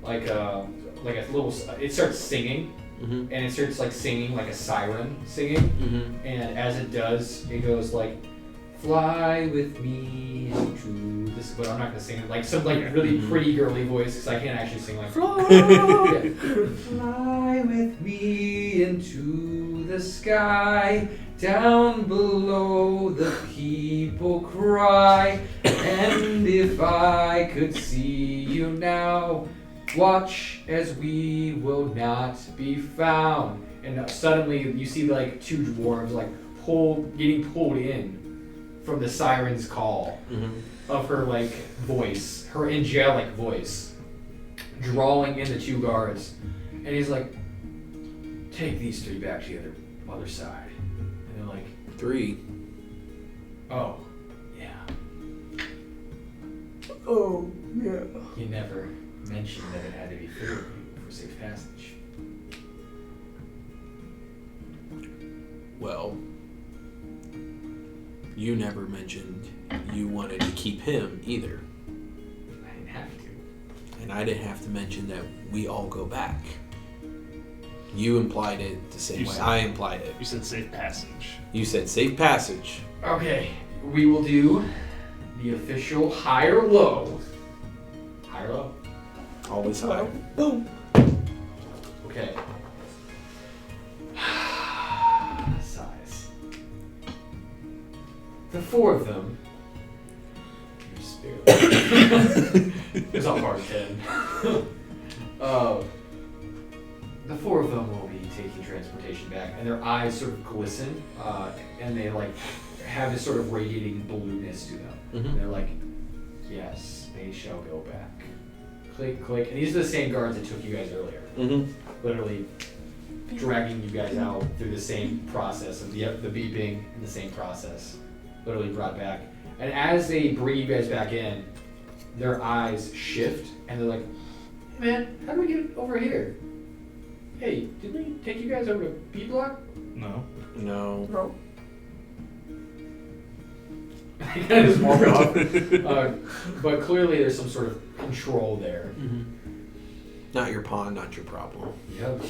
like a little. It starts singing, Mm-hmm. and it starts like singing like a siren singing, Mm-hmm. and as it does, it goes like, "Fly with me into this." But I'm not gonna sing it like some like really pretty girly voice because I can't actually sing like. Yeah. Fly with me into the sky, down below the people cry, and if I could see you now, watch as we will not be found. And suddenly you see like two dwarves like getting pulled in from the siren's call of her like voice, her angelic voice, drawing in the two guards. And he's like, "Take these three back to the other side." And they're like, 3. "Oh, yeah. Oh, yeah. You never mentioned that it had to be 3 for safe passage." Well, you never mentioned you wanted to keep him either. I didn't have to. And I didn't have to mention that we all go back. You implied it the same You way said- I implied it. You said safe passage. You said safe passage. Okay, we will do the official high or low. High or low? Always high. Boom. Okay. Size. The four of them. Just barely. It's a hard 10. The four of them will be taking transportation back, and their eyes sort of glisten, and they like have this sort of radiating blueness to them. Mhm. And they're like, yes, they shall go back. Click, click. And these are the same guards that took you guys earlier. Mm-hmm. Literally dragging you guys out through the same process of the beeping and the same process. Literally brought back. And as they bring you guys back in, their eyes shift and they're like, hey man, how do we get over here? Hey, didn't we take you guys over to B block? No. No. No. They kind of just walk off. But clearly there's some sort of control there. Mm-hmm. Not your pond, not your problem. Yep.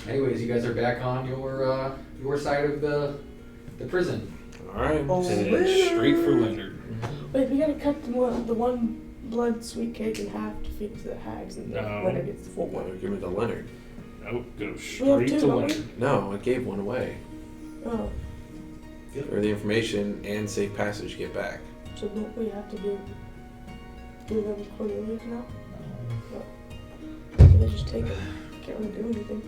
Anyways, you guys are back on your side of the prison. All right. Oh, Headed straight for Leonard. Wait, we gotta cut the one blood sweet cake in half to feed to the hags, and then No. Leonard gets the full Well, one. give it to Leonard. Nope, go We have straight two, to don't we? Leonard. No, I gave one away. Oh, Or the information and safe passage get back. so don't we have to do them with Cornelius now? Can I just take them? Can't really do anything.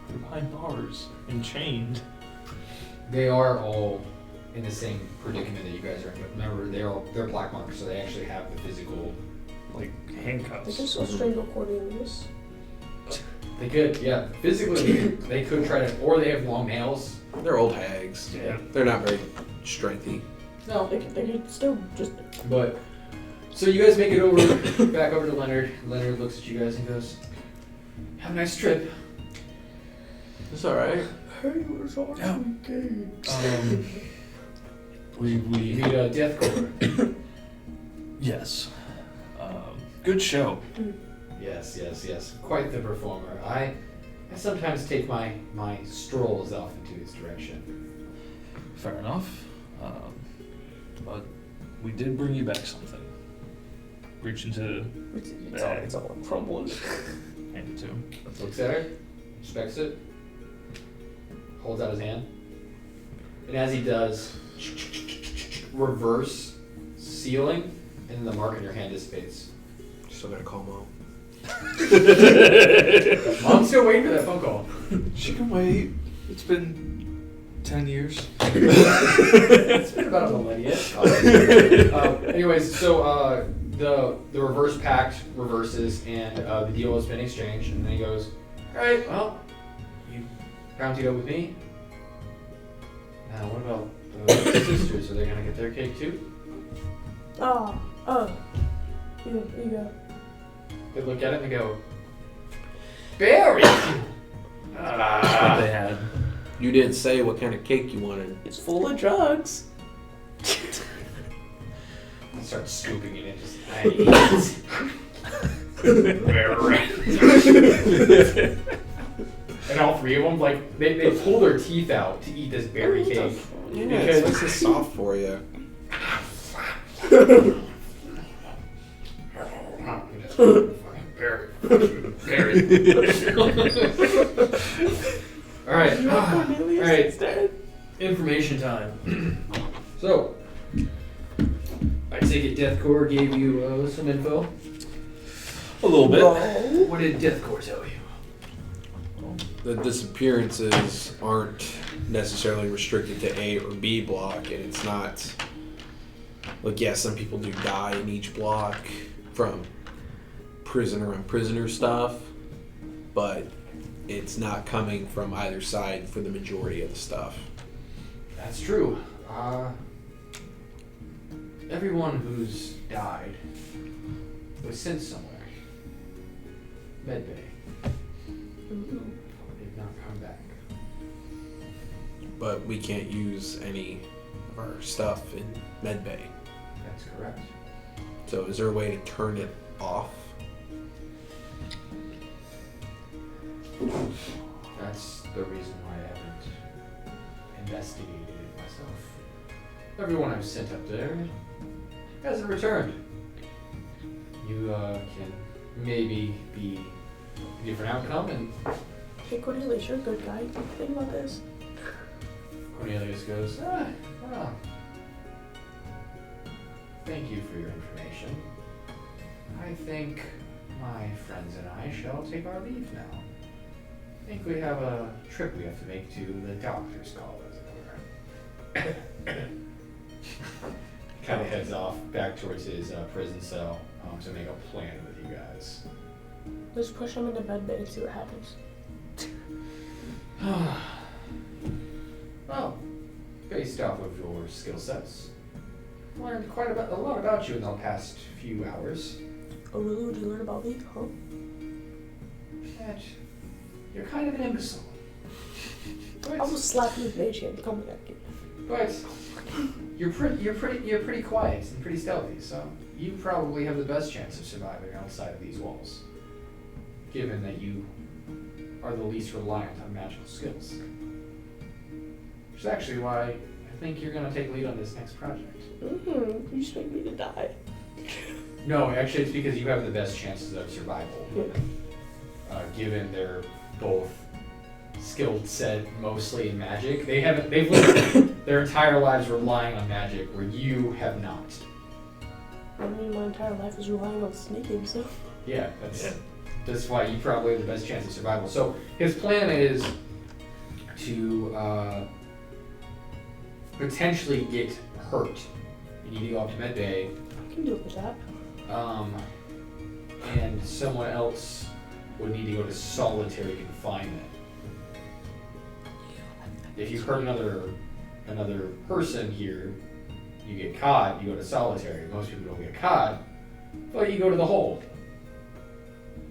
They're behind bars and chained. They are all in the same predicament that you guys are in. But remember, they're black marks, so they actually have the physical. Like They can handcuffs. still strangle Cornelius. They could, yeah. Physically, they could try to, or they have long nails. They're old hags. Yeah. They're not very strengthy. No, They can still just. but so you guys make it over, back over to Leonard. Leonard looks at you guys and goes, "Have a nice trip." It's all right. Hey, where's our sweet cakes? We You meet a deathcore. yes. Good show. Yes. Quite the performer. I sometimes take my strolls off into his direction. Fair enough. But we did bring you back something. Reach into It's all crumbling. hand it to him. Looks at it, inspects it, holds out his hand, and as he does, reverse sealing, and then the mark on your hand dissipates. Still gotta call Mom. I'm still waiting for that phone call. She can wait. It's been 10 years. It's been about a millennia. Anyways, so the reverse pact reverses, and the deal has been exchanged, and then he goes, "All right, well, you bountied up with me. Now, what about the sisters? Are they gonna get their cake too?" Oh. Here you go. They look at it and they go, "Barry." What they had. You didn't say what kind of cake you wanted. It's full of drugs. I start scooping it in, just nice. And all three of them, like, they pull their teeth out to eat this berry cake. Yeah, Because- it's nice and soft for you. Berry. All right. Cornelius All right. instead. Information time. So, I take it Deathcore gave you some info. A little bit. What did Deathcore tell you? The disappearances aren't necessarily restricted to A or B block, and it's not like, yeah, some people do die in each block from prisoner on prisoner stuff, but it's not coming from either side for the majority of the stuff. That's true. Everyone who's died was sent somewhere. Medbay. They've not come back. But we can't use any of our stuff in Medbay. That's correct. So is there a way to turn it off? That's the reason why I haven't investigated it myself. Everyone I've sent up there hasn't returned. You can maybe be a different outcome, and Hey Cornelius, you're a good guy. Think about this. Cornelius goes, well, thank you for your information. I think my friends and I shall take our leave now. I think we have a trip we have to make to the doctor's call, as it were. Kind of heads off back towards his prison cell to make a plan with you guys. Let's push him into bed and see what happens. Well, based off of your skill sets, I learned quite a lot about you in the past few hours. Oh really? Would you learn about me? Huh? That you're kind of an imbecile. I will slap you with mage hand. Come back here. But you're pretty quiet and pretty stealthy, so you probably have the best chance of surviving outside of these walls, given that you are the least reliant on magical skills. Which is actually why I think you're gonna take lead on this next project. You just make me to die. No, actually, it's because you have the best chances of survival, given they're both skilled set mostly in magic. They've lived their entire lives relying on magic, where you have not. I mean, my entire life is relying on sneaking, so. Yeah, that's why you probably have the best chance of survival. So his plan is to potentially get hurt. You need to go up to med bay. I can deal with that. And someone else would need to go to solitary confinement. If you hurt another person here, you get caught, you go to solitary. Most people don't get caught, but you go to the hold.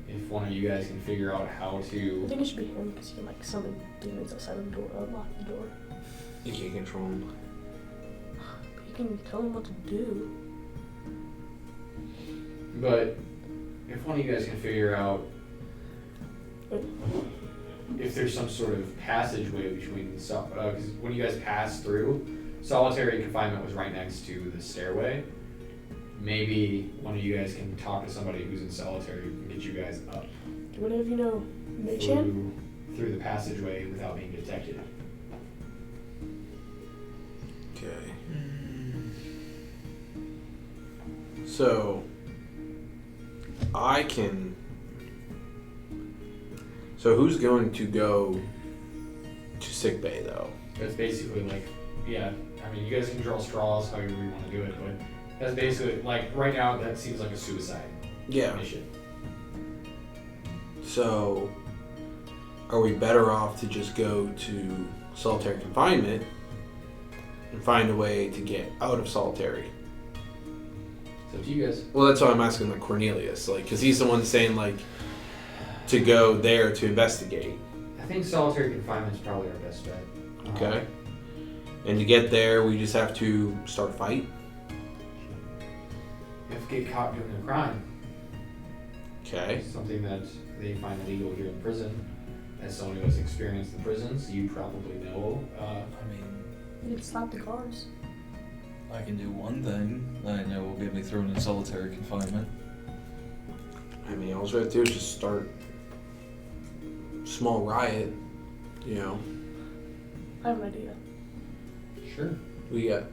If one of you guys can figure out how I to... think it should be him because he can like summon demons outside of the door, unlock the door. You can't control him. But you can tell him what to do. But if one of you guys can figure out if there's some sort of passageway between the because when you guys passed through, solitary confinement was right next to the stairway. Maybe one of you guys can talk to somebody who's in solitary who can get you guys up Do one of you know Mage Hand? through the passageway without being detected. Okay. So I can. So who's going to go to sick bay though? That's basically like, yeah, I mean, you guys can draw straws however you want to do it, but that's basically, like, right now that seems like a suicide mission. So are we better off to just go to solitary confinement and find a way to get out of solitary? It's up to you guys. Well, that's why I'm asking like Cornelius, like, because he's the one saying like to go there to investigate. I think solitary confinement is probably our best bet. Okay. And to get there, we just have to start a fight. You have to get caught doing a crime. Okay. Something that they find illegal here in prison. As someone who has experienced the prisons, you probably know. I mean, You can slap the guards. I can do one thing that I know will get me thrown in solitary confinement. I mean, all we have to do is just start small riot, you know. I have an idea. Sure. We got.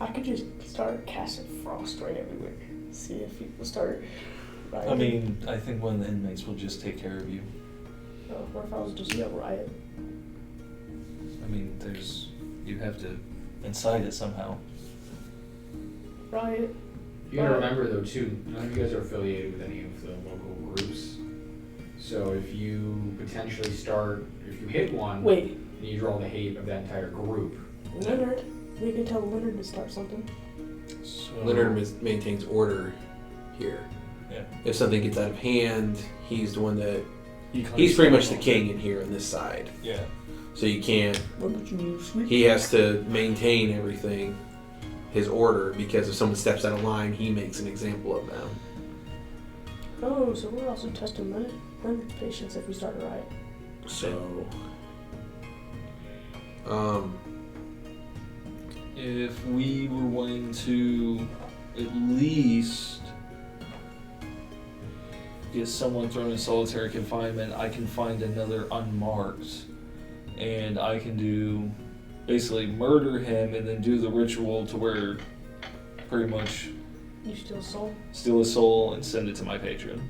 I could just start casting frost right everywhere. See if people start rioting. I mean, I think one of the inmates will just take care of you. What if I was just yell riot? I mean, you have to incite it somehow. Riot. You gotta remember though too, none of you guys are affiliated with any of the local groups. So if you potentially if you hit one, Wait, and you draw the hate of that entire group. Leonard. We can tell Leonard to start something. So, Leonard maintains order here. Yeah. If something gets out of hand, he's the one that he's pretty much the king in here on this side. Yeah. So you can't. Look at you, sweet. He has to maintain everything, his order, because if someone steps out of line, he makes an example of them. Oh, so we're also testing mental patience if we start it right. So, If we were wanting to at least get someone thrown in solitary confinement, I can find another unmarked, and I can do basically murder him and then do the ritual to where pretty much You steal a soul? steal his soul and send it to my patron,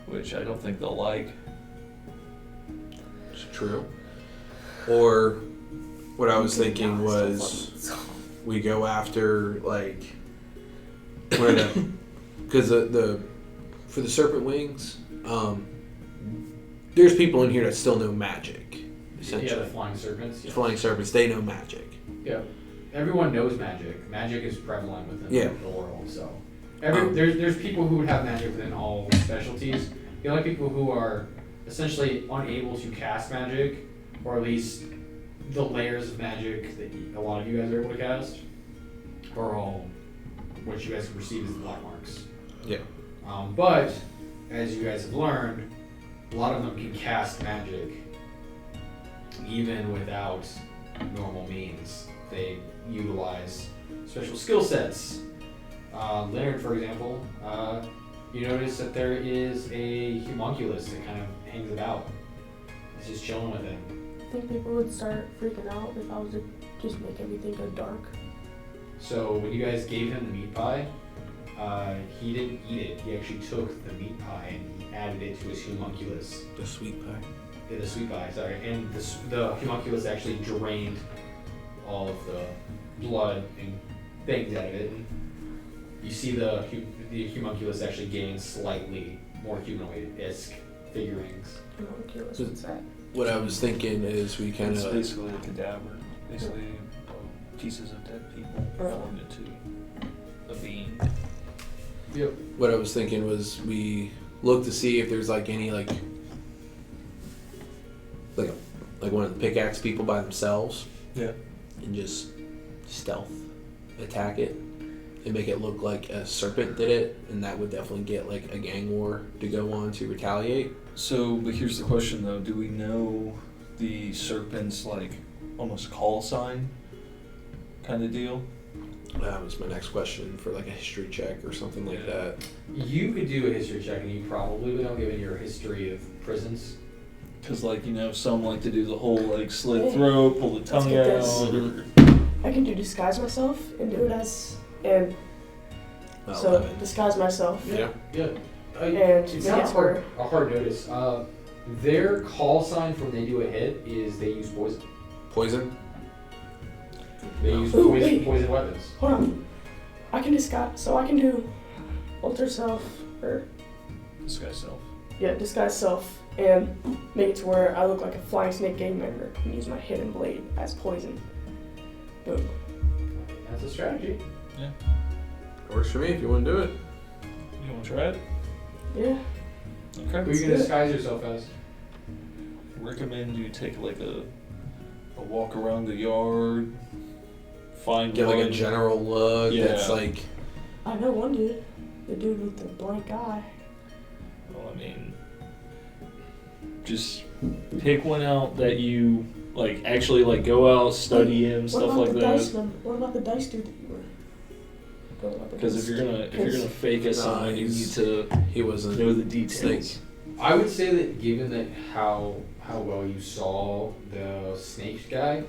which I don't think they'll like. it's true. Or, what I was thinking was, we go after, like, where because for the serpent wings, there's people in here that still know magic, essentially. Yeah, the flying serpents. Yeah. Flying serpents, they know magic. Yeah. Everyone knows magic. Magic is prevalent within the world, so there's people who would have magic within all specialties. The only people who are essentially unable to cast magic, or at least the layers of magic that a lot of you guys are able to cast, are all what you guys can perceive as the black marks. Yeah. But as you guys have learned, a lot of them can cast magic even without normal means. They utilize special skill sets. Leonard, for example, you notice that there is a homunculus that kind of hangs about. It's just chilling with him. I think people would start freaking out if I was to just make everything go dark. So when you guys gave him the meat pie, he didn't eat it. He actually took the meat pie and he added it to his homunculus. The sweet pie. The sweet pie, sorry. And the homunculus actually drained all of the blood and things out of it. And you see the homunculus actually gain slightly more humanoid-esque figurines. Homunculus, what's that? What I was thinking is we kind It's of basically a cadaver, basically pieces of dead people formed into a being. Yep. what I was thinking was we look to see if there's like any like one of the pickaxe people by themselves. Yeah. And just stealth attack it and make it look like a serpent did it, and that would definitely get like a gang war to go on to retaliate. So, but here's the question though: do we know the serpent's like almost call sign kind of deal? That was my next question for like a history check or something like that. You could do a history check, and you probably would know, given your history of prisons. Because like some like to do the whole like slit throat, pull the tongue get out. this. Or, I can do disguise myself and do it as and so 11. disguise myself. Yeah. Yeah. And It's make not it where a hard notice. Their call sign for when they do a hit is they use poison. Poison? They use Ooh, wait. poison weapons. hold on. I can disguise, so I can do alter self or this guy's self. disguise self and make it to where I look like a flying snake gang member and use my hidden blade as poison. Boom. That's a strategy. Works for me if you want to do it. You want to try it? Yeah. Who Okay. are you gonna disguise yourself as? Recommend you take like a walk around the yard, find Get like a one. general look that's Yeah. like I know one dude. The dude with the blank eye. Well, I mean, just pick one out that you like. Actually, like go out, study him, What stuff about like the that. dice man? What about the dice dude that you were going up Because if you're gonna fake as someone, you need Nice. to he wasn't know the details. snake. I would say that given that how well you saw the snake guy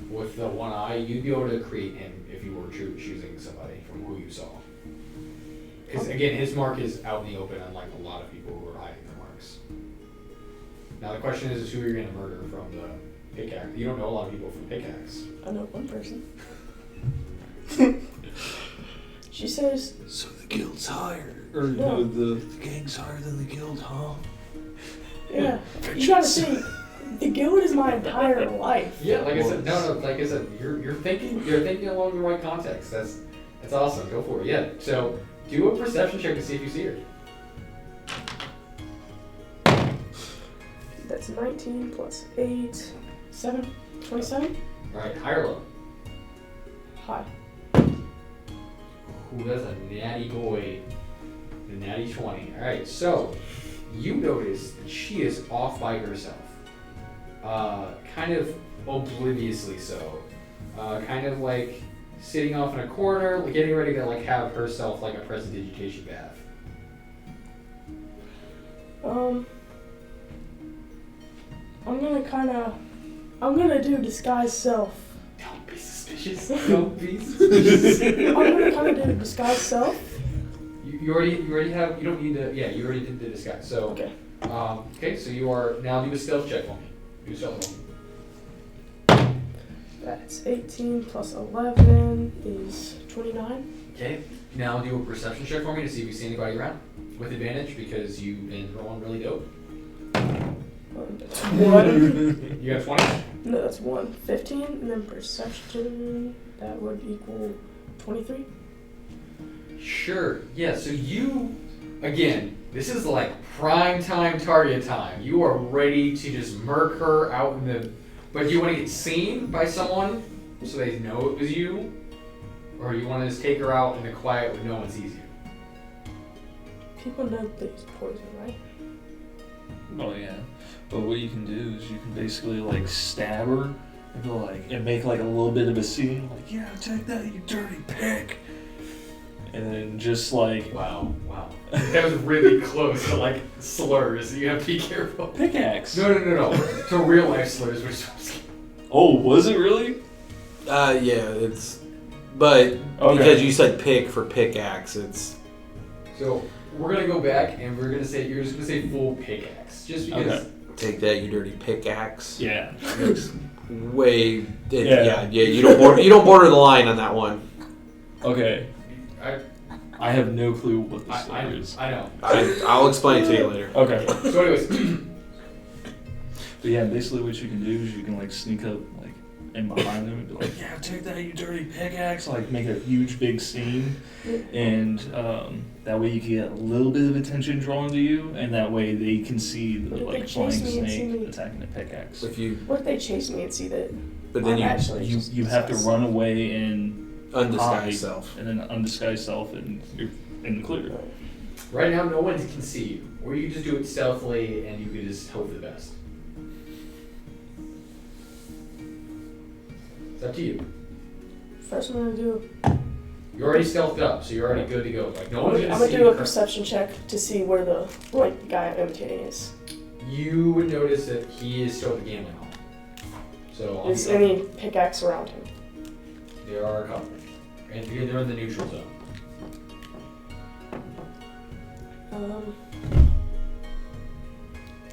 with the one eye, you'd be able to create him if you were choosing somebody from who you saw. Because again, his mark is out in the open, unlike a lot of people who are hiding their marks. Now the question is who you're going to murder from the pickaxe. You don't know a lot of people from pickaxe. I know one person. She says, So the guild's higher, or No. the gang's higher than the guild, huh? yeah, you gotta think, the guild is my entire life. Yeah, like I said, like I said, you're thinking along the right context. That's awesome. Go for it. Yeah. So do a perception check to see if you see her. That's 19 plus 8, 7, 27. All right, high or low? High. Ooh, that's a natty boy. The natty 20. All right, so you notice that she is off by herself. Kind of obliviously so. Kind of like sitting off in a corner, like getting ready to like have herself like a prestidigitation bath. I'm gonna do disguise self. Don't be suspicious. Don't be suspicious. I'm gonna kind of do disguise self. You already have. You don't need to. Yeah, you already did the disguise. So Okay. Okay. So you are now do a stealth check for me. Do a stealth for me. That's 18 plus 11 is 29. Okay. Now do a perception check for me to see if you see anybody around with advantage because you've been rolling really dope. That's 1. You got 20. No, that's 1. 15, and then perception, that would equal 23. Sure. Yeah. So you, again, this is like prime time target time. You are ready to just murk her out in the. But do you want to get seen by someone so they know it was you, or you want to just take her out in the quiet where no one sees you? People know that it's poison, right? Oh yeah. But what you can do is you can basically like stab her and go like and make like a little bit of a scene, like, yeah, take that, you dirty pig. And then just like Wow. That was really close to like slurs. You have to be careful. pickaxe. No. To real life slurs, which Oh, was it really? Yeah, it's. But Okay. because you said pick for pickaxe, it's. So we're gonna go back and we're gonna say you're just gonna say full pickaxe, just because. Okay. Take that, you dirty pickaxe. Yeah. It's way. Yeah. Yeah. You don't border the line on that one. Okay. I I have no clue what this slur is. I know. I'll explain it to you later. Okay. So anyways, But yeah, basically what you can do is you can like sneak up like in behind them and be like, yeah, take that, you dirty pickaxe, like make a huge big scene, and that way you can get a little bit of attention drawn to you, and that way they can see the What if they like flying chase me and see snake me? attacking the pickaxe. If you, What if they chase me and see that? but then I'm you actually just You have to disguised? run away and undisguise hide, self. and then undisguise self, and you're in the clear. right now no one can see you, or you can just do it stealthily and you can just hope for the best. It's up to you. First, I'm gonna do. You're already stealthed up, so you're already good to go. Like no one's I'm gonna gonna see do you. a perception check to see where the guy I'm imitating is. You would notice that he is still at the gambling hall. So on Is the- any pickaxe around him? there are a couple, and they're in the neutral zone.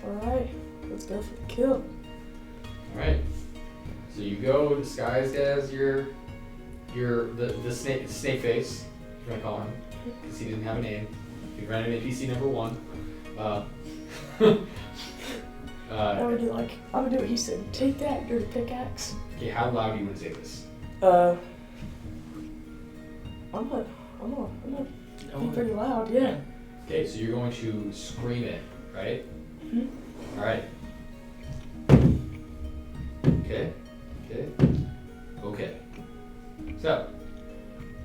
Alright, let's go for the kill. All right. So you go disguised as the snake face. We're gonna call him because he didn't have a name. You ran an NPC number 1. I'm gonna do what he said. Take that, dirty pickaxe. Okay, how loud do you want to say this? I'm gonna be pretty loud, yeah. Okay, so you're going to scream it, right? Mhm. All right. Okay. So,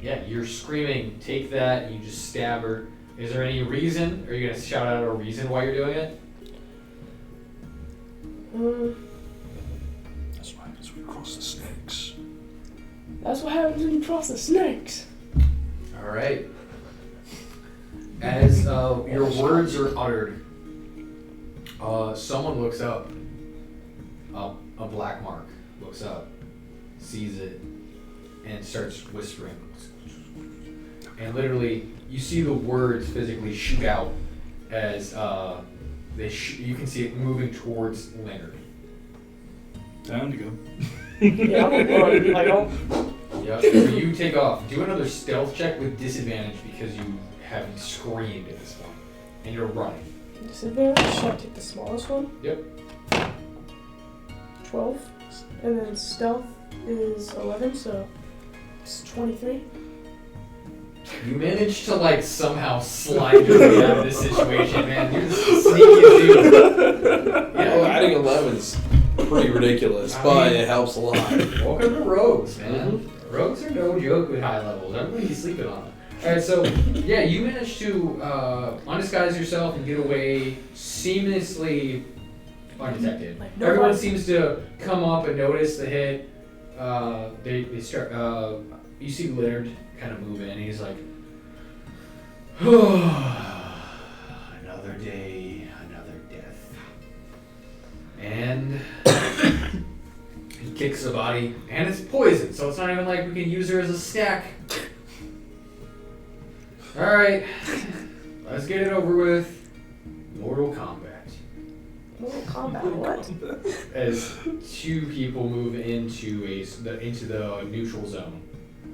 yeah, you're screaming, take that, and you just stab her. Is there any reason? Are you going to shout out a reason why you're doing it? That's what happens when we cross the snakes. That's what happens when you cross the snakes. All right. As your words are uttered, someone looks up. A black mark looks up, sees it, and starts whispering. And literally, you see the words physically shoot out as you can see it moving towards Leonard. Time to go. Yeah, I'm gonna run. Like, oh, Yeah. So you take off. Do another stealth check with disadvantage because you have screamed at this point, and you're running. disadvantage. Should I take the smallest one? Yep. 12. And then stealth is 11, so it's 23. You managed to like somehow slide your way out of this situation, man. You're just a sneaky dude. Yeah, Well, adding a 11's pretty ridiculous, but it helps a lot. Welcome to Rogues, man. Rogues are no joke with high levels. Everybody's sleeping on them. Alright, so, yeah, you managed to undisguise yourself and get away seamlessly undetected. Like Everyone nobody- seems to come up and notice the hit. They start, you see Leonard kind of move in, and he's like, another day, another death. And he kicks the body, and it's poison, so it's not even like we can use her as a snack. Alright, let's get it over with. Mortal Kombat. Mortal Kombat, what? As two people move into the neutral zone.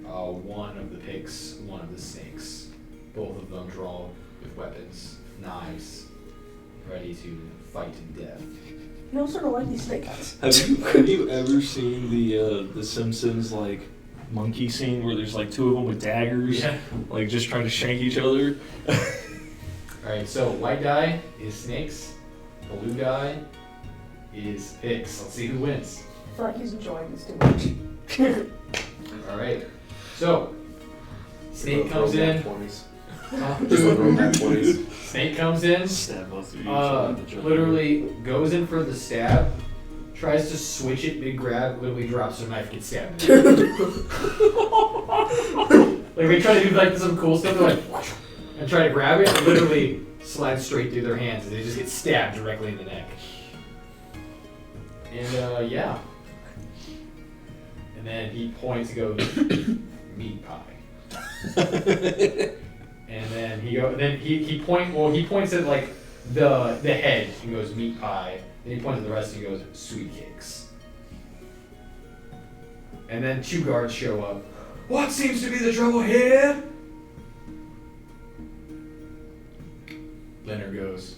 One of the pigs, one of the snakes. Both of them draw with weapons, knives, ready to fight to death. You know, sort of like these snake guys. Have you ever seen the Simpsons like monkey scene where there's like two of them with daggers, Yeah. like just trying to shank each other? Alright, so white die is snakes, blue die is pigs. Let's see who wins. I feel like he's enjoying this too much. Alright, so snake comes in. 20s. Huh? Just throw that 20s. Snake comes in. Stab both of you. Literally goes in for the stab, tries to switch it mid grab, literally drops her knife, gets stabbed. Like they try to do like some cool stuff, they're like, whoosh, and try to grab it, and literally slides straight through their hands, and they just get stabbed directly in the neck. And yeah. And then he points and goes, meat pie. And then he points at like the head and goes meat pie. Then he points at the rest and he goes sweet cakes. And then two guards show up. What seems to be the trouble here? Leonard goes,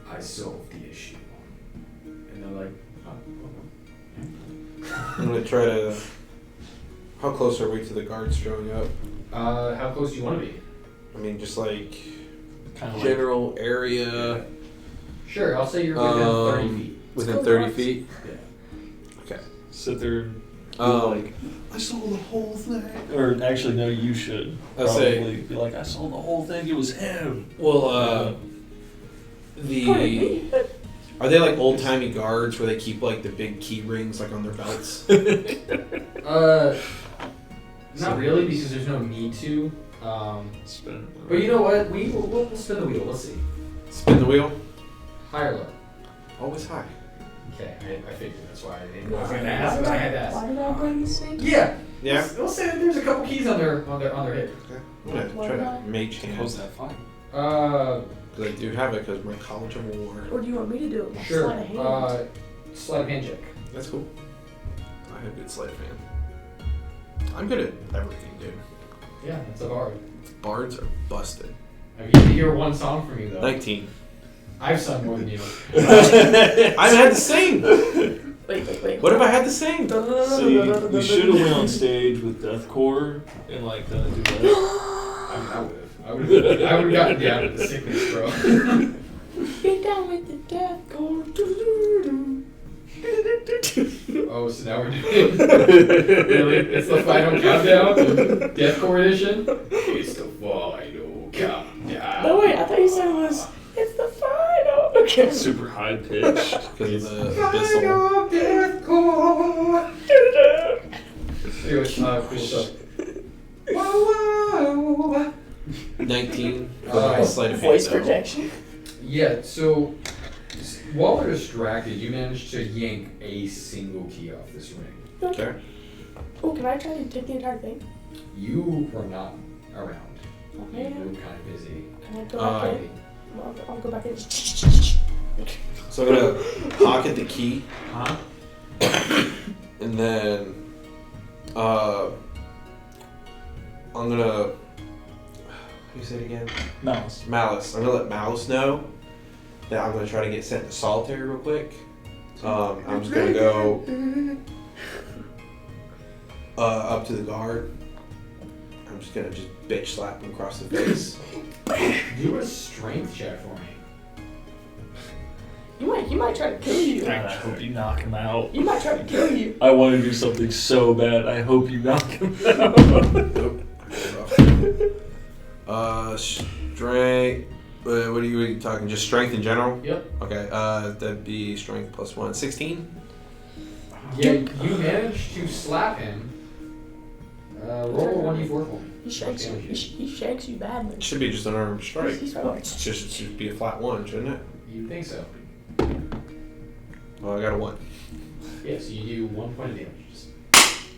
I solved the issue. And they're like, oh. I'm gonna try to. How close are we to the guards showing up? How close do you want to be? I mean, just like Kind of like general area. Sure, I'll say you're within 30 feet. Within Let's go 30 guards. feet. sit there and be Um, like, I sold the whole thing. Or actually, no, you should I'll say- probably be like, I sold the whole thing. It was him. Well, are they like old timey guards where they keep like the big key rings like on their belts? Not really, because there's no need to. Spin. But you know what? We'll spin the wheel. Let's see. Spin the wheel. High or low? Always high. Okay, I figured that's why I didn't know I was gonna ask, but I had to ask. Why did I bring these things? Yeah. Yeah. We'll say that there's a couple keys on their hip. Okay. I'm gonna try to mage hand. How's that fine? Because I do have it because my College of War. Or do you want me to do it? Like Sure. Sleight of hand. Sleight of hand check. That's cool. I have good sleight of hand. I'm good at everything, dude. Yeah, that's a bard. Bards are busted. I've yet to hear one song from you though. 19. I've sung more than you. I've had to sing. Wait. What if I had to sing? See, you should have went on stage with deathcore and like done a duet. I would have gotten down with the sickness, bro. Get down with the death core. Oh, so now we're doing really? It's the final countdown, the Deathcore edition. It's the final countdown. No wait, I thought you said it was. It's the final. Okay. Super high pitched. Because of the abyssal. Final Deathcore. Anyways, cool stuff. Wow. 19 for my sleight of hand. Voice though. projection. Yeah, so while they're distracted, you managed to yank a single key off this ring. Okay. Oh, can I try to take the entire thing? You were not around. You Okay. were kind of busy. Can I go back in? I'll go back in. So I'm gonna pocket the key Huh? and then I'm gonna. Who said it again? Mouse. Malice. I'm gonna let Malice know that I'm gonna try to get sent to solitary real quick. I'm just gonna go up to the guard. I'm just gonna bitch slap him across the face. Do a strength check for me. he might try to kill you. God, I hope you knock him out. He might try to kill you. I want to do something so bad. I hope you knock him out. Strength. What are you talking? Just strength in general? Yep. Okay. That'd be strength plus 1. 16? Yeah, you managed to slap him. Roll a 1d4 for me. He shakes you. He shakes you badly. It should be just an unarmed strike. He's It should be a flat 1, shouldn't it? You think so? Well, I got a 1. Yeah, so you do 1 point of damage. Just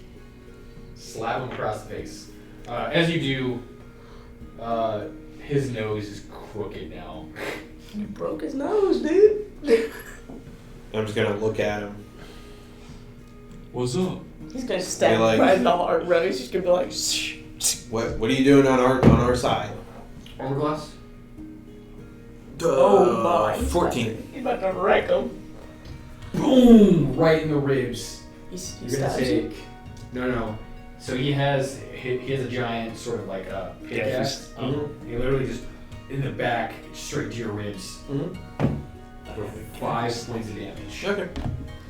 slap him across the face. As you do, his nose is crooked now. You broke his nose, dude. I'm just gonna look at him. What's up? He's gonna stab You're like- you right in the heart, bro. He's just gonna be like, shh. What are you doing on our side? Armor class? Oh my. 14. He's about to wreck him. Boom! Right in the ribs. He You're gonna stabs you. take. No. So he has a giant sort of like a pickaxe. He literally just in the back, straight to your ribs. With 5 points of damage. Okay.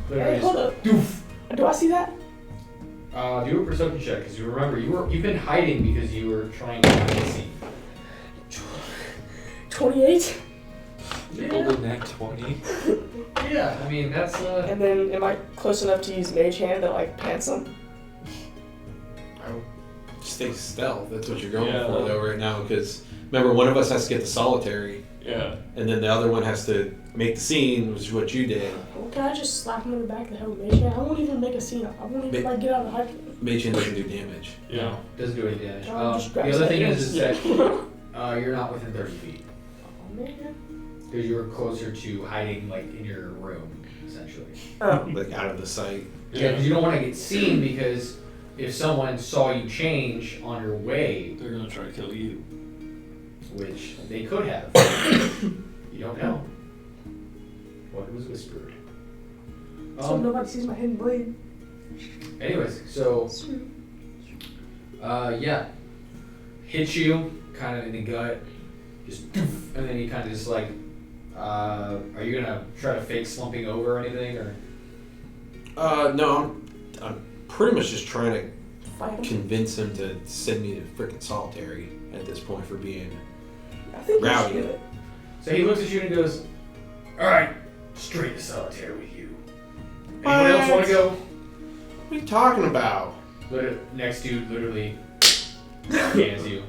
Literally Hey, hold just up. doof. Do I see that? Do a perception check because you remember you've been hiding because you were trying to hide the scene. 28. Rolled a nat 20. Yeah, I mean that's And then, am I close enough to use Mage Hand to like pants him? Stay stealth. That's what you're going Yeah. for though right now, because remember one of us has to get the solitary, Yeah. and then the other one has to make the scene, which is what you did. Well, can I just slap him in the back of the head with Mage Hand? I won't even make a scene. I won't even like get out of the hype. Mage Hand doesn't do damage. Yeah. doesn't do any damage. Just The grab other his thing head. is that you're not within 30 feet Oh, man. because you were closer to hiding like in your room essentially. Oh. Like out of the sight. Yeah, because you don't want to get seen because if someone saw you change on your way, They're gonna try to kill you. which they could have, you don't know what was whispered. So nobody sees my hidden blade. Anyways, so yeah, hits you kind of in the gut, just doof, and then he kind of just like, are you gonna try to fake slumping over or anything or? No, I'm pretty much just trying to Fight him. convince him to send me to freaking solitary at this point for being I think you rowdy. should do it. So he looks at you and goes, "All right, straight to solitary with you. Anyone else want to go?" What are you talking about? Next dude literally scans you.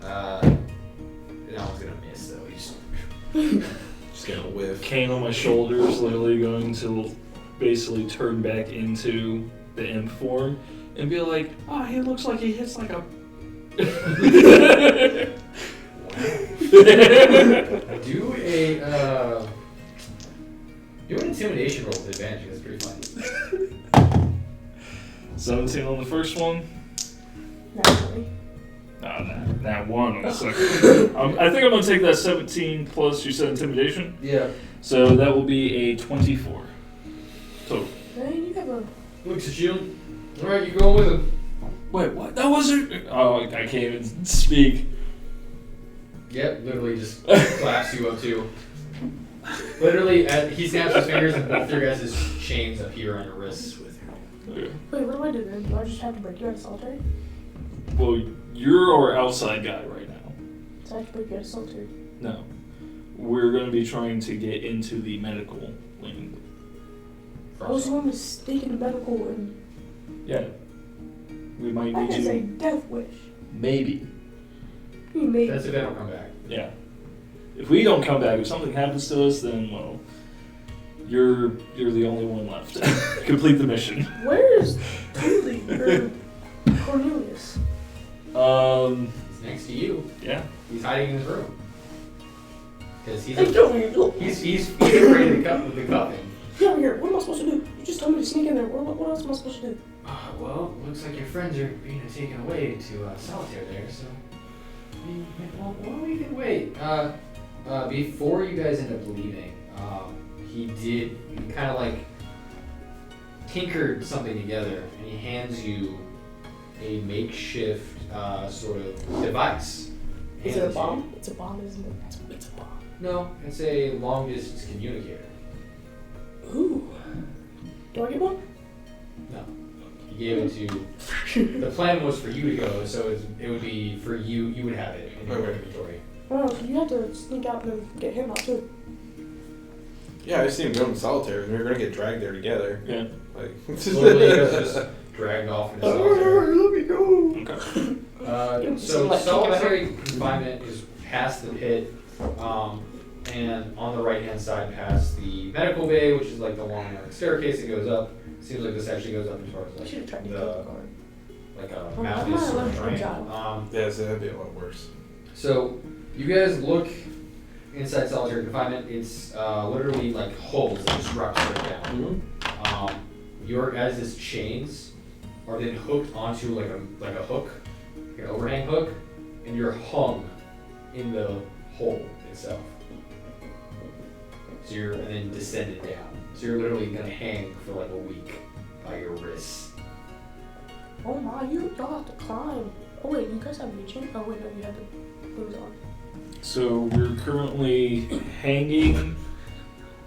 That one's gonna miss though. He's Just gonna whiff. Cane on my shoulders, literally going to basically turn back into the imp form and be like, oh, he looks like he hits like a. do an intimidation roll with advantage. That's pretty funny. 17 on the first one. Naturally. That one on the second. I think I'm gonna take that 17 plus you said intimidation. Yeah. So that will be a 24 total. Man, you have a. Looks at you. All right, you going with him? Wait, what? That wasn't. Oh, I can't even speak. Yep. Literally just claps you up too. Literally, he snaps his fingers and both your guys' chains appear on your wrists. Okay. Wait, what do I do then? Do I just have to break you out of solitary? Well, you're our outside guy right now. So I have to break you out of solitary. No. We're going to be trying to get into the medical wing. I was going to sneak in the medical and. Yeah. We might That need is a to. death wish. Maybe. You made That's if they don't come back. Yeah. If we don't come back, if something happens to us, then, well, you're the only one left. Complete the mission. Where is Dooley or Cornelius? He's next to you. Yeah. He's hiding in his room. Because he's Hey, Dooley, he's afraid of the cuffing. get over here. What am I supposed to do? You just told me to sneak in there. What else am I supposed to do? Well, looks like your friends are being taken away to solitaire there, so. Well, we can wait. Before you guys end up leaving, he kind of like tinkered something together, and he hands you a makeshift sort of device. Is it a Hands you- bomb? It's a bomb, isn't it? It's a bomb. No, it's a long distance communicator. Ooh. Do I get one? No. You gave it to. The plan was for you to go, so it would be for you. You would have it in your Okay. inventory. Oh, so you have to sneak out and then get him out too. Yeah, I just need to go in solitary. We're gonna get dragged there together. Yeah. Like. Literally, you guys just dragged off into solitary. Let me go. Okay. So like, solitary confinement is past the pit, and on the right hand side past the medical bay, which is like the long staircase that goes up. Seems like this actually goes up as far as I like should have tried to the kill the guard. like a Oh, mountain I'm sort not of allowed to triangle. jump. Yeah, so that'd be a lot worse. So you guys look inside solitary confinement. It's literally like holes that just drop straight down. Your guys' chains are then hooked onto like a hook, like an overhang hook, and you're hung in the hole itself. So you're and then descended down. So you're literally gonna hang for like a week by your wrists. Oh my, y'all have to climb. Oh wait, you guys have reaching? Oh wait, no, you have the things on. So we're currently hanging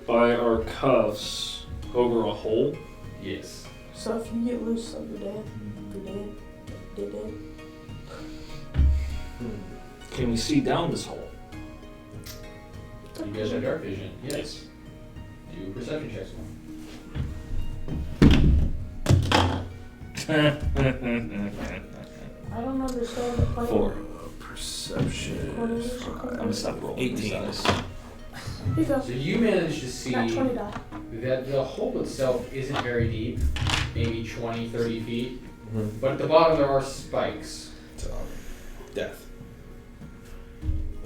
by our cuffs over a hole. Yes. So if you get loose, like you're dead. You're dead. Dead. Can we see down this hole? You guys have dark vision. Yes. Do perception checks. I don't understand the plan. 4. Perception. I'm gonna stop rolling. 18. Here you go. So you manage to see Not 20 die. that the hole itself isn't very deep, maybe 20, 30 feet, Mm-hmm. but at the bottom there are spikes. So, death.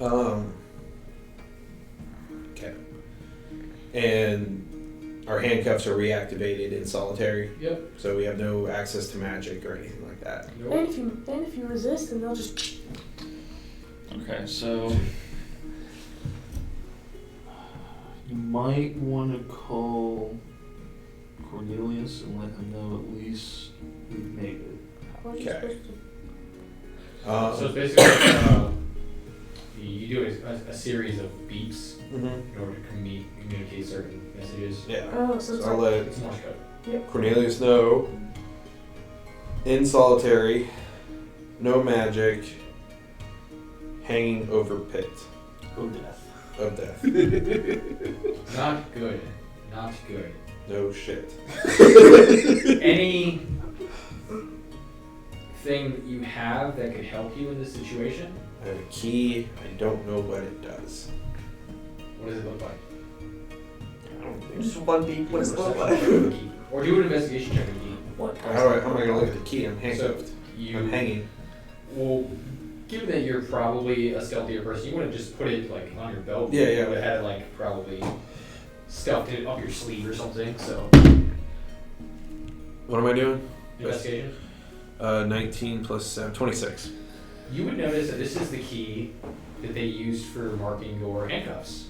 Okay. And our handcuffs are reactivated in solitary, Yep. so we have no access to magic or anything like that. And if you resist, then they'll just. Okay, so you might want to call Cornelius and let him know at least we've made it. How are you Okay. supposed to? So it's basically you do a series of beeps Mm-hmm. in order to communicate certain messages. Yeah. Oh, so it's So I'll like. let It's Morse code. Cornelius know. In solitary, no magic, hanging over pit Oh, death. of death. Not good. Not good. No shit. Any thing that you have that could help you in this situation? I have a key. I don't know what it does. What does it look like? I don't think. Just one beat. What does it look Perception like? check with the key. Or do an investigation check with the key. What? How am I going to look at the key? I'm handcuffed. You I'm hanging. Well, given that you're probably a stealthier person, you wouldn't just put it like on your belt. Yeah, yeah. You would have had it like probably stuffed it up your sleeve or something. So What am I doing? investigation. 19 plus 7, 26. You would notice that this is the key that they used for marking your handcuffs,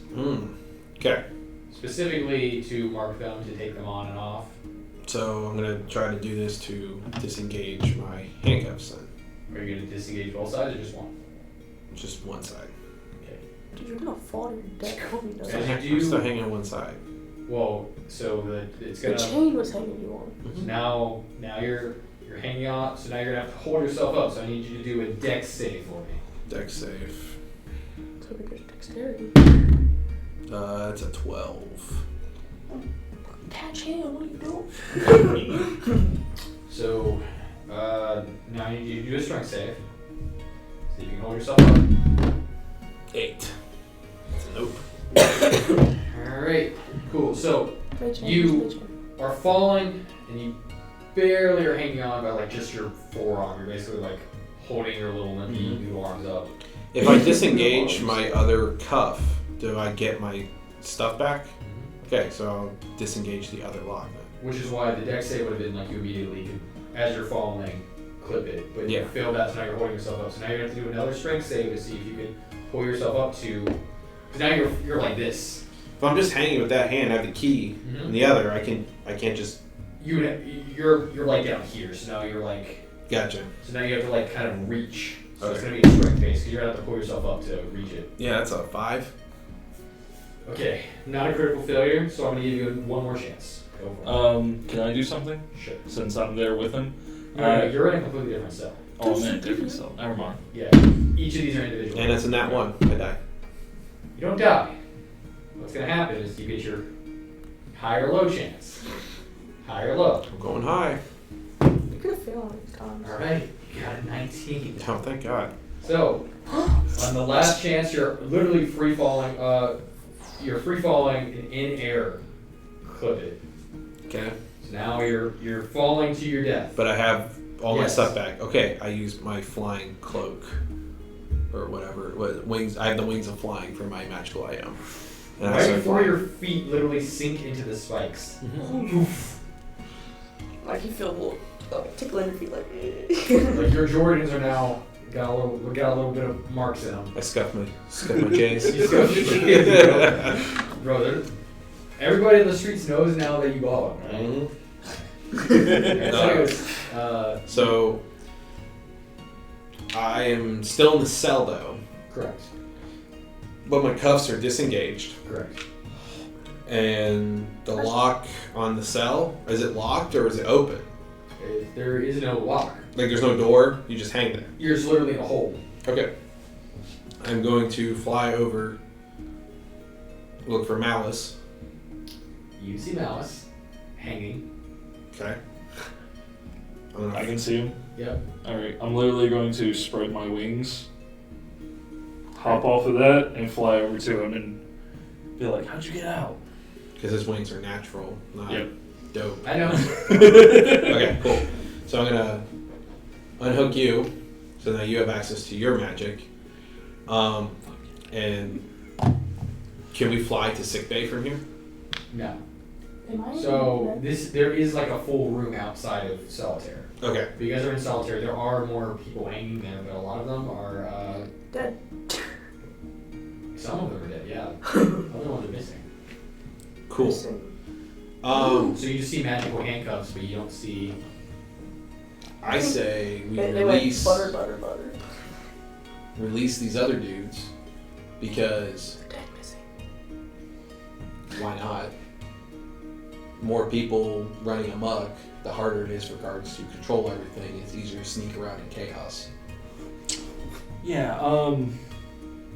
Okay. specifically to mark them to take them on and off. So I'm going to try to do this to disengage my handcuffs then. Are you going to disengage both sides or just one? Just one side. Okay. Dude, you're gonna fall to your death. I hope you know As that. you I'm still do, hanging on one side. well, so it's The gonna. chain was hanging you on. So now you're hanging on. So now you're gonna have to hold yourself up. So I need you to do a dex save for me. Dex save. So because dexterity. It's a 12. Catch him, what are you doing? So now you need to do a strength save. So you can hold yourself up. 8. It's a nope. All right. Cool. So Play chain, You- play chain. are falling and you barely are hanging on by like just your forearm. You're basically like holding your little limpy noodle arms up. If I disengage my other cuff, do I get my stuff back? Okay, so I'll disengage the other lock then. Which is why the dex save would have been like you immediately could, as you're falling, clip it. But you Yeah. failed that, so now you're holding yourself up. So now you're gonna have to do another strength save to see if you can pull yourself up to. Because now you're like this. If I'm just hanging with that hand, I have the key, and the other, I can't just. You're like down here. So now you're like. Gotcha. So now you have to like kind of reach. So it's Okay. gonna be a strength base because you're gonna have to pull yourself up to reach it. Yeah, that's a 5. Okay, not a critical failure, so I'm gonna give you one more chance. Go for it. Can I do something? Sure. Since I'm there with him. You're in a completely different cell. Oh, I'm in a different cell. Never mind. Yeah, each of these are individual. And it's in that one. I die. You don't die. What's gonna happen is you get your high or low chance. High or low. I'm going high. You're gonna fail on these times. Alright, you got a 19. Oh, thank God. So, on the last chance, you're literally free falling. You're free falling in air. Clip it. Okay. So now you're falling to your death. But I have all my Yes. stuff back. Okay, I used my flying cloak. Or whatever. Wings. I have the wings of flying for my magical item. And I Right start before flying. your feet literally sink into the spikes. Oof. Like you feel a little tickle in your feet, like. Like your Jordans are now got a little bit of marks in them. I scuff my J's. You scuff your J's, bro. Everybody in the streets knows now that you bought them, right? Mhm. So I am still in the cell though, Correct. but my cuffs are disengaged, Correct. and the lock on the cell, is it locked or is it open? There is no lock. Like there's no door, you just hang there. You're just literally in a hole. Okay. I'm going to fly over, look for Malice. You see Malice hanging. Okay. I can see him. Yep. Alright, I'm literally going to spread my wings, hop off of that, and fly over to him and be like, how'd you get out? Because his wings are natural, not Yep. dope. I know. Okay, cool. So I'm gonna unhook you, so now you have access to your magic. And can we fly to sickbay from here? No. Am I So there is like a full room outside of solitaire. Okay. If you guys are in solitaire, there are more people hanging there, but a lot of them are dead? some of them are dead. Yeah. Other ones are missing. Cool. Missing. So you just see magical handcuffs, but you don't see. I say we They went release butter. release these other dudes because They're dead missing. why not? More people running amok, the harder it is for guards to control everything. It's easier to sneak around in chaos. Yeah,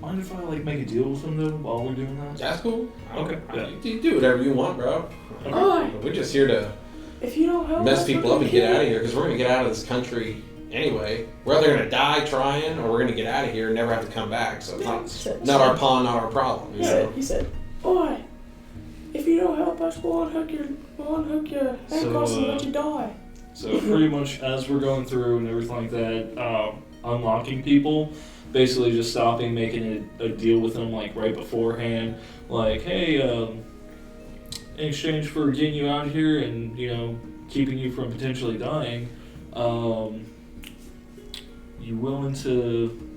mind if I like make a deal with him though while we're doing that? That's cool. Okay, yeah. You do whatever you want, bro. Oh, We're just here to if you don't help mess us, people we're up and gonna get kill out of you. here because we're gonna get out of this country anyway. We're either gonna die trying or we're gonna get out of here and never have to come back. So it's not our pawn, not our problem. You know? He said, boy, if you don't help us, we'll unhook your handcuffs and let you die. So pretty much as we're going through and everything like that, unlocking people, basically just stopping, making a deal with them like right beforehand, like, hey, in exchange for getting you out of here and, you know, keeping you from potentially dying, you willing to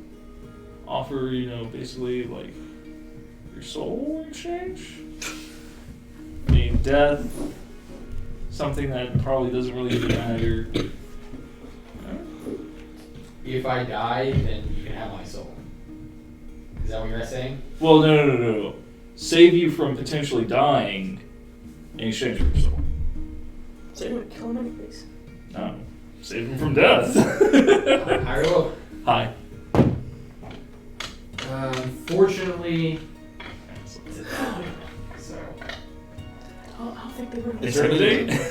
offer, you know, basically like your soul in exchange? I mean, death, something that probably doesn't really even matter. If I die, then you can have my soul. Is that what you're saying? Well, no. Save you from potentially dying in exchange for your soul. So you're gonna kill him anyways. No. Save him from death. High or low? Hi. Unfortunately, it's a die. So. I don't think they would. Is there any? Intimidate?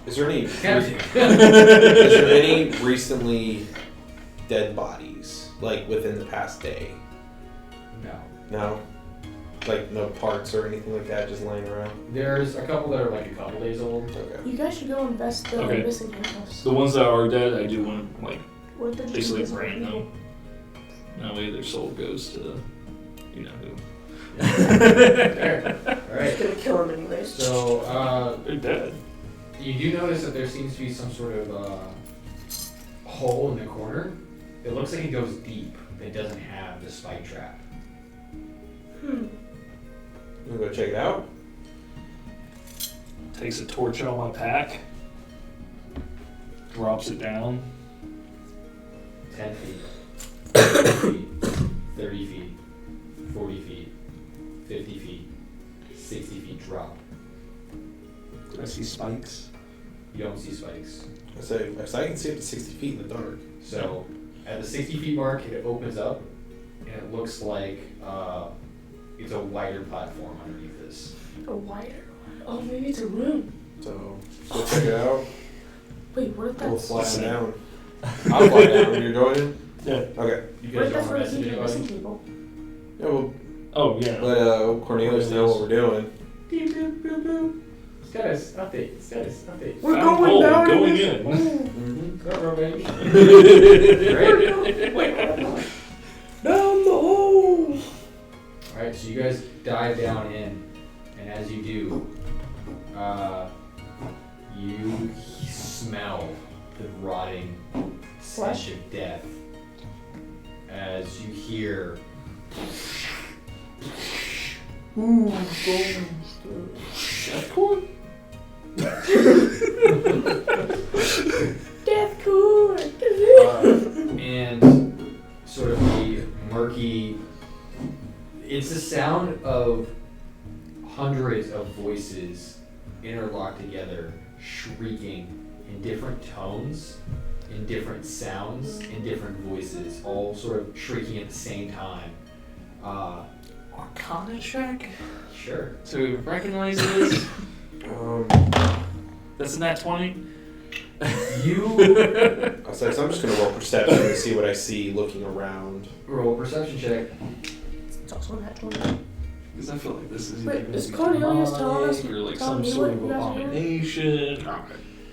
Is there any? Captain. Is there any recently dead bodies like within the past day? No. No. Like no parts or anything like that, just laying around. There's a couple that are like a couple days old. Okay. You guys should go invest the Okay. missing handcuffs. The ones that are dead, I do want to, like, What if they're just basically missing brand people? them. That way their soul goes to, you know who. Fair. Just Alright. gonna kill him anyways. So, They're dead. you do notice that there seems to be some sort of hole in the corner. It looks like it goes deep. It doesn't have the spike trap. Hmm. You wanna go check it out? Takes a torch out of my pack. Drops it down. 10 feet. 20 feet. 30 feet. 40 feet. 50 feet. 60 feet drop. I see spikes. You don't see spikes. I can see up to 60 feet in the dark. So at the 60 feet mark, it opens up, and it looks like it's a wider platform underneath this. A wider. Oh, maybe it's a room. So go check it out. Wait, what if We'll that's? fly down. I'll fly down when you're joining. Yeah. Okay. You What guys if that's don't where we message keep anybody? missing people? Yeah, we'll Oh yeah. let Cornelius know what we're doing. Beep, boop, boop, boop. Status update. Status update. We're Found going hole, down. going in. Mm-hmm. Go, baby. Wait, wait, down the hole. Alright, so you guys dive down in, and as you do, you smell the rotting stench of death as you hear Deathcore? Death core. and sort of the murky. It's the sound of hundreds of voices interlocked together, shrieking in different tones, in different sounds, in different voices, all sort of shrieking at the same time. Arcana check? Sure. To recognize this? That's a nat 20? You I was like, so I'm just gonna roll perception to see what I see looking around. roll a perception check. It's also that one. Because I feel like this is Wait, either is gonna be Cornelius telling us- demonic or like telling some you sort what of you guys are doing? abomination.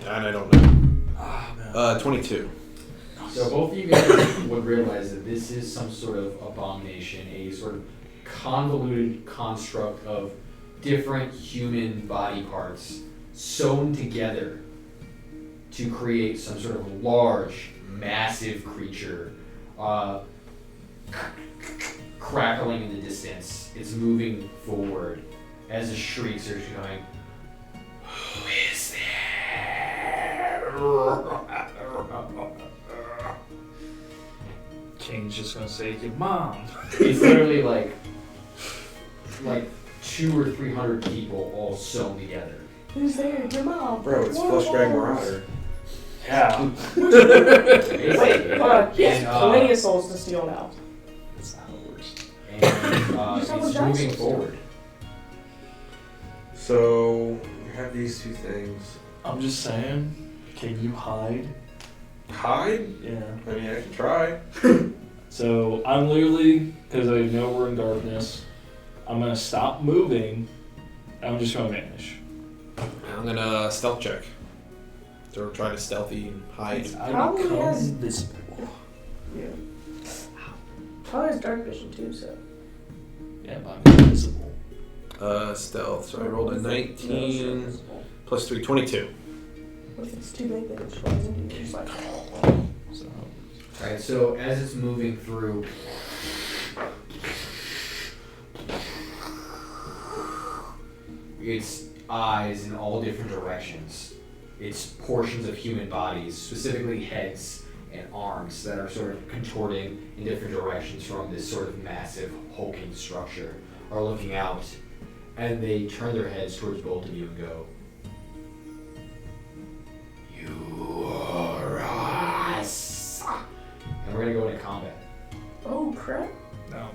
And I don't know. Ah, man. 22. So both of you guys would realize that this is some sort of abomination, a sort of convoluted construct of different human body parts sewn together to create some sort of large, massive creature, crackling in the distance. It's moving forward as the shrieks are going, "Who is there?" Kane's just gonna say, your mom. It's literally like 200 or 300 people all sewn together. Who's there? Your mom. Bro, it's Flush Drag Marauder. Yeah. Wait, hold on. He has And, plenty of souls to steal now. That's not how it works. And Someone it's dies. moving forward. So, you have these two things. I'm just saying, can you hide? Hide? Yeah. I mean, I can try. So I'm literally, because I know we're in darkness, I'm gonna stop moving, and I'm just gonna vanish. I'm gonna stealth check. So we're trying to stealthy and hide. I Probably become has- invisible. Yeah. Probably has dark vision too, so. Yeah, but I'm invisible. Stealth. So I rolled a 19 plus 3, 22. What if it's too big that it flies into you? It's like, So Alright, so as it's moving through, its eyes in all different directions. It's portions of human bodies, specifically heads and arms, that are sort of contorting in different directions from this sort of massive hulking structure, are looking out, and they turn their heads towards both of you and go, "You are us." And we're gonna go into combat. oh crap. no.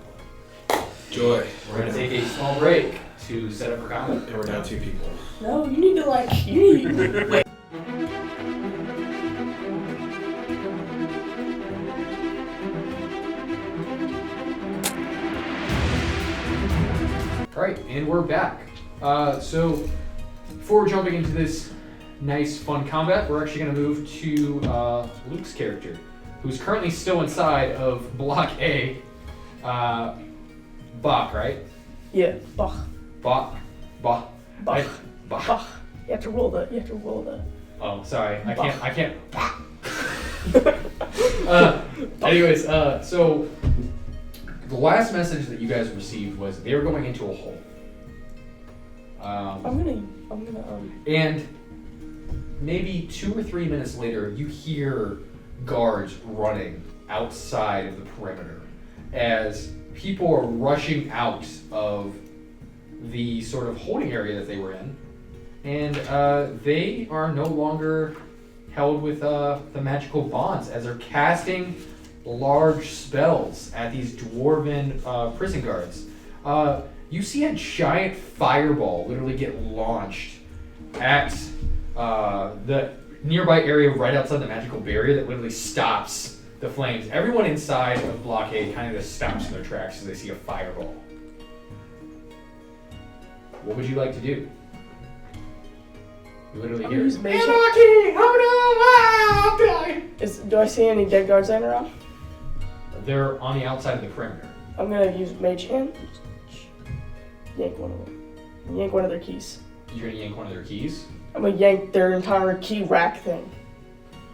Joy. We're gonna take a small break to set up for combat. And we're down 2 people. No, you need to like, you need. Alright, and we're back. So, before jumping into this nice, fun combat, we're actually going to move to Luke's character, who's currently still inside of Block A. Bock, right? Yeah, Bock. Bock. Bock. Bock. Bock. You have to roll the. Oh, sorry. I Bock. can't. Anyways, so the last message that you guys received was they were going into a hole. I'm gonna. And maybe 2 or 3 minutes later, you hear guards running outside of the perimeter as people are rushing out of the sort of holding area that they were in, and they are no longer held with the magical bonds as they're casting large spells at these dwarven prison guards. You see a giant fireball literally get launched at the nearby area right outside the magical barrier that literally stops the flames. Everyone inside of Blockade kind of just stops in their tracks as they see a fireball. What would you like to do? You literally hear, use mage Anarchy! Oh no! Ah, I'm dying! Do I see any dead guards laying around? They're on the outside of the perimeter. I'm gonna use mage hand. Yank one of them. Yank one of their keys. You're gonna yank one of their keys. I'm gonna yank their entire key rack thing.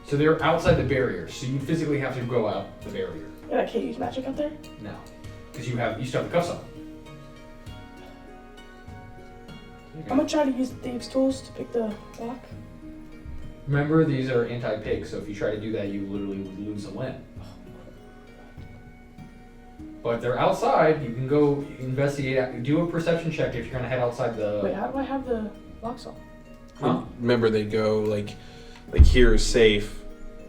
So they're outside the barrier, so you physically have to go out the barrier. And I can't use magic out there? No. Because you still have the cuffs on. I'm gonna try to use the thieves' tools to pick the lock. Remember, these are anti-pig, so if you try to do that, you literally would lose a limb. But they're outside. You can go investigate. Do a perception check if you're gonna head outside the. Wait, how do I have the locks on? Huh? Remember, they go like here is safe.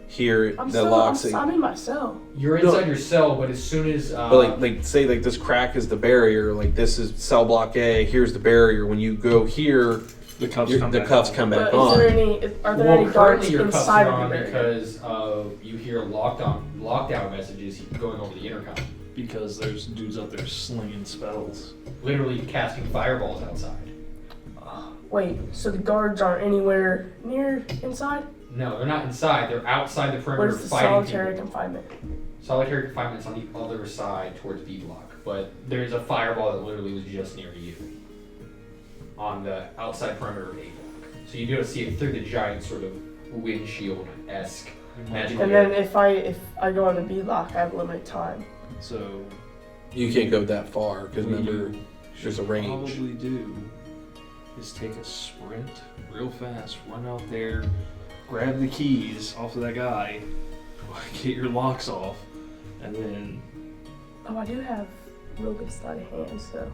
Here the locks. I'm in my cell. You're inside your cell, but as soon as. But like say like this crack is the barrier. Like this is cell block A. Here's the barrier. When you go here, The cuffs come back But on. are there any guards currently your cuffs inside are of on the barrier? because you hear lockdown messages going over the intercom. Because there's dudes out there slinging spells. Literally casting fireballs outside. Wait, so the guards aren't anywhere near inside? No, they're not inside. They're outside the perimeter Where's the fighting solitary people. confinement? Solitary confinement's on the other side towards B block, but there's a fireball that literally was just near you on the outside perimeter of A block. So you do see it through the giant sort of windshield-esque magical And area. then if I go on the B lock, I have limited time. So You can't go that far because what remember you there's a should range. probably do is take a sprint real fast, run out there, grab the keys off of that guy, get your locks off, and then Oh, I do have real good sleight of hand, so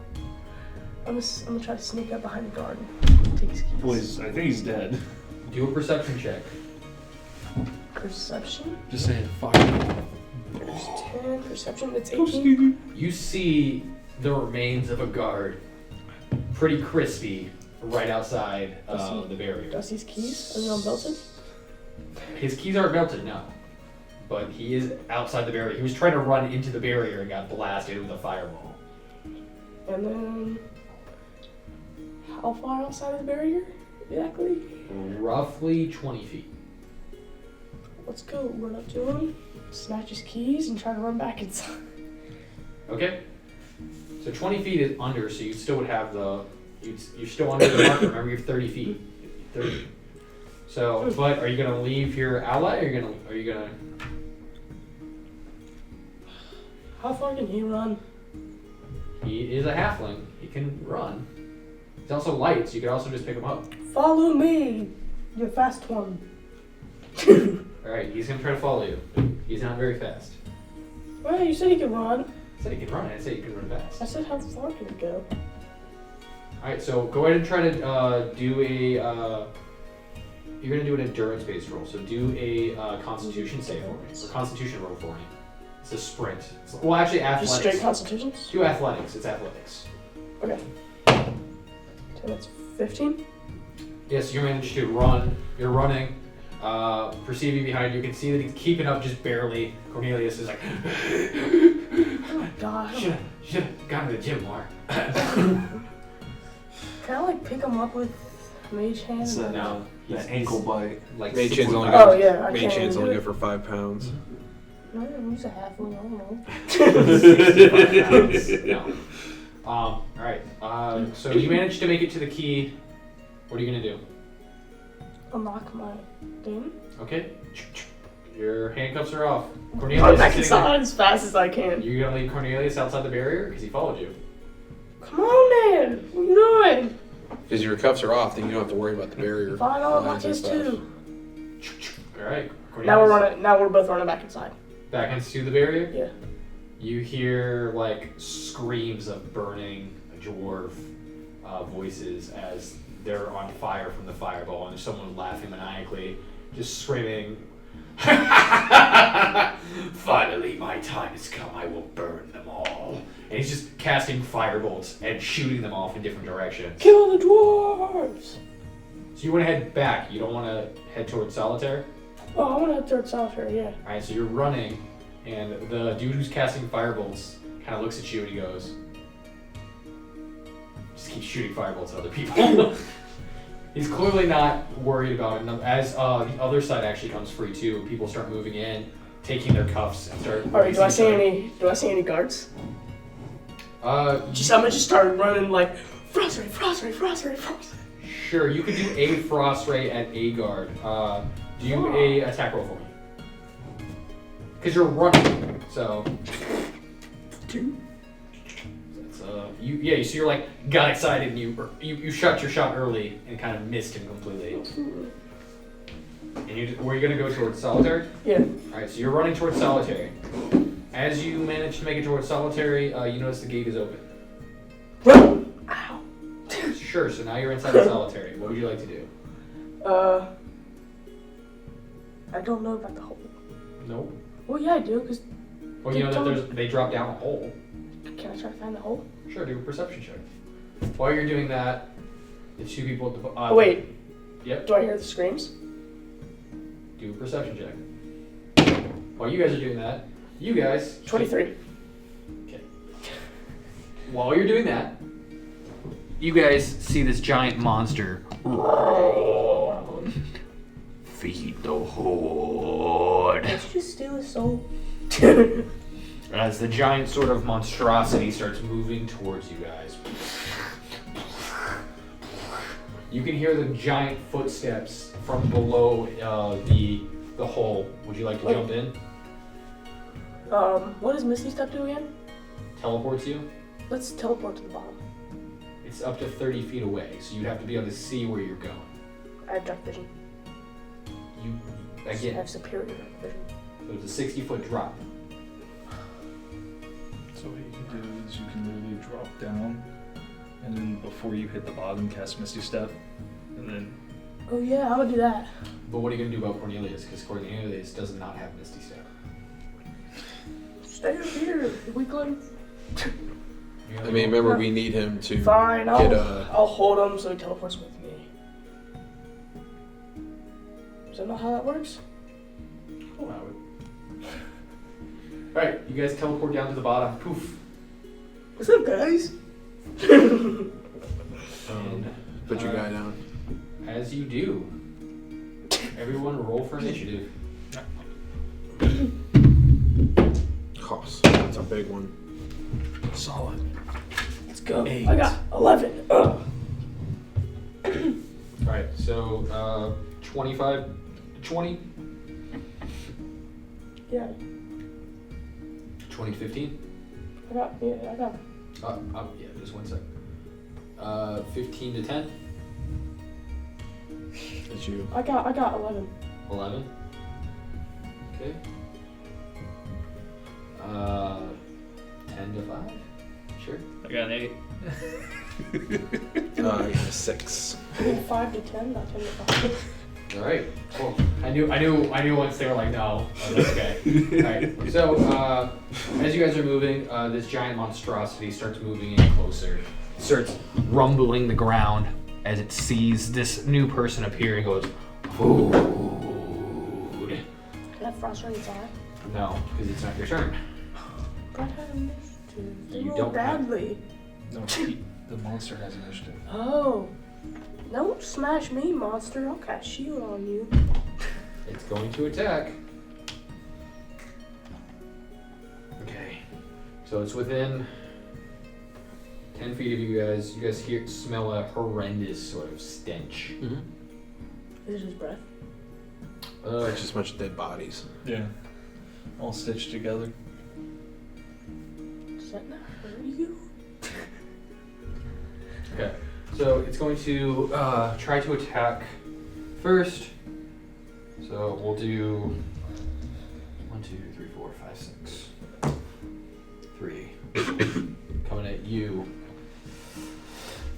I'm gonna try to sneak up behind the guard and take his keys. boys, I think he's dead. Do a perception check. Perception? Just saying, fuck. There's 10. Perception, it's 18. You see the remains of a guard, pretty crispy, right outside the barrier. Does his keys? Are they unbelted? His keys aren't melted, no. But he is outside the barrier. He was trying to run into the barrier and got blasted with a fireball. And then, how far outside of the barrier exactly? Roughly 20 feet. Let's go run up to him, snatch his keys, and try to run back inside. Okay? So 20 feet is under, so you still would have you're still under the marker. Remember, you're 30 feet. 30. So, but are you going to leave your ally, or are you gonna... How far can he run? He is a halfling. He can run. He's also light, so you could also just pick him up. Follow me, you fast one. Alright, he's going to try to follow you. He's not very fast. Well, you said he could run. I said he can run. I didn't say he can run fast. I said how far can he go? Alright, so go ahead and try to do a... you're going to do an endurance-based roll. So do a constitution save for me. Or constitution roll for me. It's a sprint. Well, actually, athletics. Just straight constitutions? Do athletics. It's athletics. Okay. So that's 15? Yes, you managed to run. You're running. Perceiving behind you, you can see that he's keeping up just barely. Cornelius is like, Oh my god. should have gone to the gym more. Can I like pick him up with mage hand? It's No. that ankle bite. Like Mage hand's only Oh yeah, I Mage can't hand's do only it. good for 5 pounds. No, he's a halfling, I don't know. 65 pounds. No. Alright. So you managed to make it to the key. What are you gonna do? Unlock my thing. Okay. Your handcuffs are off. Run Cornelius back is sitting there. inside as fast as I can. You're gonna leave Cornelius outside the barrier because he followed you. Come on then! What are you doing? Because your cuffs are off, then you don't have to worry about the barrier. Fine, I'll unlock lines and his stuff. too. Alright. Now we're both running back inside. Back into the barrier? Yeah. You hear like screams of burning a dwarf voices as they're on fire from the fireball, and there's someone laughing maniacally, just screaming, "Finally, my time has come. I will burn them all." And he's just casting firebolts and shooting them off in different directions. Kill the dwarves! So you want to head back. You don't want to head towards Solitaire? Oh, I want to head towards Solitaire, yeah. Alright, so you're running, and the dude who's casting firebolts kind of looks at you and he goes, just keeps shooting firebolts at other people. He's clearly not worried about it. As the other side actually comes free too, people start moving in, taking their cuffs and start. Alright, do I see any guards? Uh, I'm gonna just start running like frost ray. Sure, you could do a frost ray at a guard. Do a attack roll for me. Because you're running, so. 2. So you're like got excited and you shot your shot early and kind of missed him completely. And were you gonna go towards Solitary? Yeah. Alright, so you're running towards Solitary. As you manage to make it towards Solitary, you notice the gate is open. Run! Ow. Sure, so now you're inside the Solitary. What would you like to do? I don't know about the hole. Nope. Well, yeah, I do, because... Well, you know that they drop down a hole. Can I try to find the hole? Sure, do a perception check. While you're doing that, the two people at the oh, wait. Yep. Do I hear the screams? Do a perception check. While you guys are doing that, you guys... 23. Okay. While you're doing that, you guys see this giant monster. Feed the horde. Did you just steal his soul? As the giant sort of monstrosity starts moving towards you guys. You can hear the giant footsteps from below the hole. Would you like to jump in? What does Misty Step do again? Teleports you? Let's teleport to the bottom. It's up to 30 feet away, so you'd have to be able to see where you're going. I have dark vision. I I have superior dark vision. So it's a 60-foot drop. So what you can do is you can literally drop down, and then before you hit the bottom, cast Misty Step, and then... Oh yeah, I'm gonna do that. But what are you going to do about Cornelius? Because Cornelius does not have Misty Step. Stay up here, weakling. I mean, remember we need him to Fine, get I'll hold him so he teleports with me. Is that not how that works? Oh, I would. Alright, you guys teleport down to the bottom. Poof. What's up, guys? And put your guy down. as you do, everyone roll for initiative. Cost. That's a big one. Solid. Let's go. 8. I got 11. Alright, so 25, 20, Yeah, 20 to 15. I got. Yeah, just 1 sec. 15 to 10. That's you. I got 11. 11. Okay. 10 to 5. Sure. I got an 8. I got a 6. I mean 5 to 10, not 10 to 5. All right. Well, I knew once they were like, no, that's okay. All right. So as you guys are moving, this giant monstrosity starts moving in closer. Starts rumbling the ground as it sees this new person appear and goes, food. Can I frost ray attack? No, because it's not your turn. But I had initiative. They You roll don't have- badly. No, the monster has initiative. Oh. Don't smash me, monster. I'll cast shield on you. It's going to attack. Okay. So it's within 10 feet of you guys. You guys smell a horrendous sort of stench. Mm-hmm. Is it his breath? It's just a bunch of dead bodies. Yeah. All stitched together. Does that not hurt you? Okay. So it's going to try to attack first. So we'll do 1, 2, 3, 4, 5, 6. 3. Coming at you.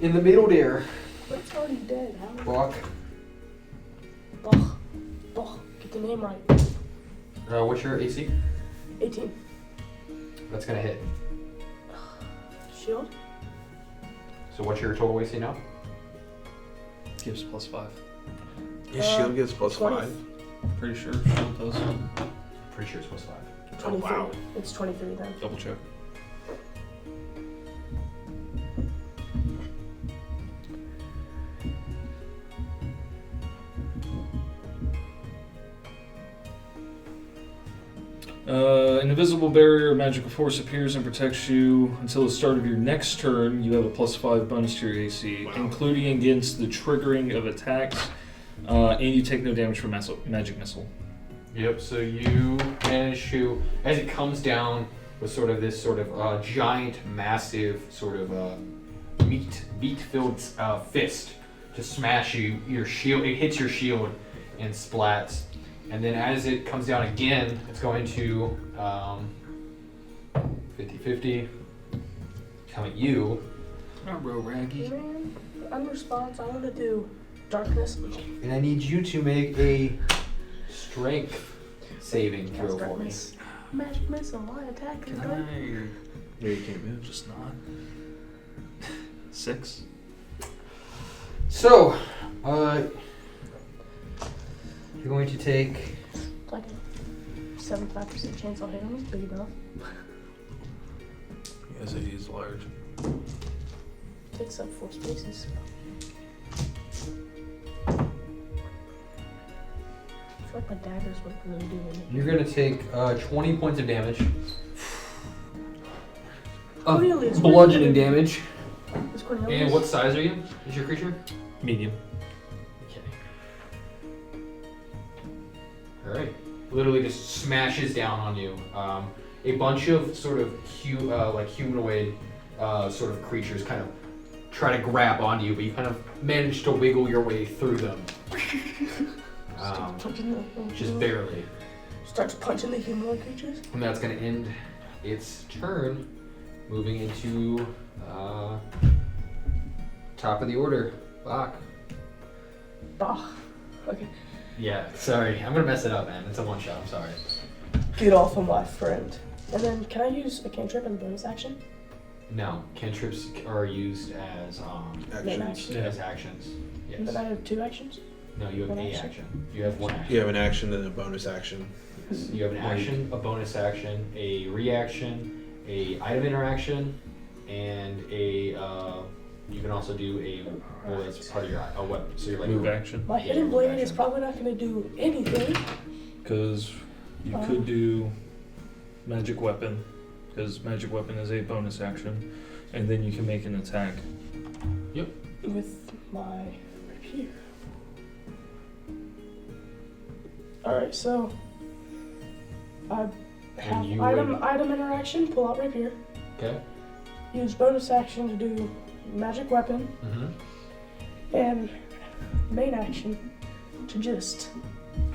In the middle there, But it's already dead. How? Bock. Bock. Bock. Get the name right. What's your AC? 18. That's gonna hit. Shield. So what's your total AC now? Gives +5. His shield gets plus 20. 5. Pretty sure shield does. Pretty sure it's +5. 23. wow. It's 23 then. Double check. An invisible barrier of magical force appears and protects you until the start of your next turn. You have a +5 bonus to your AC, including against the triggering of attacks, and you take no damage from magic missile. Yep, so you manage to, as it comes down with sort of this sort of giant, massive, sort of meat-filled fist to smash your shield. It hits your shield and splats. And then as it comes down again, it's going to 50-50 come at you. Bro, Raggy. Man, on response, I want to do darkness. And I need you to make a strength saving throw for me. Magic missile. Why attack is dark? Yeah, you can't move. Just not. 6. So, you're going to take. Like a 75% chance I'll hit him. It's big enough. Yeah, so he's large. Takes up 4 spaces. I feel like my daggers wouldn't really do anything. You're going to take 20 points of damage. Cornelius, Bludgeoning where's damage. Is Cornelius? And what size are you? Is your creature? Medium. Okay. Alright. Literally just smashes down on you. A bunch of sort of like humanoid sort of creatures kind of try to grab onto you, but you kind of manage to wiggle your way through them. Just barely. Starts punching the humanoid creatures. And that's going to end its turn, moving into top of the order. Bock. Bock. Okay. Yeah, sorry. I'm going to mess it up, man. It's a one-shot. I'm sorry. Get off of my friend. And then, can I use a cantrip and bonus action? No, cantrips are used as Main Actions. action. as actions. Yes. And then I have 2 actions. No, you have One a action? action. You have one action. You have an action and a bonus action. Yes. You have an action, a bonus action, a reaction, a item interaction, and a. You can also do a. Well, that's part of your a weapon. So you're like Move action. My hidden blade is probably not going to do anything. Because you could do magic weapon. Because magic weapon is a bonus action. And then you can make an attack. Yep. With my rapier. Alright, so I have you item interaction, pull out rapier. Okay. Use bonus action to do magic weapon. Mm-hmm. And main action to just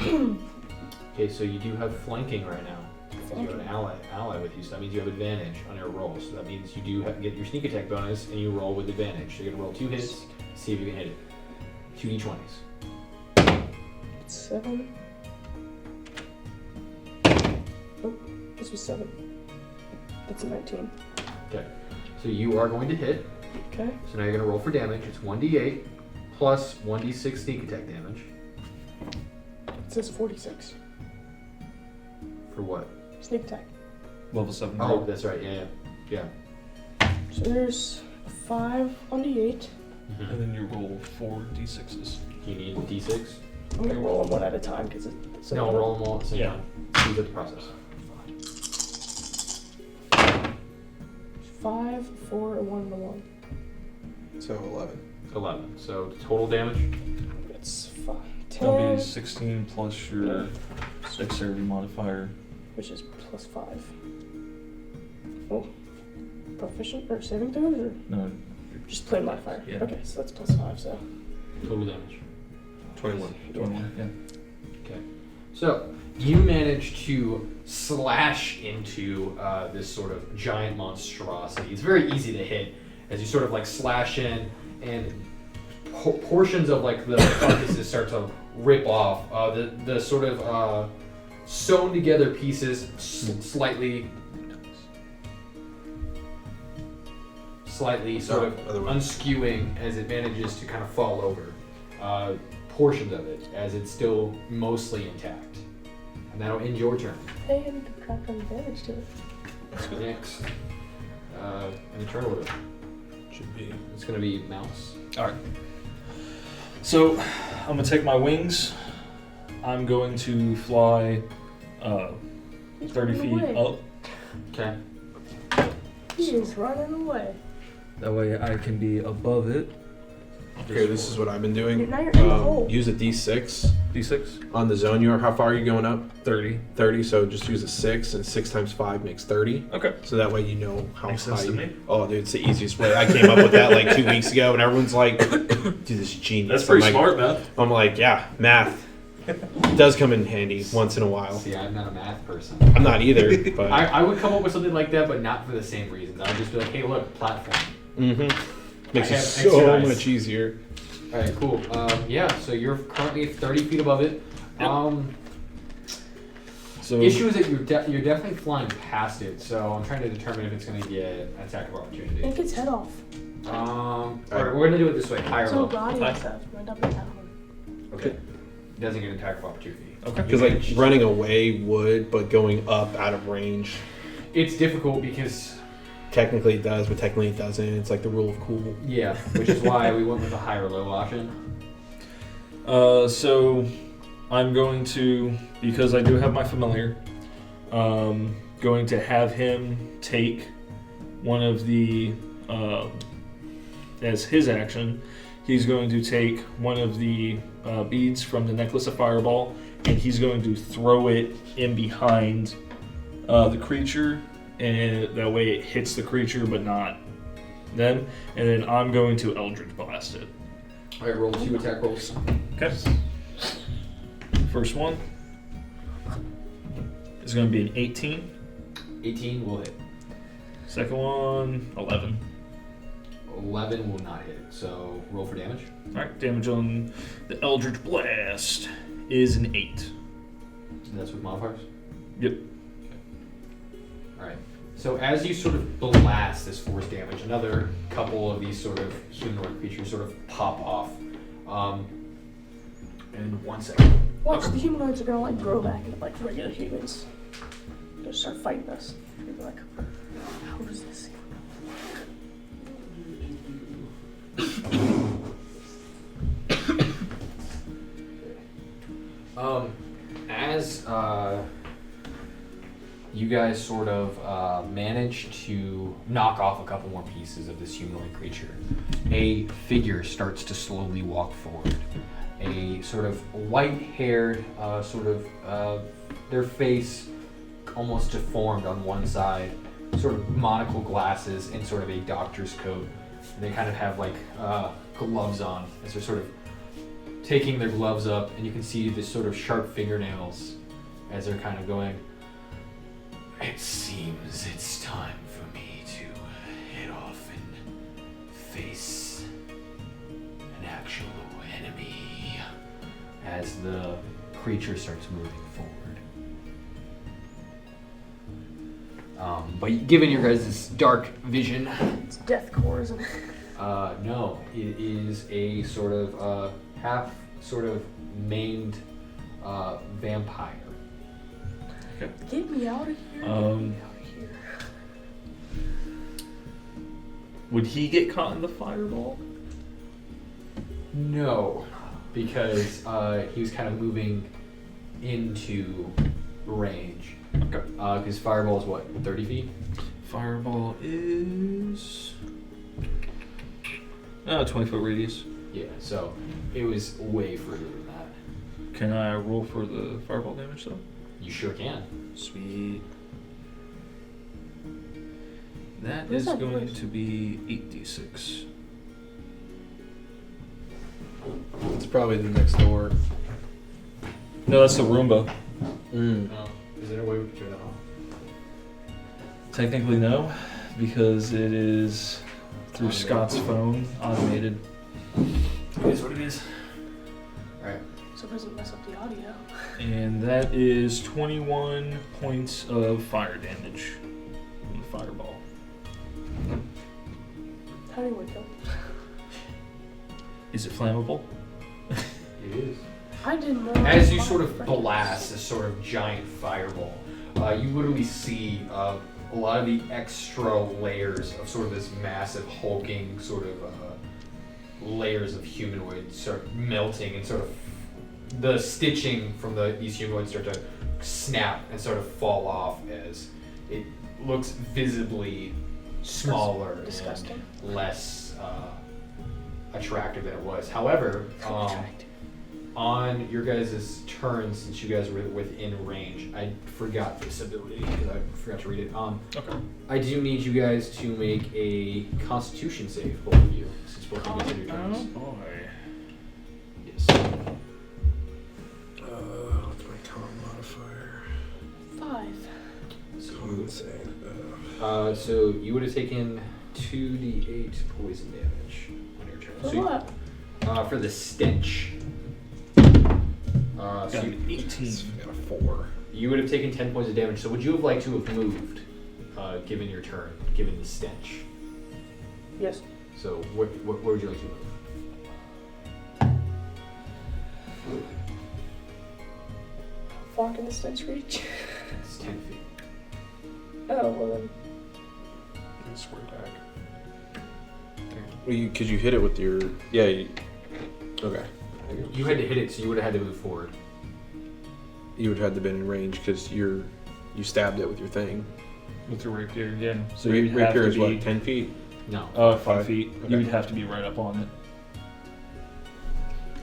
Okay, so you do have flanking right now. You have an ally with you, so that means you have advantage on your roll. So that means you do get your sneak attack bonus, and you roll with advantage. So you're gonna roll 2 hits, see if you can hit it. 2 d20s. 7. Oh, this was 7. That's a 19. Okay. So you are going to hit. Okay. So now you're gonna roll for damage. It's 1d8 plus 1d6 sneak attack damage. It says 46. For what? Sneak attack. Level 7. Oh, that's right. Yeah. So there's a 5 on the 8. Mm-hmm. And then you roll 4 d6s. You need d6. I'm gonna roll them one at a time because it's No, roll them all at the same Yeah. time. Speed up the process. 5, 4, a 1, and a 1. So 11. 11. So total damage. It's 5, That'll 10, be 16 plus your dexterity modifier. which is plus 5. Oh, proficient or saving throws or No, just plain modifier? Yeah. Okay, so that's plus 5. So Total damage. 21. 21. Yeah. Okay. So you manage to slash into this sort of giant monstrosity. It's very easy to hit as you sort of like slash in, and portions of like the carcasses start to rip off. The sort of sewn together pieces slightly sort of other way. unskewing as it manages to kind of fall over. Portions of it as it's still mostly intact. And that'll end your turn. Hey, I need to crack some damage to it. Next, in turn order, Should be. it's gonna be Mouse. All right. So I'm gonna take my wings. I'm going to fly 30 feet away. up. Okay. He is running away. That way I can be above it. Okay, this is what I've been doing. Now you're in the hole. Use a D6 D6. on the zone you are. How far are you going up? 30. 30, so just use a 6, and 6 times 5 makes 30. Okay. So that way you know how Makes high. sense to me. Oh, dude, it's the easiest way. I came up with that like 2 weeks ago, and everyone's like, dude, this is genius. That's pretty I'm like, smart, man. I'm like, yeah, math does come in handy once in a while. See, I'm not a math person. I'm not either, but I would come up with something like that, but not for the same reasons. I would just be like, hey, look, platform. makes I it have so extra dice. much easier. All right, cool. Yeah, so you're currently 30 feet above it. So Issue is that you're definitely flying past it, so I'm trying to determine if it's going to get an attack of opportunity. Take its head off. All right, we're going to do it this way, higher So low. body Hi. and stuff. Might not be down. Okay. It doesn't get an attack of opportunity. okay. Because like running away would, but going up out of range It's difficult because, technically it does, but technically it doesn't. It's like the rule of cool. yeah, which is why we went with a higher low option. So I'm going to, because I do have my familiar, going to have him take one of the, as his action, he's going to take one of the beads from the necklace of fireball, and he's going to throw it in behind the creature, and that way it hits the creature but not them, and then I'm going to Eldritch Blast it. All right, roll 2 attack rolls. Okay. First one is going to be an 18. 18 will hit. Second one, 11. 11 will not hit, so roll for damage. Alright, damage on the Eldritch Blast is an 8. That's with modifiers? Yep. Alright. So as you sort of blast this force damage, another couple of these sort of humanoid creatures sort of pop off. In 1 second. Watch, the humanoids are gonna like grow back into like regular humans. Just start fighting us. They'll be like, how does this seem? As you guys sort of manage to knock off a couple more pieces of this humanoid creature, a figure starts to slowly walk forward. A sort of white-haired, their face almost deformed on one side, sort of monocle glasses and sort of a doctor's coat. And they kind of have like gloves on as they're sort of taking their gloves up, and you can see this sort of sharp fingernails as they're kind of going, it seems it's time for me to head off and face an actual enemy as the creature starts moving forward. But given your guys' dark vision, It's deathcore, isn't it? no, it is a sort of half sort of maimed vampire. Get me out of here. Get me out of here. Would he get caught in the fireball? No, because he was kind of moving into range. Okay. Because fireball is what, 30 feet? Fireball is 20-foot radius. Yeah, so it was way further than that. Can I roll for the fireball damage though? You sure can. Sweet. That Where's is that going voice? to be 8d6. It's probably the next door. No, that's the Roomba. No. Is there a way we can turn that off? Technically no, because it is through Scott's phone, automated. It is what it is. Alright. So it doesn't mess up the audio. And that is 21 points of fire damage from the fireball. How do you wake up? Is it flammable? It is. I didn't know. As you sort of blast this sort of giant fireball, you literally see a lot of the extra layers of sort of this massive hulking sort of layers of humanoids start melting and sort of the stitching from these humanoids start to snap and sort of fall off as it looks visibly smaller Disgusting. and less attractive than it was. However, on your guys' turn, since you guys were within range, I forgot this ability because I forgot to read it. Okay. I do need you guys to make a Constitution save, both of you, since both of you did your turns. Boy. Yes. What's my con modifier? 5. Con save. So you would have taken 2d8 poison damage on your turn. For So you- what? for the stench. So Got you, an 18. Got a 4. you would have taken 10 points of damage. So would you have liked to have moved, given your turn, given the stench? Yes. So where would you like to move? Far can the stench reach? It's 10 feet. Oh, well then. Square back. Well, because you hit it with your okay. You had to hit it, so you would have had to move forward. You would have had to been in range because you stabbed it with your thing. With your rapier, yeah. So So you'd have rapier to is be what, 10 feet? No. 5 5? feet. Okay. You would have to be right up on it.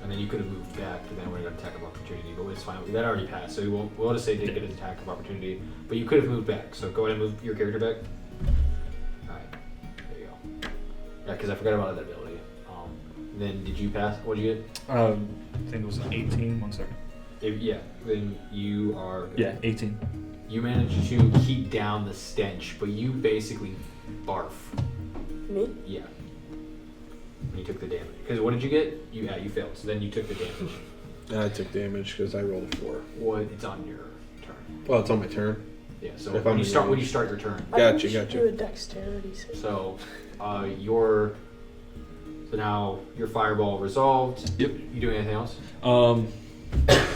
And then you could have moved back, but then it would have got attack of opportunity. But it's fine. That already passed, so we'll just say didn't get an attack of opportunity. But you could have moved back. So go ahead and move your character back. Alright. There you go. Yeah, because I forgot about that ability. Then did you pass? What did you get? I think it was an 18. 1 second. Yeah. Then you are. Yeah, 18. You managed to keep down the stench, but you basically barf. Me? Yeah. You took the damage. Because what did you get? You failed. So then you took the damage. And I took damage because I rolled a 4. Well, it's on your turn. Well, it's on my turn. Yeah. So If when I'm you start engaged. your turn. I think Gotcha, we should gotcha. do a dexterity save. So so now your fireball resolved. Yep. You doing anything else?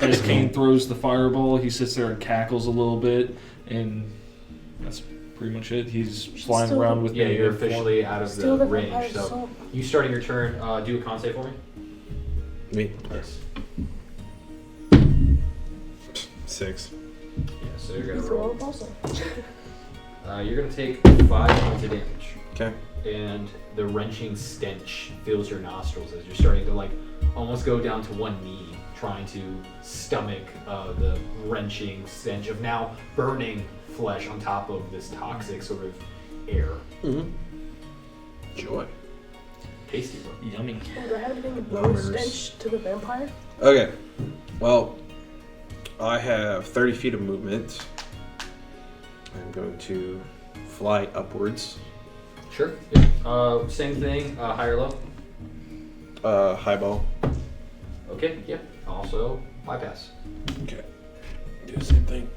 As Kane throws the fireball, he sits there and cackles a little bit, and that's pretty much it. He's flying Still- around with Yeah, me. you're in form. officially out of Still the the range. vampire's So assault. you starting your turn. Do a con save for me. Me? Yes. 6. Yeah. So you're You gonna throw roll. a also. You're gonna take 5 points of damage. Okay. And the wrenching stench fills your nostrils as you're starting to almost go down to one knee, trying to stomach the wrenching stench of now burning flesh on top of this toxic sort of air. Mm-hmm. Joy. Tasty, bro. Yummy. Oh, do I have anything to blow Numbers. stench to the vampire? Okay. Well, I have 30 feet of movement. I'm going to fly upwards. Sure. Yeah. Same thing. High or low. Highball. Okay. Yeah. Also bypass. Okay. Do the same thing.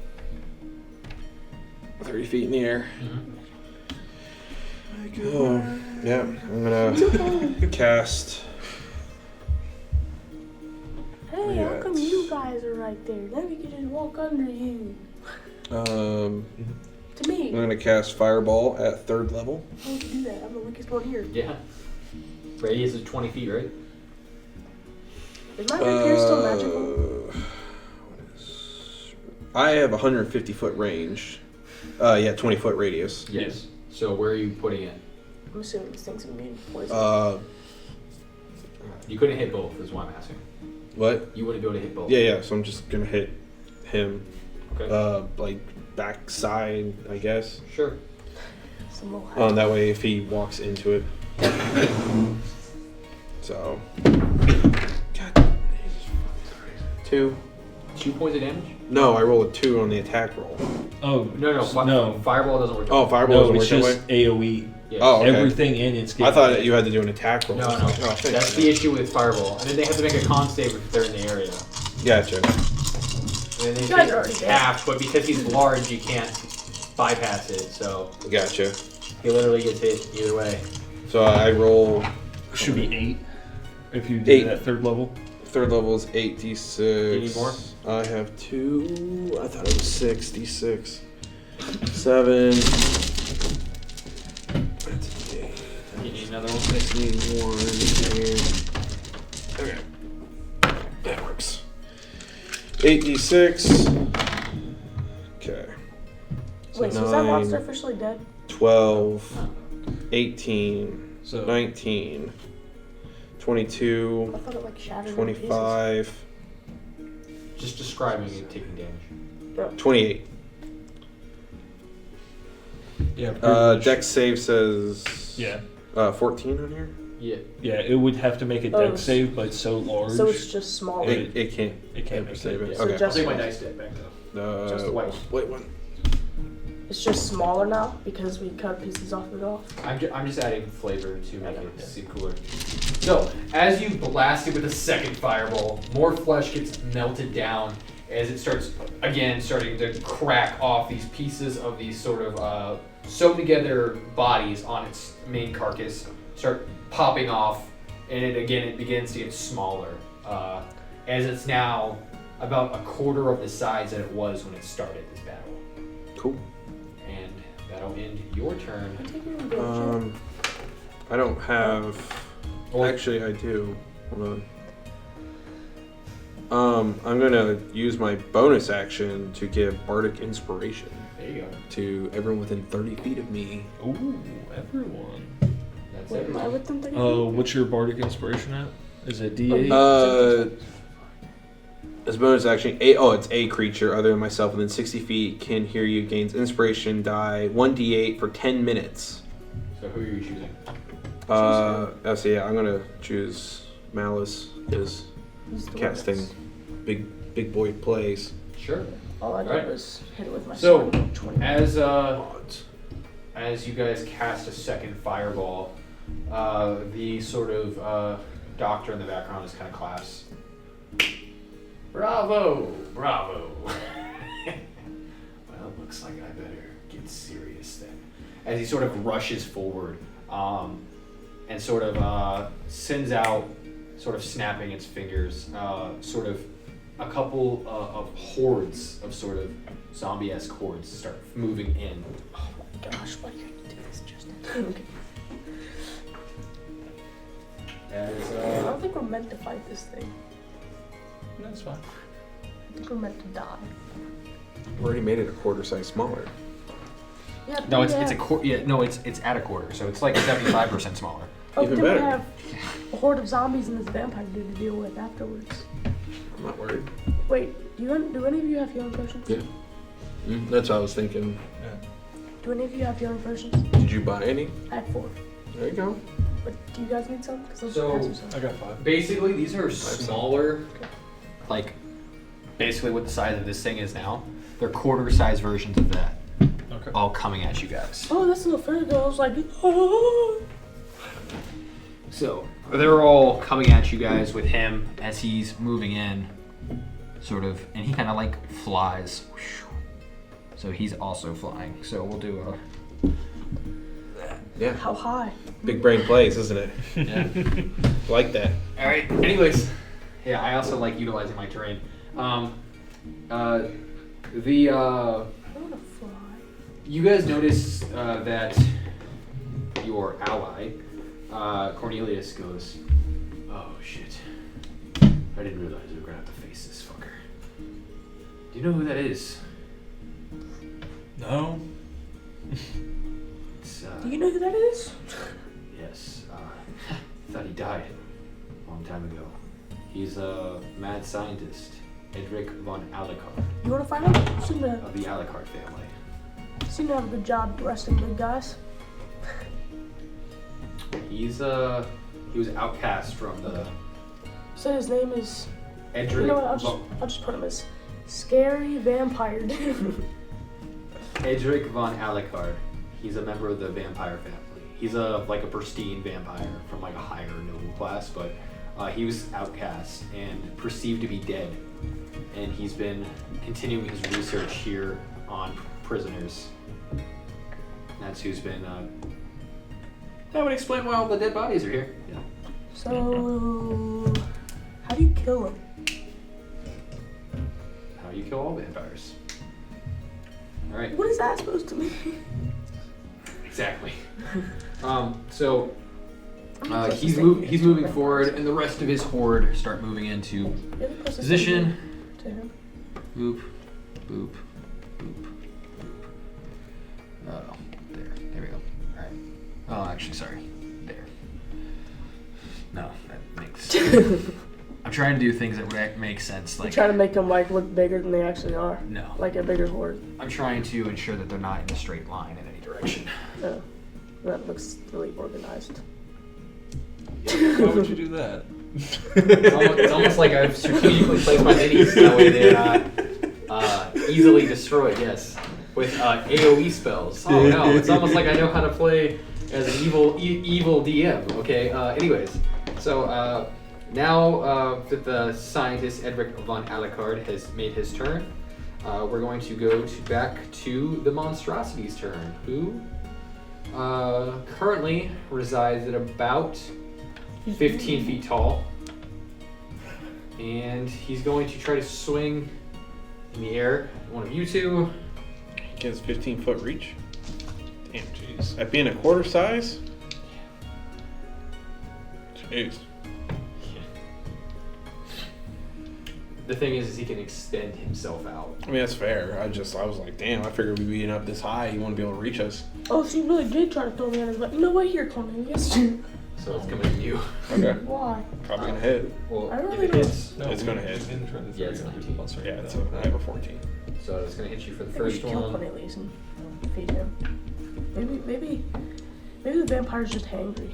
30 feet in the air. Oh, yeah. I'm gonna cast. Hey, Yeah, how come it's- you guys are right there? Then we can just walk under you. To me. I'm gonna cast Fireball at 3rd level. How would you do that? I'm the weakest one here. Yeah. Radius is 20 feet, right? Is my rapier still magical? What is? I have 150 foot range. 20 foot radius. Yes. So where are you putting it? I'm assuming this thing's immune to poison. You couldn't hit both, is why I'm asking. What? You wouldn't be able to hit both. Yeah. So I'm just gonna hit him. Okay. Backside, I guess. Sure. Some little That way, if he walks into it. So. God. 2. 2 points of damage? No, I roll a 2 on the attack roll. Oh No. Fireball doesn't work. Oh, fireball no, doesn't it's work just that way? AOE. Yeah. Oh, okay. Everything in it's. I thought that you had to do an attack roll. No. Oh, thanks. That's the issue with Fireball. And then they have to make a con save if they're in the area. Gotcha. And then they You guys take are already dead. half, but because he's large, you can't bypass it. So Gotcha. he literally gets hit either way. So I roll. Should be 8 if you do 8. that 3rd level. 3rd level is 8d6. You need more? I have 2. I thought it was 6d6. 7. That's 8. You need another one? I just need 1 here. Okay. That works. 8d6. Okay. Wait, so is that monster officially dead? 12. 18. So 19. 22. I thought it like shattered. 25. Just describing it taking damage. 28. yeah. Dex save says Yeah. 14 on here. Yeah. Yeah, it would have to make a Oh, dex save, but it's so large. So it's just smaller. It can't. It can't ever make save it. it. Yeah. So Okay. I'll just take my dice deck back though. Just the white one. White one. It's just smaller now because we cut pieces off it off. I'm just adding flavor to make it seem cooler. So, as you blast it with a second fireball, more flesh gets melted down as it starts, again, starting to crack off these pieces of these sort of sewn together bodies on its main carcass, start popping off, and it begins to get smaller, as it's now about a quarter of the size that it was when it started this battle. Cool. And that'll end your turn. I don't have. Or- Actually, I do. Hold on. I'm gonna use my bonus action to give Bardic Inspiration There you go. to everyone within 30 feet of me. Ooh, everyone. That's Wait, it. am I with them 30 What's your bardic inspiration at? Is it D8? As a bonus action, it's a creature other than myself within 60 feet can hear you, gains inspiration die 1d8 for 10 minutes. So who are you choosing? I'm gonna choose Malice because He's the casting one big boy plays. Sure. that's- All I did Alright. was hit it with my So, sword. 20. as you guys cast a second fireball, the sort of doctor in the background just kind of claps. Bravo! Bravo! Well, looks like I better get serious then. As he sort of rushes forward and sort of sends out, sort of snapping its fingers, sort of a couple of hordes of sort of zombie-esque hordes start moving in. Oh my gosh, why do you do this, Justin? Okay. I don't think we're meant to fight this thing. That's fine. I think we're meant to die. We already made it a quarter size smaller. Yeah, No, but it's we it's a have- quarter. Yeah, no, it's at a quarter, so it's like 75% smaller. Oh, even then we better. have a horde of zombies and this vampire dude to deal with afterwards. I'm not worried. Wait, do any of you have healing potions? Yeah. That's what I was thinking. Do any of you have healing potions? Did you buy any? I have 4. There you go. But do you guys need some? 'Cause those So- guys are some. I got 5. Basically, these are smaller, like basically what the size of this thing is now. They're quarter-size versions of that, Okay. all coming at you guys. Oh, that's a little further ago. I was like, oh. So they're all coming at you guys with him as he's moving in, sort of, and he kind of like flies. So he's also flying. So we'll do a. Yeah. How high? Big brain plays, isn't it? Yeah. Like that. All right. Anyways, yeah, I also like utilizing my terrain. I want to fly. You guys notice that your ally, Cornelius, goes, "Oh shit! I didn't realize we were gonna have to face this fucker. Do you know who that is?" No. It's, Do you know who that is? yes. Thought he died a long time ago. He's a mad scientist, Edric von Alucard You want to find him? Seem of the Alucard family. to have a good job arresting big guys. He was outcast from the So his name is. Edric. You know what? von- I'll just put him as Scary vampire dude. Edric von Alucard. He's a member of the vampire family. He's a pristine vampire from like a higher noble class, but he was outcast and perceived to be dead. And he's been continuing his research here on prisoners. That's who's been. That would explain why all the dead bodies are here. Yeah. So, how do you kill him? How you kill all vampires. All right. What is that supposed to mean? Exactly. So he's moving forward, and the rest of his horde start moving into position. To him. Boop, boop, boop, boop. Oh, there we go. All right. Oh, actually, sorry. There. No, that makes. I'm trying to do things that would make sense. Like, Trying to make them like look bigger than they actually are. No. Like a bigger horde. I'm trying to ensure that they're not in a straight line in any direction. Oh, that looks really organized. Why would you do that? It's almost like I've strategically placed my minis that way they're not easily destroyed. Yes, with AOE spells. Oh no, it's almost like I know how to play as an evil DM. Okay. Anyways, so now that the scientist Edric von Alucard has made his turn, we're going to go back to the monstrosity's turn, who currently resides at about 15 feet tall. And he's going to try to swing in the air at one of you two. He has 15-foot reach. Damn, jeez. At being a quarter size? Jeez. The thing is he can extend himself out. I mean, that's fair. I was like, damn, I figured we'd be up this high. You want to be able to reach us. Oh, so you really did try to throw me on his butt. You know what? Here, Cornelius. So it's coming at you. Okay. Why? Probably gonna hit. Well, I really if it don't- hits, It's gonna hit. Yeah, it's 19. Yeah, it's I have a 14. so it's going to hit you for the Maybe we first should kill one. Cornelius and feed him. Maybe the vampire's just hangry.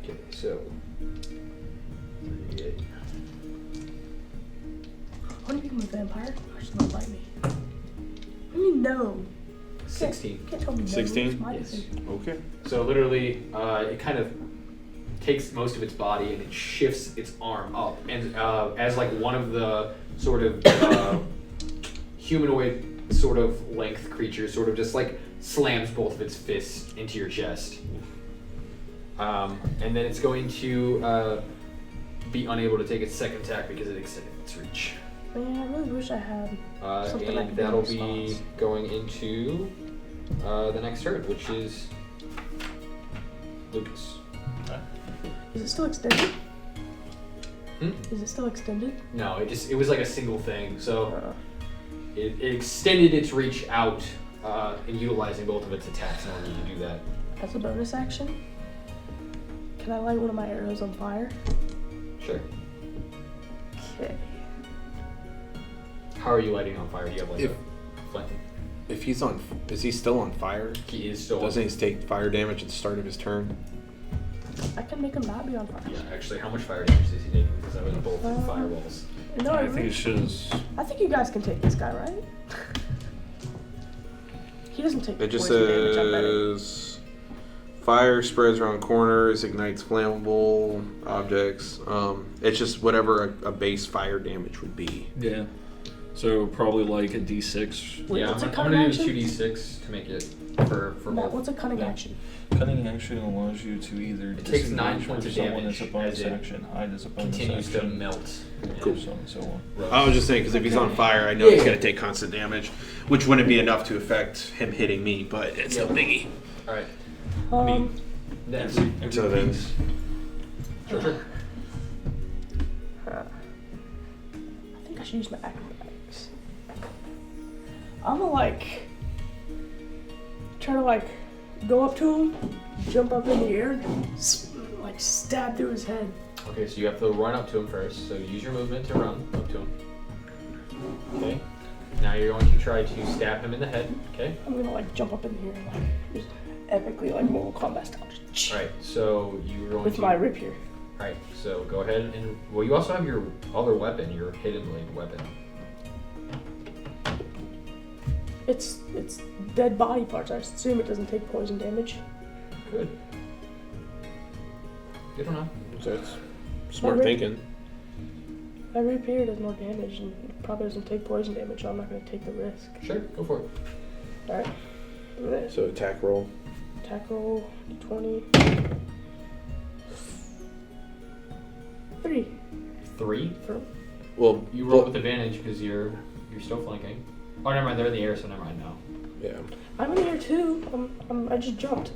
Okay, so. 38. When you become a vampire, why should not bite me? What do you mean no? 16. You can't tell me no. 16? It's my Yes. decision. Okay. So literally, it kind of takes most of its body and it shifts its arm up, and as like one of the sort of humanoid sort of length creatures, sort of just like slams both of its fists into your chest, and then it's going to be unable to take its second attack because it extended its reach. Man, I really wish I had something I And could do in that'll be response. going into the next turn, which is Lucas. Is it still extended? Hmm? Is it still extended? No, it was like a single thing. So it extended its reach out and utilizing both of its attacks in order to do that. As a bonus action, can I light one of my arrows on fire? Sure. Okay. How are you lighting on fire? Do you have like If- a flame? If he's on, is he still on fire? He is still. Doesn't he take fire damage at the start of his turn? I can make him not be on fire. Yeah, actually, how much fire damage is he taking? Because I was both fireballs. No, I think it should. I think you guys can take this guy, right? He doesn't take It just poison damage, I bet. says fire spreads around corners, ignites flammable objects. It's just whatever a base fire damage would be. Yeah. So probably like a D6. Wait, Yeah, what's a I'm cunning gonna action? do 2d6 to make it for Matt, both. what's a cunning Yeah. action? Cunning action allows you to either It takes 9 disengage points with of someone damage as a bonus as it action, hide as a bonus Continues to action, melt. Cool. so on and so on. I was just saying because if he's on fire, I know he's gonna take constant damage, which wouldn't be enough to affect him hitting me, but it's still biggie. All right. Next. So then, Sure. I think I should use my acrobatics. I'm gonna try to go up to him, jump up in the air, and stab through his head. Okay, so you have to run up to him first. So use your movement to run up to him. Okay. Now you're going to try to stab him in the head. Okay. I'm gonna jump up in the air and just epically Mortal Kombat style. Just All right. So you're going with to. my rapier. Alright, so go ahead and... Well, you also have your other weapon, your hidden blade weapon. It's dead body parts. I assume it doesn't take poison damage. Good. You don't know. So it's smart Alright. thinking. Every period does more damage, and it probably doesn't take poison damage, so I'm not going to take the risk. Sure, go for it. Alright. So attack roll. Attack roll, d20. 3. 3? Well, You roll with advantage because you're still flanking. Oh, never mind. They're in the air, so never mind now. yeah. I'm in the air too. I just jumped.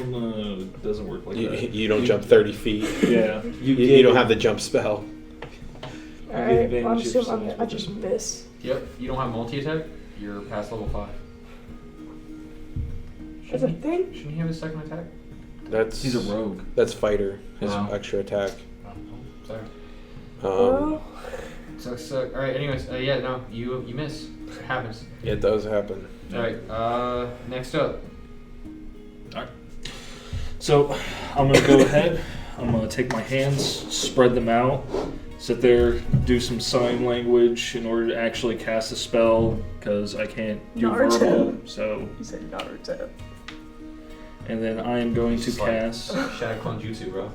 No, it doesn't work like that. You don't jump 30 feet. Yeah. You don't have the jump spell. Alright, advantage I'm if assuming someone's I just miss. Yep. You don't have multi-attack. You're past level 5. That's a thing? Shouldn't he have his second attack? He's a rogue. That's fighter. His Oh. extra attack. Oh, sorry. Oh. So all right. Anyways, yeah, no, you miss. It happens. It does happen. All right. Next up. So I'm gonna go ahead. I'm gonna take my hands, spread them out, sit there, do some sign language in order to actually cast a spell because I can't do Naruto. verbal. So, He said Naruto. and then I am going to Just like- cast. Shadow Clone Jutsu, bro.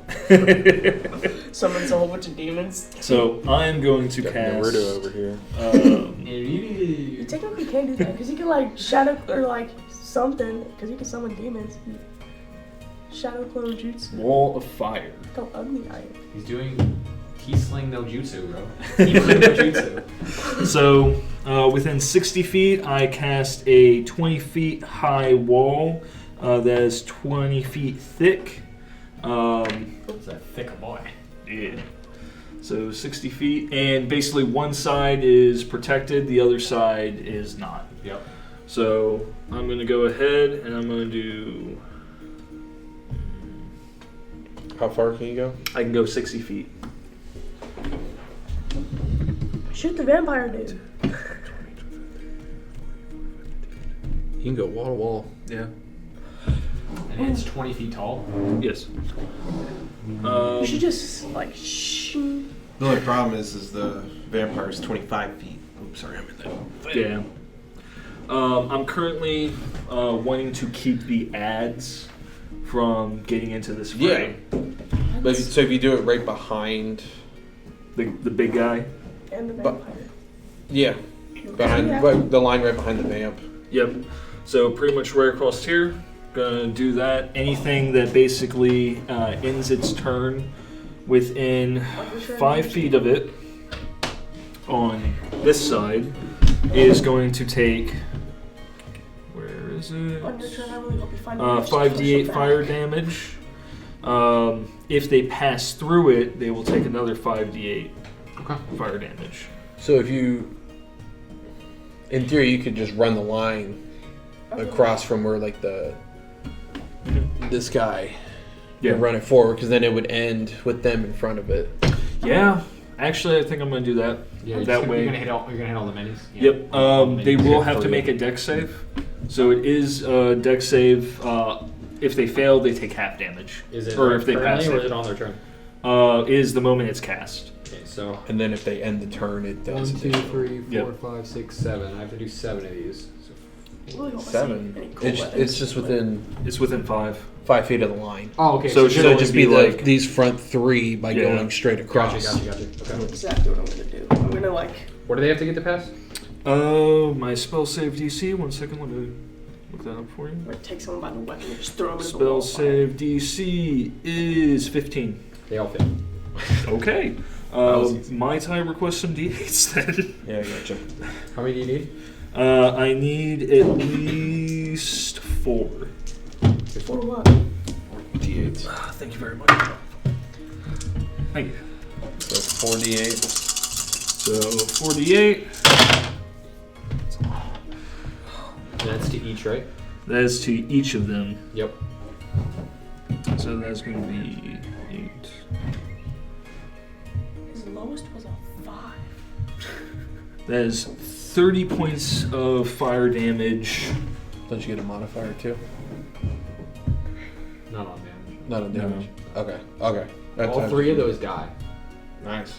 Summons a whole bunch of demons. So I am going to Got cast. Naruto over here. You technically can't do that because you can like shadow or like something because you can summon demons. Shadow clone jutsu. Wall of Fire. Look how ugly I am. He's doing T-Sling no Jutsu, bro. T-Sling no Jutsu. So within 60 feet, I cast a 20 feet high wall that is 20 feet thick. What's that thick boy? Yeah. So 60 feet, and basically one side is protected, the other side is not. Yep. So I'm going to go ahead and I'm going to do. How far can you go? I can go 60 feet. Shoot the vampire dude. You can go wall to wall. Yeah. And it's 20 feet tall. Yes. You should just like shoot. The only problem is the vampire is 25 feet. Oops, sorry, I'm in that. Yeah. I'm currently wanting to keep the ads from getting into this fray. But so if you do it right behind, The big guy. And the But- vampire. yeah, behind Yeah. right, the line right behind the vamp. Yep. So pretty much right across here. Gonna do that. Anything that basically ends its turn within 5 feet of it on this side is going to take. Where is it? On your turn, I really hope you find 5d8 fire damage. If they pass through it, they will take another 5d8 Okay. fire damage. So if you, in theory, you could just run the line across from where like this guy, Yeah. and run it forward because then it would end with them in front of it. Yeah. Actually, I think I'm going to do that. Yeah, that way. You're gonna hit all the minis. Yeah. Yep. All the They minis. will have to make a dex save. So it is a dex save. If they fail, they take half damage. Is it or if they pass currently, or is it? it on their turn? Is the moment it's cast. Okay, so And then if they end the turn, it does. 1, 2, 3, 4, Yep. 5, 6, 7. I have to do 7 of these. So Really hope I see 7. any cool It's weapons. just within It's within 5. 5 feet of the line. Oh, okay. So it should So only just be be like- these front 3 by Yeah. going straight across. Gotcha. Okay. That's exactly what I'm gonna do. I'm gonna like. What do they have to get to pass? My spell save DC. 1 second. Let me look that up for you. Like take someone by the weapon and just throw them into the Spell wall. save DC is 15. They all fit. Okay. was easy. My time requests some D8s then. Yeah, I gotcha. How many do you need? I need at least 4. For what? D8. Thank you very much. Thank you. So 4d8. So 48. That's to each, right? That is to each of them. Yep. So that's going to be 8. His lowest was a 5. That is 30 points of fire damage. Don't you get a modifier too? Not on damage. Not on damage. Okay. Okay. All 3 of those die. Nice.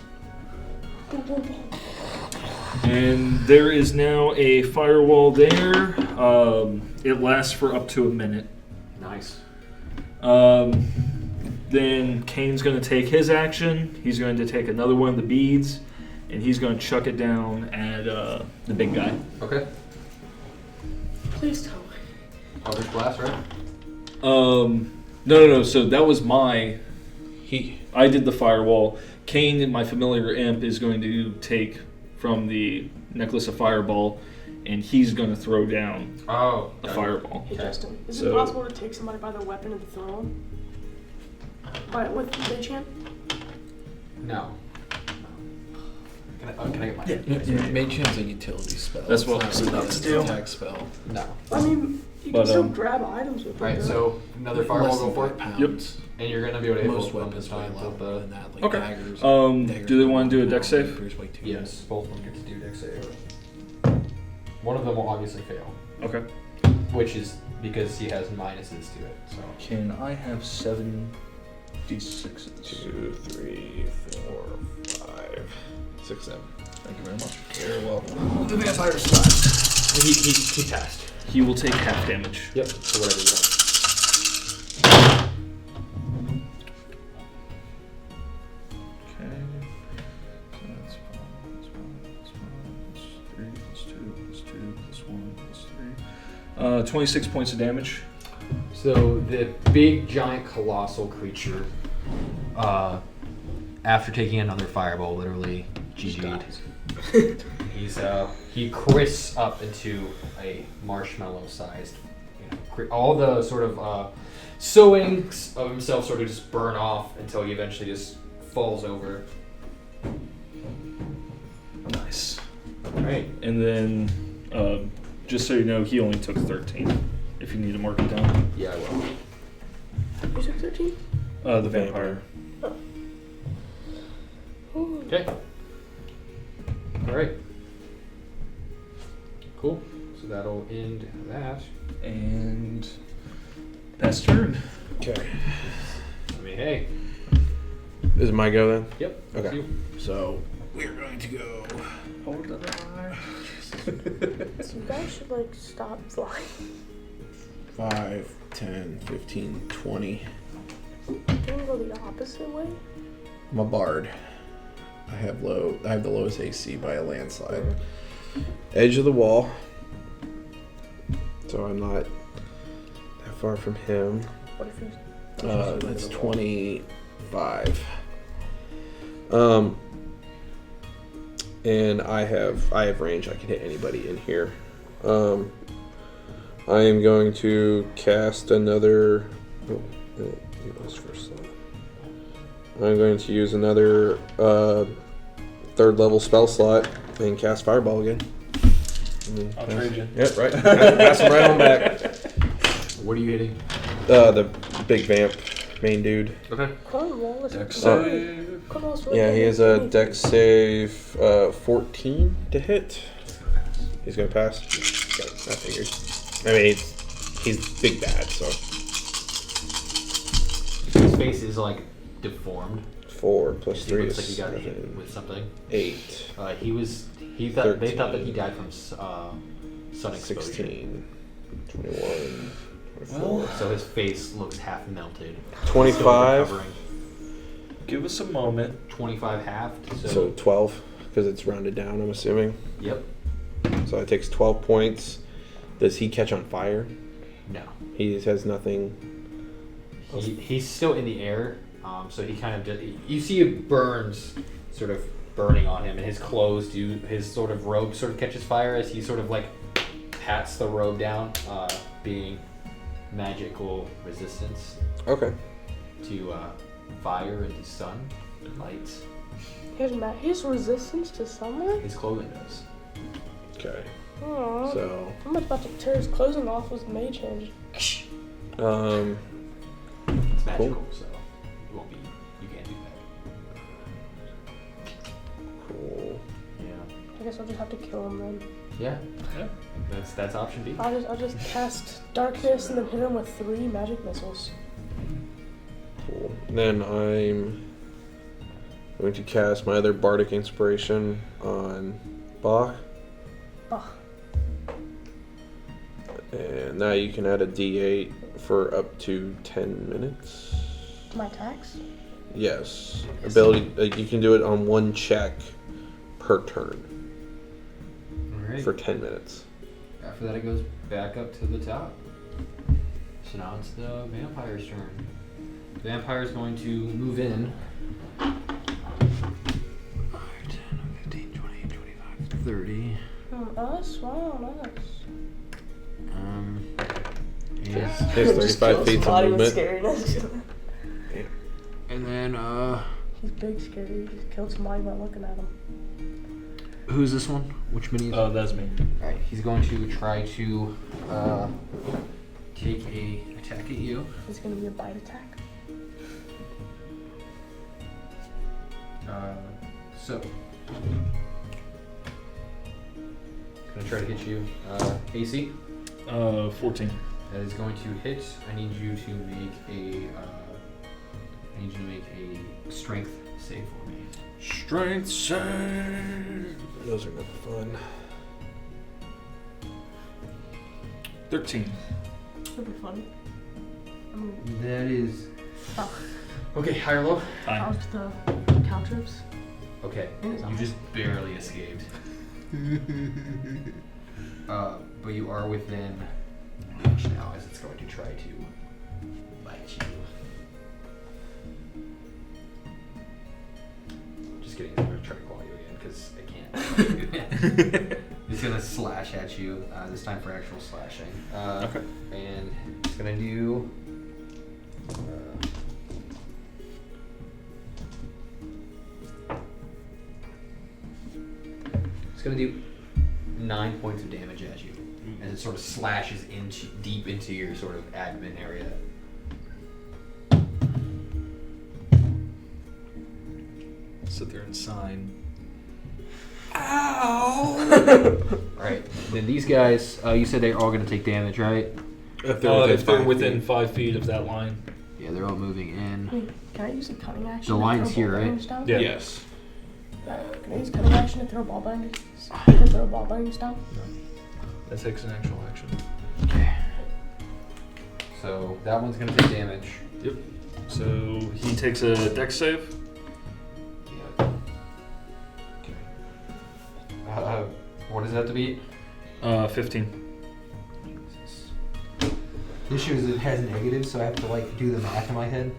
And there is now a firewall there. It lasts for up to a minute. Nice. Then Kane's going to take his action. He's going to take another one of the beads, and he's going to chuck it down at the big guy. Okay. Please tell me. Eldritch Blast, right? No. So that was my... He. I did the firewall. Kane, my familiar imp, is going to take from the Necklace of Fireball, and he's going to throw down a fireball. Hey Justin, is So- it possible to take somebody by the weapon and throw them? With Mage Hand? No. Can I get my... Mage Hand's a utility spell. That's what it's I was not about to an do. attack spell. No. I mean, you But, can still grab items with it. Alright, right? so another Less fireball than go for 5 it. pounds. And you're going to be able to hit Most both of them weapons this weigh a time lot with more the... than that, like Okay. daggers. Do they want to do a dex save? Yes, both of them get to do dex save. One of them will obviously fail, Okay. which is because he has minuses to it. So Can I have 7d6s? 2, 3, 4, 5, 6, 7. Thank you very much. You're welcome. The vampire survived. he passed. He will take half damage. Yep. So whatever you got. Okay. So that's 3 plus 2 plus 2 plus 1 plus 3. 26 points of damage. So the big, giant, colossal creature, after taking another fireball, literally GG'd. He crisps up into a marshmallow-sized. All the sort of sewings of himself sort of just burn off until he eventually just falls over. Nice. All right. And then, just so you know, he only took 13. If you need to mark it down. Yeah, I will. You took 13? The vampire. Okay. All right. Cool. So that'll end that. And that's turn. Okay. I mean, hey. Is it my go then? Yep. Okay. that's you. So we're going to go. Hold the line. So you guys should, like, stop flying. 5, 10, 15, 20. Can you go the opposite way? I'm a bard. I have the lowest AC by a landslide. Edge of the wall. So I'm not that far from him. What if you... That's 25. And I have range. I can hit anybody in here. I am going to cast another. Oh, you lost first slot. I'm going to use another 3rd level spell slot and cast Fireball again. I'll trade you. Yep, right. Pass him right on back. What are you hitting? The big vamp main dude. Okay. Cornwall is... Dex save. Cornwall's really Yeah, he good has at a anything. dex save 14 to hit. He's gonna pass. Okay, I figured. I mean, he's big bad, so His face is like deformed. 4 plus He 3 looks is like he got hit 7, with something. 8, They thought that he died from sun exposure. 16, 21, 24, So his face looks half melted. 25. Still recovering. Give us a moment. 25 halved. So 12 because it's rounded down. I'm assuming. Yep. So it takes 12 points. Does he catch on fire? No. He has nothing. He's still in the air. So he kind of just, you see it burns, sort of burning on him, and his clothes his sort of robe sort of catches fire as he sort of like pats the robe down, being magical resistance Okay. to fire and to sun light. He has resistance to sunlight? His clothing does. Okay. Aww. So I'm about to tear his clothing off with Mage Hand. It's magical, so you can't do that. cool. Yeah. I guess I'll just have to kill him then. Yeah. That's option B. I'll just cast darkness and then hit him with 3 magic missiles. Cool. Then I'm going to cast my other bardic inspiration on Bock. Bock. And now you can add a D8 for up to 10 minutes. My attacks? Yes. Ability. You can do it on one check per turn Alright. for 10 minutes. After that, it goes back up to the top. So now it's the vampire's turn. The vampire's going to move in. 10, 15, 20, 25, 30. Oh, nice. Wow, nice. He has 35 feet of movement. Scariness. And then, He's big, scary. He just killed somebody by looking at him. who's this one? Which mini? Oh, that's me. Alright, he's going to try to take a attack at you. It's gonna be a bite attack. So, gonna try to hit you. AC. 14. That is going to hit. I need you to make a strength save for me. Strength save. Those are never fun. 13. That'd be funny. That is Oh, okay. High or low? Fine. how's the caltrips? Okay, It is you just barely escaped. But you are within reach now, as it's going to try to bite you. Just kidding. I'm going to try to claw you again because I can't. It's going to slash at you. This time for actual slashing. Okay. And it's going to do. It's going to do 9 points of damage at you as it sort of slashes deep into your sort of admin area. Sit there and sign. Alright, then these guys, you said they're all going to take damage, right? If If they're five within feet. 5 feet of that line. Yeah, they're all moving in. Wait, can I use a cutting action? The to line's throw here, ball right? bearings down? Yeah. Yes. Can I use cutting action to throw ball bearings? To throw ball bearings down? That takes an actual action. Okay. So that one's going to take damage. Yep. So he takes a dex save. Yeah. Okay. What does that have to be? 15. Jesus. The issue is it has negatives, so I have to like do the math in my head.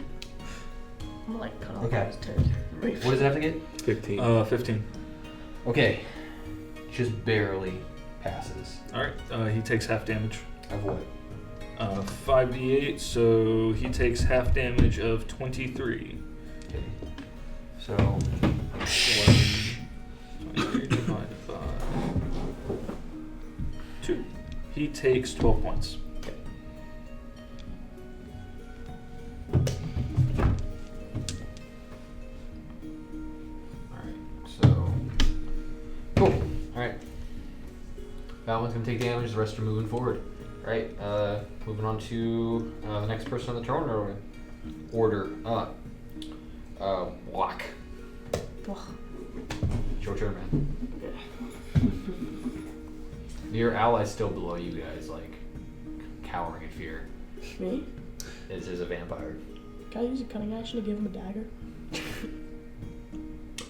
I'm gonna like cut off Okay. his turn. What does it have to get? 15. 15. Okay. Just barely passes. Alright. He takes half damage. Of what? 5d8, so he takes half damage of 23. Okay. So 23 divided by 2. He takes 12 points. alright. So cool. Alright. That one's gonna take damage, the rest are moving forward. Right, moving on to the next person on the turn order. Bock. It's your turn, man. Your ally's still below you guys, like cowering in fear. Me? This is a vampire. Can I use a cutting action to give him a dagger?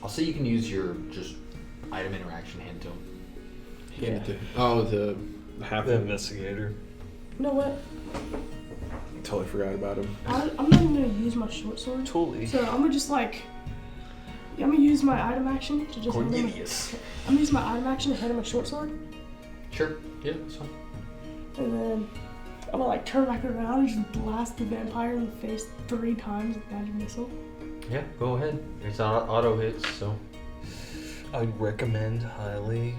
I'll say you can use your just item interaction hand to him. Hand it to- Oh, the half. The investigator. You know what? Totally forgot about him. I'm not even gonna use my short sword. Totally. So I'm gonna just like. Yeah, I'm gonna use my item action to just. Cornelius. I'm gonna use my item action to hit him with short sword. Sure. Yeah, that's fine. And then I'm gonna like turn back around and just blast the vampire in the face 3 times with magic missile. Yeah, go ahead. It's auto hits, so. I'd recommend highly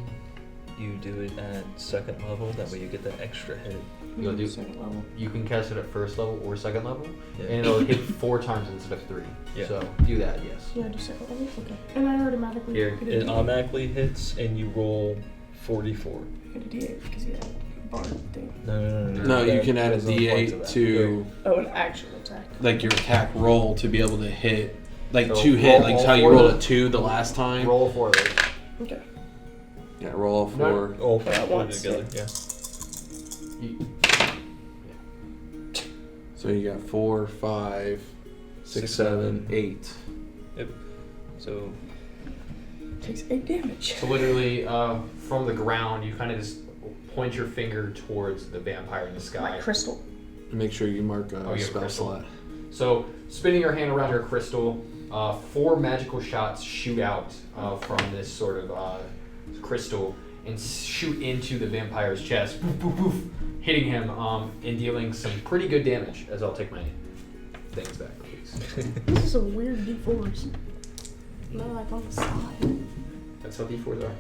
you do it at second level. That way you get that extra hit. You'll do. Second level. You can cast it at first level or second level, Yeah. and it'll hit 4 times instead of 3. Yeah. So do that, yes. Yeah, do second level. Okay. And I automatically Here, get a It D8. automatically hits and you roll 44. Get a D8 because yeah, bard thing. No. No, you That can add a doesn't apply D8 that. to Oh, an actual attack. like your attack roll to be able to hit like So 2 hit, roll like all how you four rolled of a 2 the last time. Roll 4 of those. Okay. Yeah, roll all 4. All Yeah, put it once, together. Yeah. So you got 4, 5, 6, 7, 8. Yep. So Takes 8 damage. So literally, from the ground, you kind of just point your finger towards the vampire in the sky. My crystal. Make sure you mark a Oh, you have spell crystal. slot. So, spinning your hand around your crystal, 4 magical shots shoot out from this sort of crystal and shoot into the vampire's chest, poof, poof, poof, hitting him and dealing some pretty good damage. As I'll take my things back, please. This is some weird D4s. No, like on the side. That's how D4s are.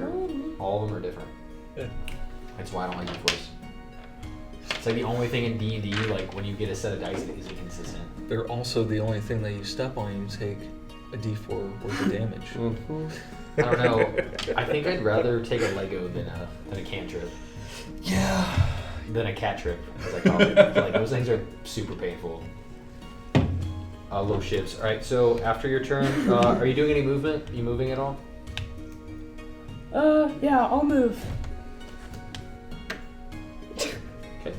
Oh. All of them are different. Yeah. That's why I don't like D4s. It's like the only thing in D&D, like when you get a set of dice that isn't consistent. they're also the only thing that you step on, you take a D4 worth of damage. I don't know. I think I'd rather take a Lego than a cantrip. Yeah. Than a cat trip. It's like, like those things are super painful. Low shifts. All right. So after your turn, are you doing any movement? Are you moving at all? Yeah, I'll move. Okay.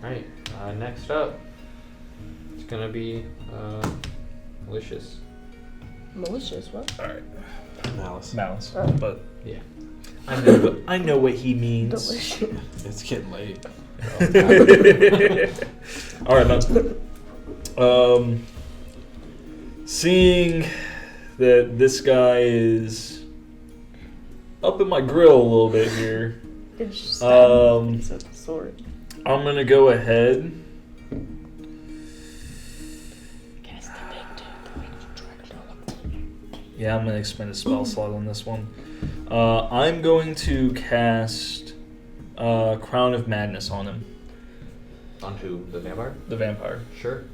All right. Next up, it's gonna be Malicious. Malicious, what? Alright. Malice. Malice. Oh. But Yeah. I know what he means. Delicious. It's getting late. Alright, man. Seeing that this guy is up in my grill a little bit here, It's just Um, it's a sword. I'm gonna go ahead. Yeah, I'm gonna expend a spell slot on this one. I'm going to cast Crown of Madness on him, On who? The vampire? the vampire. Sure.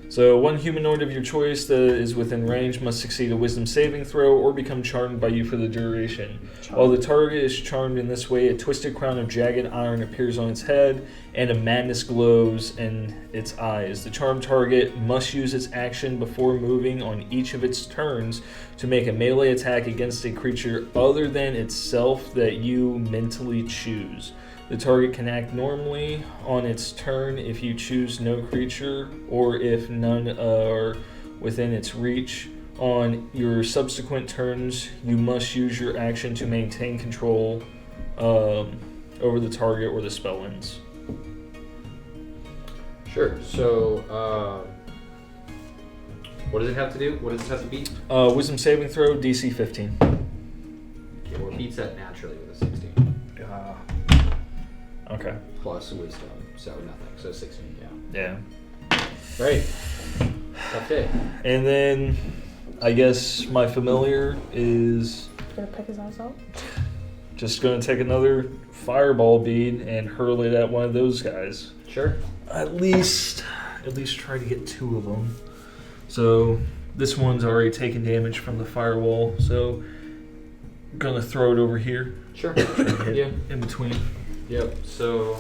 So, one humanoid of your choice that is within range must succeed a wisdom saving throw or become charmed by you for the duration. While the target is charmed in this way, a twisted crown of jagged iron appears on its head and a madness glows in its eyes. The charmed target must use its action before moving on each of its turns to make a melee attack against a creature other than itself that you mentally choose. The target can act normally on its turn if you choose no creature or if none are within its reach. On your subsequent turns, you must use your action to maintain control over the target or the spell ends. Sure. So, what does it have to do? What does it have to beat? Wisdom saving throw, DC 15. Okay, well, it beats that naturally with a 16. Okay. Plus wisdom, so nothing. So 16, yeah. Yeah. Right. Tough day. And then I guess my familiar is Gonna pick his eyes out. just going to take another fireball bead and hurl it at one of those guys. Sure. At least try to get 2 of them. So this one's already taken damage from the firewall, so I'm gonna throw it over here. Sure. Try to hit Yeah. in between. Yep. So,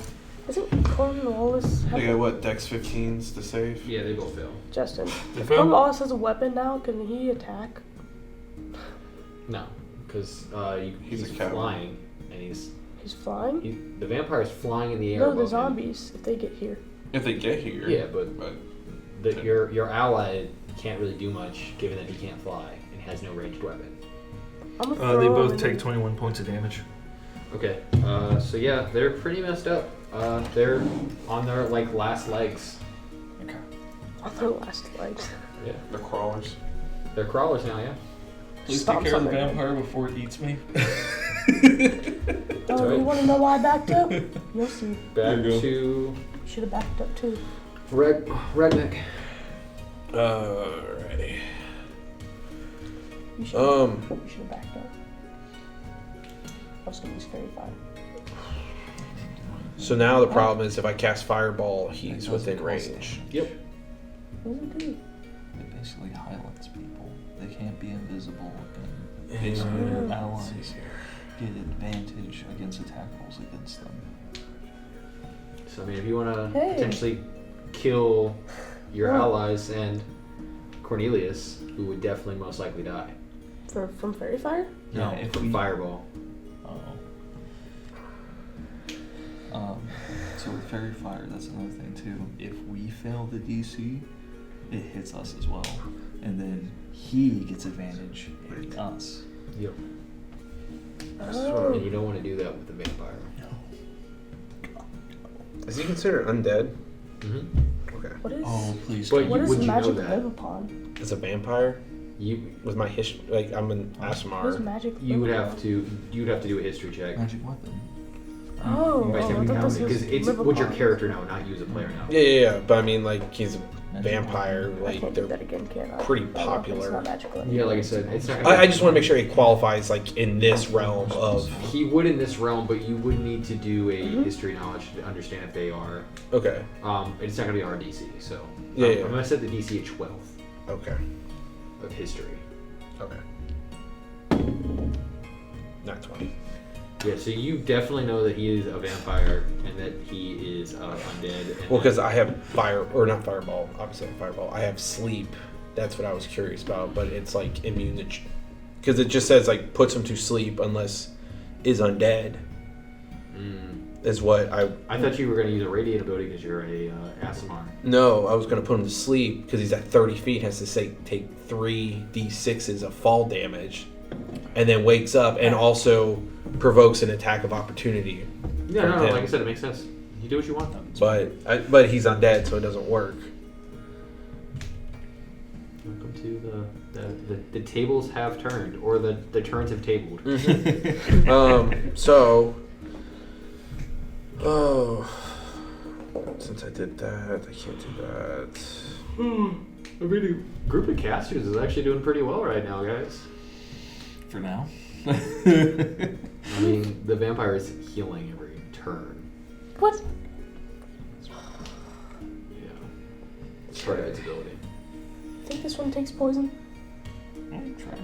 Isn't Cornwallis They got what, Dex 15s to save? yeah, they both fail. Justin? They If fail? Cornwallis has a weapon now, can he attack? No, because He's he's a coward. flying, and He's flying? the vampire's flying in the air. No, above the him. zombies, if they get here. If they get here. Yeah, but But your ally can't really do much, given that he can't fly and has no ranged weapon. I'm gonna throw They him both in- take 21 points of damage. Okay. So yeah, they're pretty messed up. They're on their last legs. Okay. on their last legs. Yeah. the crawlers. They're crawlers now. Yeah. Please Stomp take care of the something. vampire before it eats me. Oh, right. you want to know why I backed up? You'll see. Back you go. to Should have backed up too. Ragnnek. Alrighty. You should have backed up. Also, he's very fine. So now the problem is if I cast Fireball, he's within range. Yep. What does it do? It basically highlights people. They can't be invisible, and Yeah. basically your Yeah. allies get advantage against attack rolls against them. So I mean, if you want to Hey. potentially kill your Oh. allies and Cornelius, who would definitely most likely die. From fairy fire? Yeah, No, if from we- fireball. So with fairy fire, that's another thing too. If we fail the DC, it hits us as well, and then he gets advantage hitting us. Yep. Oh. And you don't want to do that with the vampire. Is he considered undead? Mm-hmm. Okay. What is Please. But don't. what would does you know magic that? live upon? As a vampire, You with my history, like I'm an What does Asimar. magic you would live have upon? to do a history check. Magic weapon. Oh, By I technicality, thought this because was it's live what your upon. character now, not you as a player now. Yeah. But I mean, like he's a Magic vampire. weapon. I Like can't do that they're. again, can I? pretty Oh, It's popular. not magical. Yeah, like I said, it's not. I just want to make sure he qualifies like in this realm of. He would in this realm, but you would need to do a Mhm. history knowledge to understand if they are. Okay. It's not gonna be our DC, so Yeah, yeah. I'm gonna set the DC at 12 Okay. of history. Okay. Not 20. Yeah, so you definitely know that he is a vampire and that he is undead. And Well, because I have not fireball. Obviously, I have fireball. I have sleep. That's what I was curious about. But it's like immune to. Because it just says like puts him to sleep unless is undead. Is what I thought you were gonna use a radiant ability because you're a Asimar. No, I was gonna put him to sleep because he's at 30 feet. Has to take 3d6s of fall damage, and then wakes up and also provokes an attack of opportunity. Yeah, from no, him. like I said, it makes sense. You do what you want. But he's undead, so it doesn't work. Welcome to the tables have turned, or the turns have tabled. Since I did that, I can't do that. I mean, a group of casters is actually doing pretty well right now, guys. For now. I mean, the vampire is healing every turn. What? Yeah. It's part of its ability. I think this one takes poison. Try.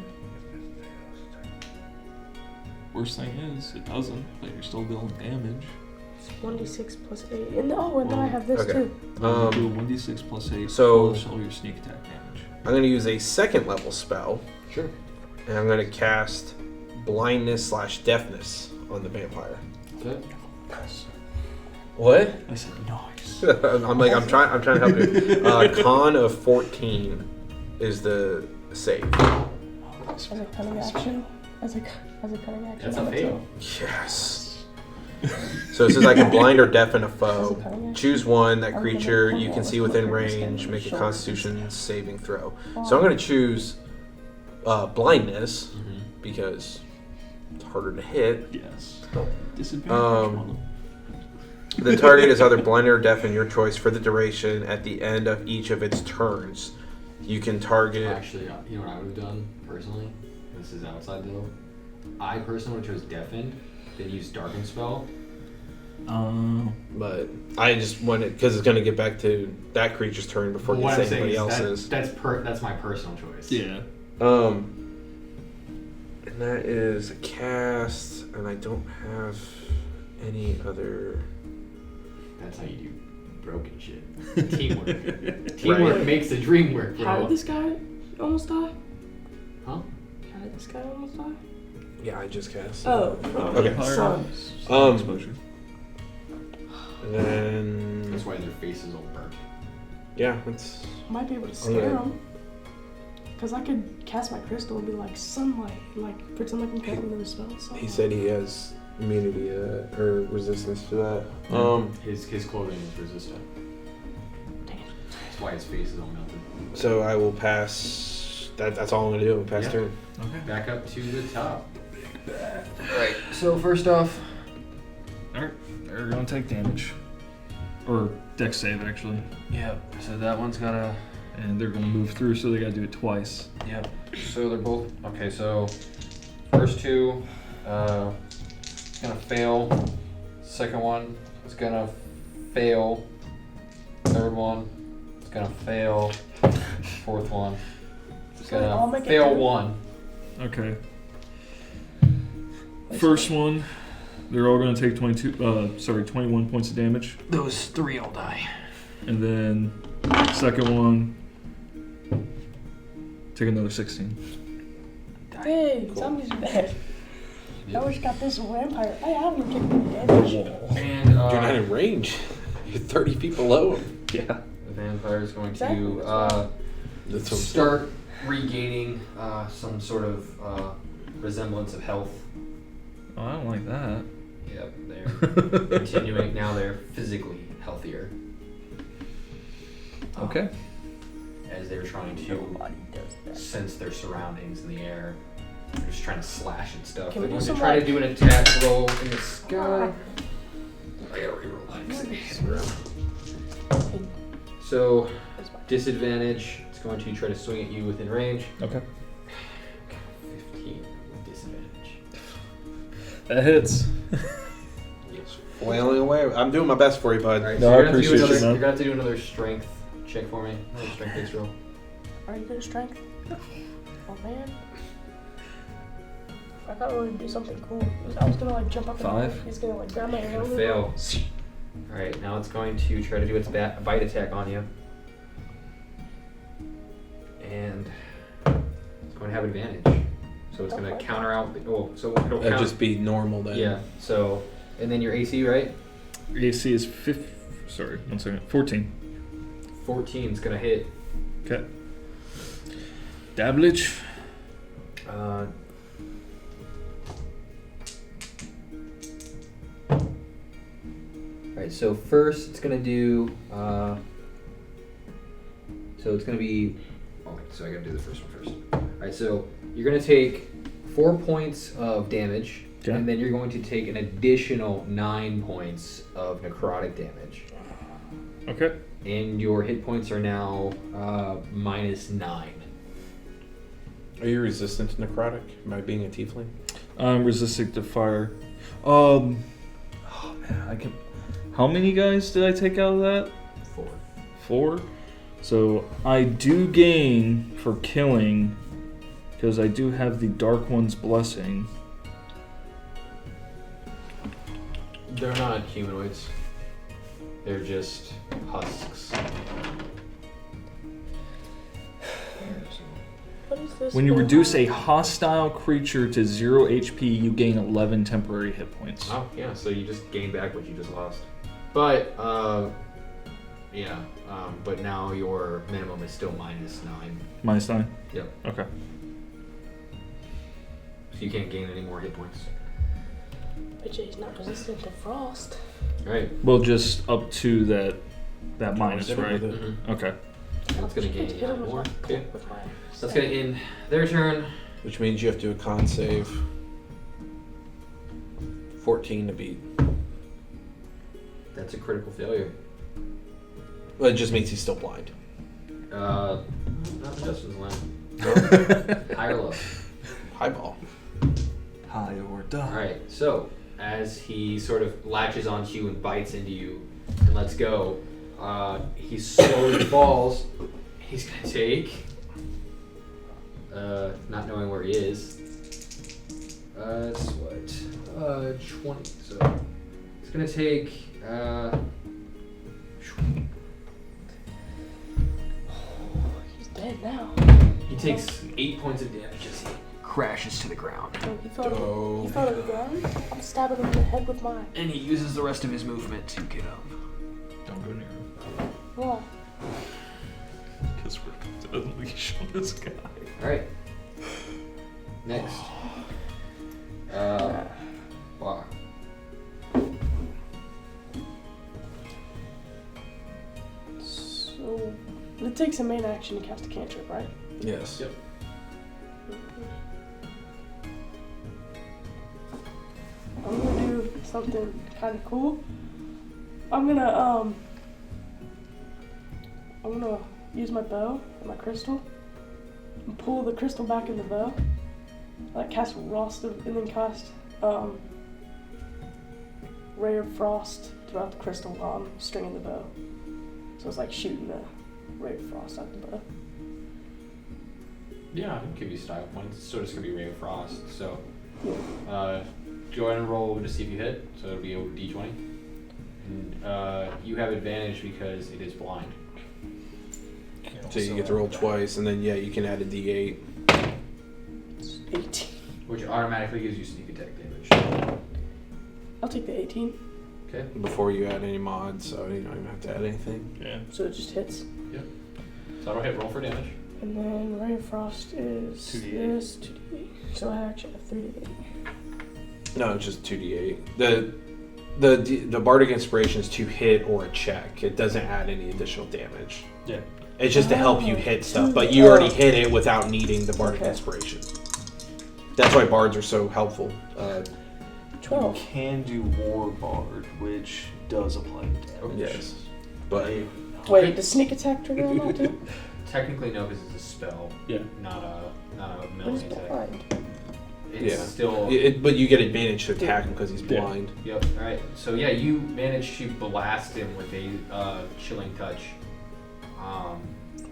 Worst thing is, it doesn't, but you're still dealing damage. It's 1d6 plus 8. And then I have this Okay. too. Do a 1d6 plus 8 so- plus all your sneak attack damage. I'm going to use a second level spell, Sure. and I'm going to cast blindness/deafness on the vampire. Okay. What? I said nice. I'm trying to help you. Con of 14 is the save. As a cunning action. As a cunning action. That's a fail. Yes. So it says I can blind or deafen a As a foe. cunning action. Choose one that I'm creature gonna you can come see out within with my range. skin Make a shoulders. Constitution saving throw. So I'm going to choose blindness because it's harder to hit. Yes. Disadvantage Um, on them. The target is either blind or deafen, your choice, for the duration. At the end of each of its turns, you can target. Actually, you know what I would have done personally? This is outside though. I personally would have chose Deafened, then use Darken Spell. But I just wanted because it's going to get back to that creature's turn before it What gets I'm to saying anybody is else's. that's my personal choice. Yeah. And that is a cast, and I don't have any other. That's how you do broken shit. Teamwork. Teamwork makes the dream work, bro. How did this guy almost die? Huh? How did this guy almost die? Yeah, I just cast. Oh. Okay. Son. Exposure. And then That's why their face is all burnt. yeah, that's Might be able to scare Okay. him. Because I could cast my crystal and be like sunlight, and like pretend like I'm casting another spell. he said he has immunity or resistance to that. His clothing is resistant. Dang it. That's why his face is all melted. So I will pass. That's all I'm gonna do. I'll pass Yeah. turn. Okay. Back up to the top. Alright, so first off, Alright, they're gonna take damage. Or dex save, actually. yeah, so that one's gotta. And they're gonna move through, so they gotta do it twice. Yep. So they're both okay. So first two, it's gonna fail. Second one is gonna fail. Third one, it's gonna fail. Fourth one, it's So I'll gonna make it fail through. one. Okay. First one, they're all gonna take 21 points of damage. Those three all die. And then second one, Take another 16. Hey, zombies are dead. I always got this vampire. I haven't taken any damage. And You're not in range. You're 30 feet below him. Yeah. the vampire is going Exactly, to start regaining some sort of resemblance of health. Oh, I don't like that. Yep, they're continuing. Now they're physically healthier. Okay. As they're trying to sense their surroundings in the air. They're just trying to slash at stuff. Can They're we do going to some, try to like- do an attack roll in the sky. I gotta reroll that 'cause it hit the ground. So, disadvantage. It's going to try to swing at you within range. Okay. 15 with disadvantage. That hits. Yes. Flailing away. I'm doing my best for you, bud. Alright, No, so I you're gonna have to do appreciate you, another, man. you're gonna have to do another strength check for me. Another strength based roll. Are you good at strength? Oh man. I thought we were gonna do something cool. I was gonna like jump up and 5. he's gonna like grab my hair. Fail. Alright, now it's going to try to do its bite attack on you. And it's going to have advantage. So it's going to Okay. counter out. So it'll That'd count. just be normal then. Yeah, so. And then your AC, right? AC is 14. 14 is going to hit. Okay. Dabblage. Alright, so first it's going to do. So it's going to be. Oh, so I got to do the first one first. Alright, so you're going to take 4 points of damage. Okay. And then you're going to take an additional 9 points of necrotic damage. Okay. And your hit points are now -9. Are you resistant to necrotic by being a tiefling? I'm resistant to fire. Oh man, I can. How many guys did I take out of that? 4. 4. So I do gain for killing because I do have the Dark One's blessing. They're not humanoids. They're just husks. What is this? When you reduce a hostile creature to 0 HP, you gain 11 temporary hit points. Oh, yeah, so you just gain back what you just lost. But, but now your minimum is still -9. -9. Yep. Okay. So you can't gain any more hit points. Bet you he's not resistant to frost. Alright. Well, just up to that minus, right? Mm-hmm. Okay. That's gonna gain Hit him 9 with more. my- Okay. with my That's gonna end their turn. Which means you have to do a con save. 14 to beat. That's a critical failure. Well, it just means he's still blind. Not Justin's line. High or low? Highball. High or die. Alright, so as he sort of latches onto you and bites into you and lets go, he slowly falls. He's gonna take, not knowing where he is, it's what, 20, so he's gonna take, He's dead now. he takes 8 points of damage as he crashes to the ground. So he fell to the ground. I'm stabbing him in the head with mine. And he uses the rest of his movement to get up. Don't go near him. Why? Because we're going to unleash on this guy. Alright. Next. Bock. So it takes a main action to cast a cantrip, right? Yes. Yep. I'm gonna do something kind of cool. I'm gonna use my bow and my crystal and pull the crystal back in the bow. Like cast Frost and then cast Ray of Frost throughout the crystal while I'm stringing the bow. So it's like shooting the Ray of Frost out the bow. Yeah, I can give you style points. It's sort of just gonna be Ray of Frost. So, go ahead and roll to see if you hit. So it'll be a d20. And you have advantage because it is blind. So you get to roll twice, and then you can add a D8. 18. Which automatically gives you sneak attack damage. I'll take the 18. Okay. Before you add any mods, so you don't even have to add anything. Yeah. So it just hits. Yep. So I'll hit roll for damage. And then Ray of Frost is 2d8. this 2d8. So I actually have 3d8. No, it's just 2d8. The Bardic Inspiration is to hit or a check. It doesn't add any additional damage. Yeah. It's just to help you hit stuff, but you already hit it without needing the Bardic Okay. Inspiration. That's why bards are so helpful. 12. You can do War Bard, which does apply damage. Yes, but Wait, does sneak attack trigger on that too? Technically no, because it's a spell. Yeah. Not a What is melee attack. blind? It's still. but you get advantage to attack him because he's blind. Yep. All right. So yeah, you managed to blast him with a chilling touch.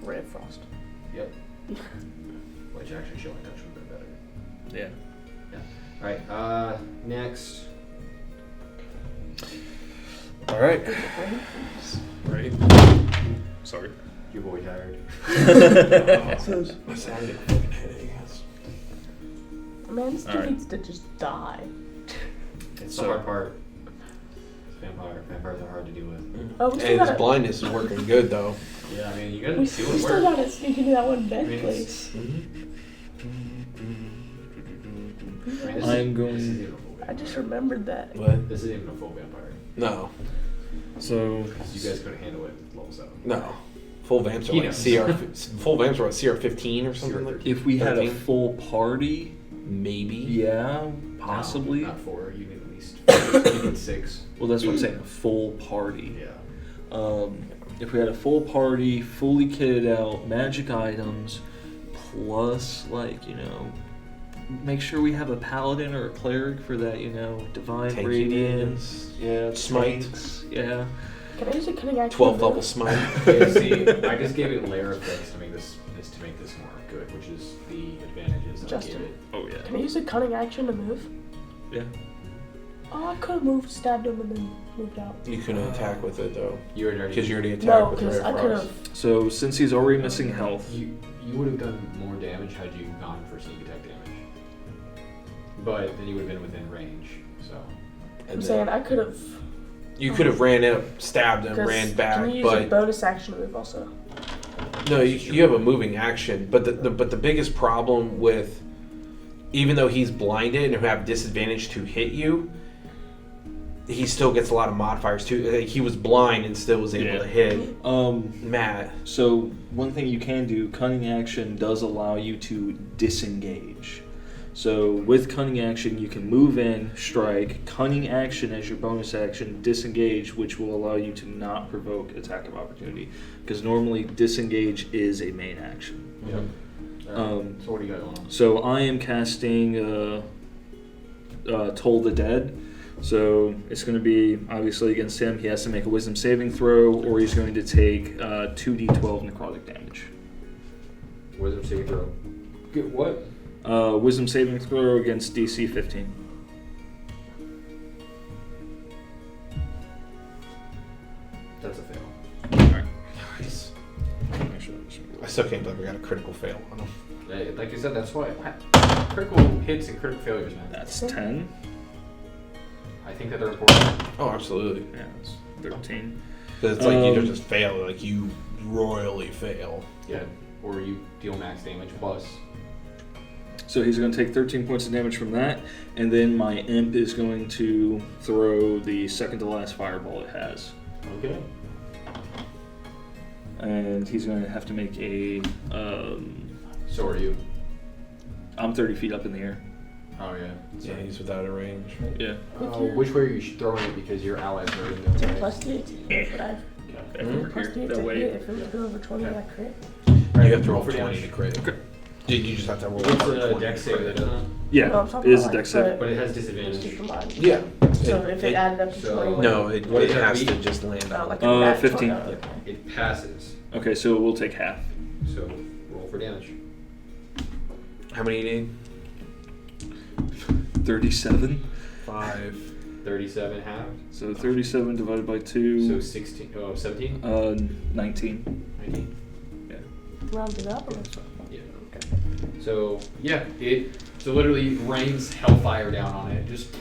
Ray of Frost. Yep. Which actually chilling touch would have been better. Yeah. All right. Next. All right. Right. Sorry. Your boy tired. My Saturday fucking headache. Man, this dude Alright. needs to just die. It's So- the hard part. Vampires are hard to deal with. Oh, we still And his got blindness is working good though. Yeah, I mean you gotta we do still it work. got to sneak into that one bed I mean, place. I mean, this I'm is- this going- isn't even a full I vampire. just remembered that. What? This isn't even a full vampire. No, So You guys couldn't handle it with level 7. no. Full vamps are He like knows. full vamps are what, CR 15 or something like. if we had a 13? full party, Maybe. yeah, possibly. No, not 4. You need at least you need 6. Well, that's what I'm saying. A full party. Yeah. If we had a full party, fully kitted out, magic items, plus make sure we have a paladin or a cleric for that, divine Tanky radiance. demons. Yeah, Smite. tanks, yeah. Can I use a cunning action? 12th move? level smite. Yeah, see, I just gave it layer effects to make this more good, which is the advantages I Justin. gave it. Oh yeah. Can I use a cunning action to move? Yeah. Oh, I could have moved, stabbed him, and then moved out. You couldn't attack with it though, You already because you already attacked No, with because Ray I of could Frost. have. So since he's already missing health, You would have done more damage had you gone for sneak attack damage, but then you would have been within range. So I'm And saying then I could have. you could have ran up, stabbed him, 'Cause ran back, Can you use a but bonus action to move also? no, you have a moving action. But the biggest problem with, even though he's blinded and have disadvantage to hit you, he still gets a lot of modifiers too. Like, he was blind and still was able Yeah. to hit Matt. So one thing you can do, cunning action does allow you to disengage. So with cunning action, you can move in, strike, cunning action as your bonus action, disengage, which will allow you to not provoke attack of opportunity. Because normally disengage is a main action. yeah. Um, So what do you got going on? So I am casting Toll the Dead. So it's going to be obviously against him. He has to make a Wisdom saving throw, or he's going to take 2d12 necrotic damage. Wisdom saving throw. Get what? Wisdom saving throw against DC 15. That's a fail. Nice. Make sure that's I still can't believe I got a critical fail on him. Like you said, that's why critical hits and critical failures, man. That's 10. I think that they're important. Oh, absolutely. Yeah, that's 13. Because it's like you don't just fail, like you royally fail. Yeah. Or you deal max damage plus. So he's going to take 13 points of damage from that, and then my imp is going to throw the second to last fireball it has. Okay. And he's going to have to make a. So are you. I'm 30 feet up in the air. Oh yeah. Yeah, he's without a range. Yeah. Which way are you throwing it because your allies are in the way? Plus D8 to hit, but I've Over plus here. D8 That to way. hit. If it was go over 20, I crit. You have to roll for 20 damage. to crit. Okay. Dude, you just have to roll What's over the 20 dex to save crit. that doesn't? Yeah, No, I'm talking it is a about, dex like, save. But it has Those two disadvantage. combined. Yeah. So if it added up to so- 20, No, it What does that has beat? to just land not on like it. a nat 15. 20. Okay. It passes. Okay, so we'll take half. So roll for damage. How many you need? 37. 5. 37 halved. So 37 divided by So 2. 16. Oh, 17. 19. 19. Yeah. round it up? Or Yeah. Okay. So yeah, it literally rains hellfire down on it. Just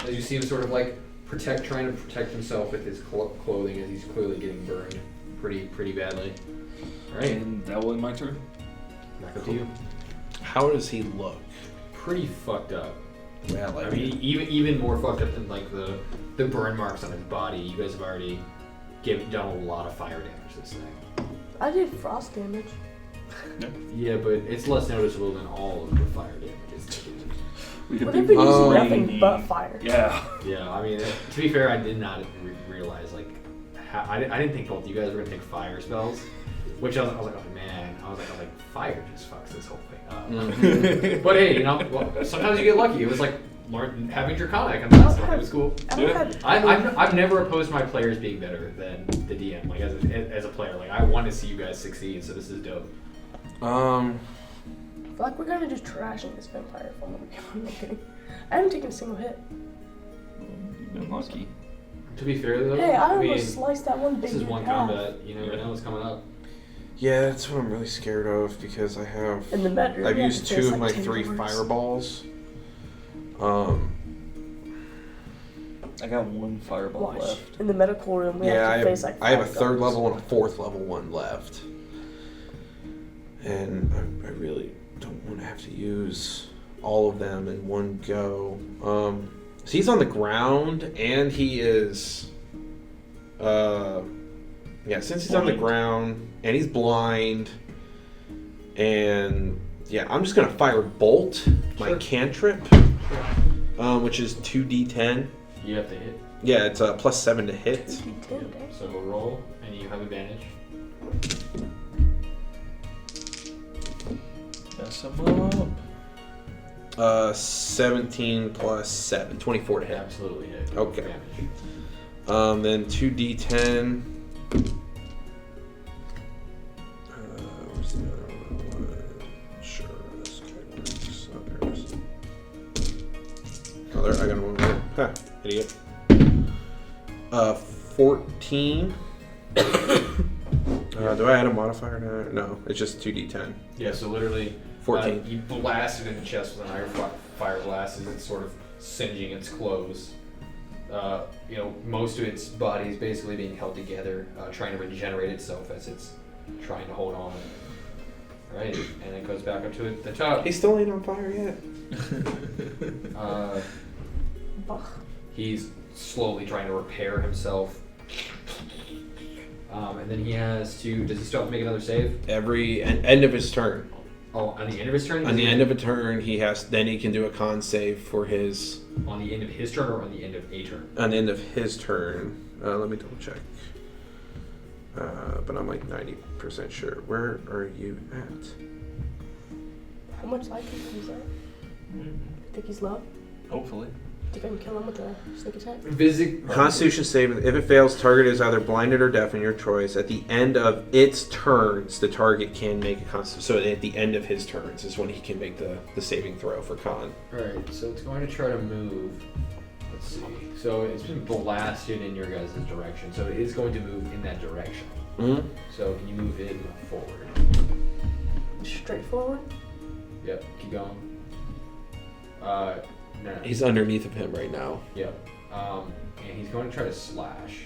as you see him sort of like trying to protect himself with his clothing as he's clearly getting burned pretty badly. All right, And that will end my turn. back up to you. How does he look? Pretty fucked up. Well, I mean, even more fucked up than like the burn marks on his body. You guys have already done a lot of fire damage this thing. I did frost damage. Yeah, but it's less noticeable than all of the fire damage. We could What be if we use Oh. nothing but fire? Yeah. Yeah, I mean, to be fair, I did not realize like I didn't think both you guys were gonna take fire spells, which I was like, oh man, I was like, fire just fucks this whole thing up. But hey, well, sometimes you get lucky. It was like having Draconic, and it was cool. I've never opposed my players being better than the DM. Like as a player, like I want to see you guys succeed. So this is dope. I feel like we're kind of just trashing this vampire form. I'm not kidding. I haven't taken a single hit. You've been lucky. To be fair though, Hey, I mean, almost sliced that one big this is dude one in half. combat. You never know what's coming up. Yeah, that's what I'm really scared of because I have. In the bedroom. I've yeah, used it 2 tastes of my like 3 10 words. fireballs. I got 1 fireball Watch. left. In the medical room, we Yeah, have to face like I have a 5 3rd guns. level and a 4th level one left. And I really don't want to have to use all of them in one go. So he's on the ground and he is. Yeah, since he's on the ground and he's blind. And yeah, I'm just going to fire Bolt, my cantrip, which is 2d10. You have to hit. Yeah, it's a +7 to hit. So roll, and you have advantage. Mess him up. 17 plus 7, 24 to hit. Absolutely hit. Okay. Damage. Then 2d10. Where's the other one? Sure, this guy works. Oh, there it is. Oh, there, I got him over there. Ha, idiot. 14. Do I add a modifier to that? No, it's just 2d10. Yeah, so literally 14. You blast it in the chest with an iron fire blast as it's sort of singeing its clothes. Most of its body is basically being held together, trying to regenerate itself as it's trying to hold on. Right, and it goes back up to the top. He still ain't on fire yet. Bock. He's slowly trying to repair himself. And then he has to. Does he still have to make another save? Every end of his turn. Oh, on the end of his turn? On the end of a turn, he can do a con save for his. On the end of his turn or on the end of a turn? On the end of his turn. Let me double check. But I'm like 90% sure. Where are you at? How much life is that? Think he's low? Hopefully. Think I can kill him with a sneak attack? Constitution save. If it fails, target is either blinded or deafened, your choice. At the end of its turns, the target can make a constitution. So at the end of his turns is when he can make the saving throw for con. Alright, so it's going to try to move. Let's see. So it's been blasted in your guys' direction. So it is going to move in that direction. Mm-hmm. So can you move in forward? Straight forward? Yep, keep going. No. He's underneath of him right now. Yep. And he's going to try to slash.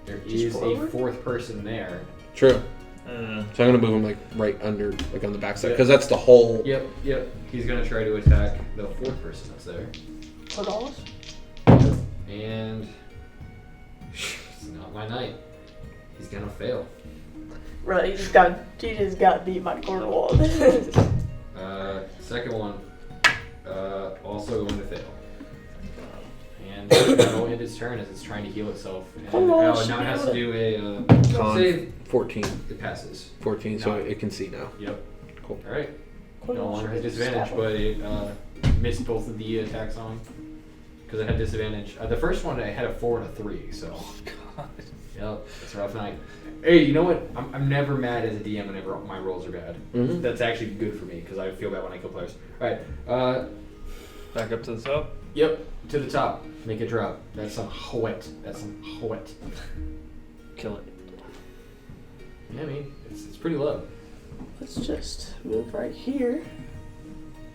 There Just is forward? a 4th person there. True. So I'm gonna move him like right under, like on the backside, because that's the whole. Yep. He's going to try to attack the 4th person that's there. $4? And it's not my night. He's gonna fail. Right, he just got beat by Cornwall. Second one, also going to fail. And that'll end its turn as it's trying to heal itself. And now it has to do a Con save. 14. It passes. 14, so it can see now. Yep. Cool. All right. No Cornwall longer has should disadvantage, stab but him. it missed both of the attacks on because it had disadvantage. The first one I had a 4 and a 3, so. Oh, God. Yep, it's a rough night. Hey, you know what? I'm never mad as a DM whenever my rolls are bad. Mm-hmm. That's actually good for me because I feel bad when I kill players. All right. Back up to the top. Yep, to the top. Make it drop. That's some hoet. Kill it. Yeah, I mean, it's pretty low. Let's just move right here.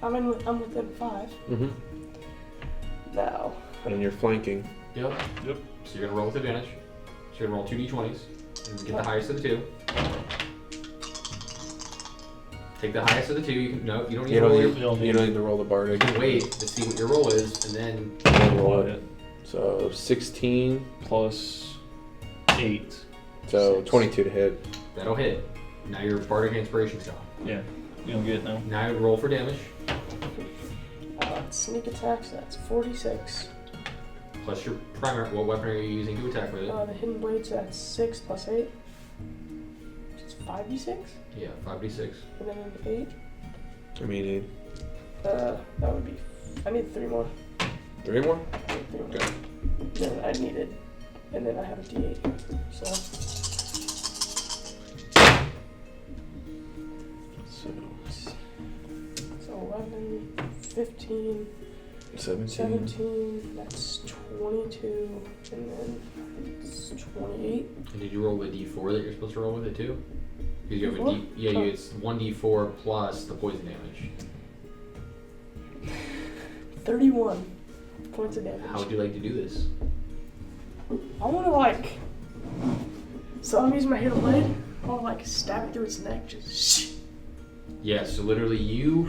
I'm within 5. Mm-hmm. Now. And you're flanking. Yep. Yep. So you're gonna roll with advantage. So you're gonna roll 2 d20s and get the highest of the 2. Take the highest of the 2. You can no, you don't need to roll. You don't need to roll the bardic. You can wait to see what your roll is, and then Roll it. So 16 Plus 8. so 6. 22 to hit. that'll hit. Now your bardic inspiration's gone. Yeah. You don't get it now. Now you roll for damage Sneak attacks, that's 46. plus your primary. What weapon are you using to attack with it? The hidden blades, that's 6 plus 8. It's 5d6? Yeah, 5d6. And then 8. I mean, That would be. I need 3 more. 3 more? I need 3 more. Okay. Then I needed. And then I have a d8. So. So 11, 15, 17, that's 22, and then it's 28. And did you roll the d4 that you're supposed to roll with it too? Because you have a D4? yeah, it's 1d4 plus the poison damage. 31 points of damage. How would you like to do this? I want to so I'm using my hidden blade. I want to stab it through its neck, just. Yeah, so literally you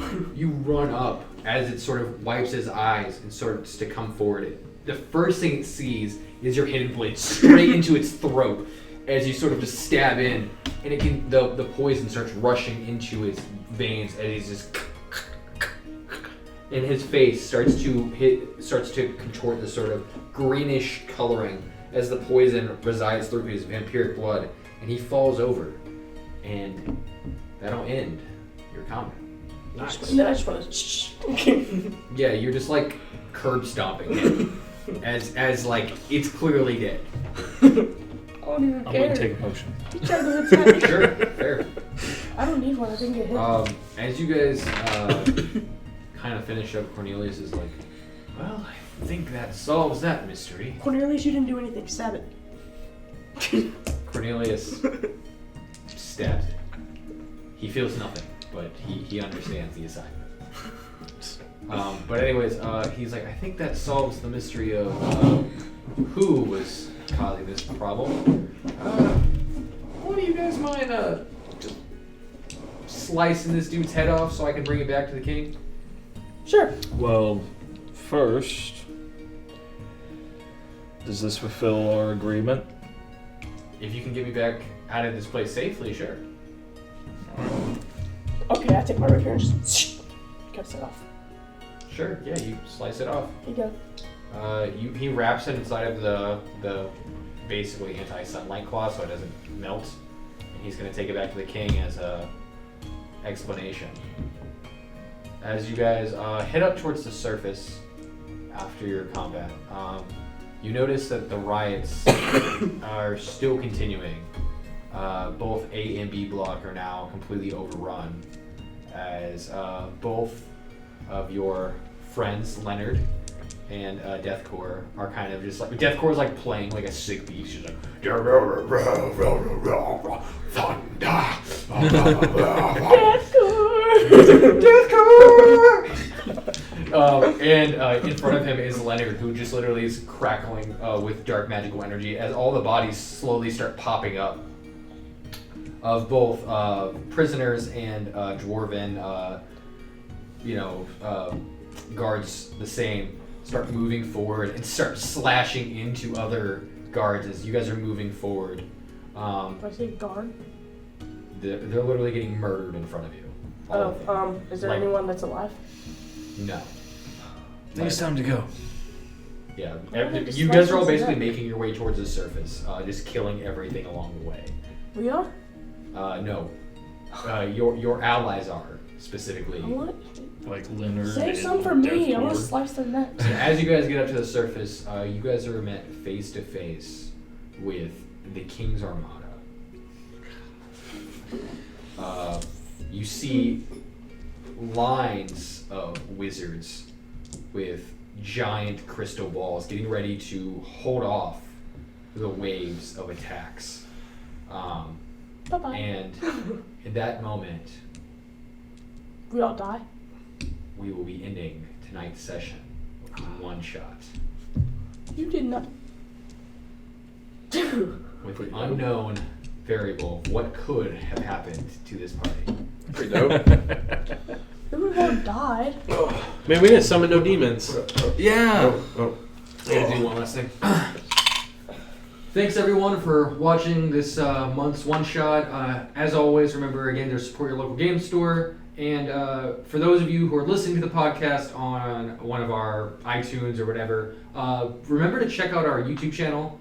run up as it sort of wipes its eyes and starts to come forward. The first thing it sees is your hidden blade straight into its throat as you sort of just stab in, and it can the poison starts rushing into its veins as he's just, and his face starts to contort this sort of greenish coloring as the poison resides through his vampiric blood, and he falls over, and that'll end your combat. Nice. And then I just want to. Yeah, you're just like curb stomping him as like it's clearly dead. I don't even I'm care. going to take a potion. He tried to attack me. Sure, fair. I don't need one. I didn't get hit. As you guys kind of finish up, Cornelius is like, well, I think that solves that mystery. Cornelius, you didn't do anything. Stab it. Cornelius stabs it. He feels nothing, but he understands the assignment. But anyways, he's like, I think that solves the mystery of who was causing this problem. What do you guys mind just slicing this dude's head off so I can bring it back to the king? Sure. Well, first, does this fulfill our agreement? If you can get me back out of this place safely, sure. Okay, I take my rapier and just cuts it off. Sure, yeah, you slice it off. Here you go. He wraps it inside of the basically anti-sunlight cloth so it doesn't melt. And he's going to take it back to the king as a explanation. As you guys head up towards the surface after your combat, you notice that the riots are still continuing. Both A and B block are now completely overrun as both of your friends, Leonard and Deathcore, are kind of just like, Deathcore is like playing like a sick beast. She's like, and in front of him is Leonard, who just literally is crackling with dark magical energy as all the bodies slowly start popping up of both prisoners and dwarven, guards the same, start moving forward and start slashing into other guards as you guys are moving forward. Do I say guard? They're literally getting murdered in front of you. All of them. Is there Like- anyone that's alive? No. I think it's time to go. Yeah, Why not just you guys are all slice this basically up? making your way towards the surface, just killing everything along the way. We are? No. Your allies are, specifically. I want Like Leonard. Save and some for me. I want to Deathcore. slice their necks. As you guys get up to the surface, you guys are met face to face with the King's Armada. You see lines of wizards with giant crystal balls getting ready to hold off the waves of attacks. Bye-bye. And in that moment, We all die. we will be ending tonight's session with one shot. You did not. With the unknown variable, what could have happened to this party? Pretty dope. We would have all died. Man, we didn't summon no demons. Yeah. Oh. I gotta do one last thing. Thanks everyone for watching this month's one shot. As always, remember again to support your local game store. And for those of you who are listening to the podcast on one of our iTunes or whatever, remember to check out our YouTube channel,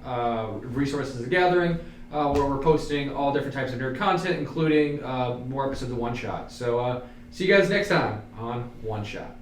Resources of the Gathering, where we're posting all different types of nerd content, including more episodes of One Shot. So see you guys next time on One Shot.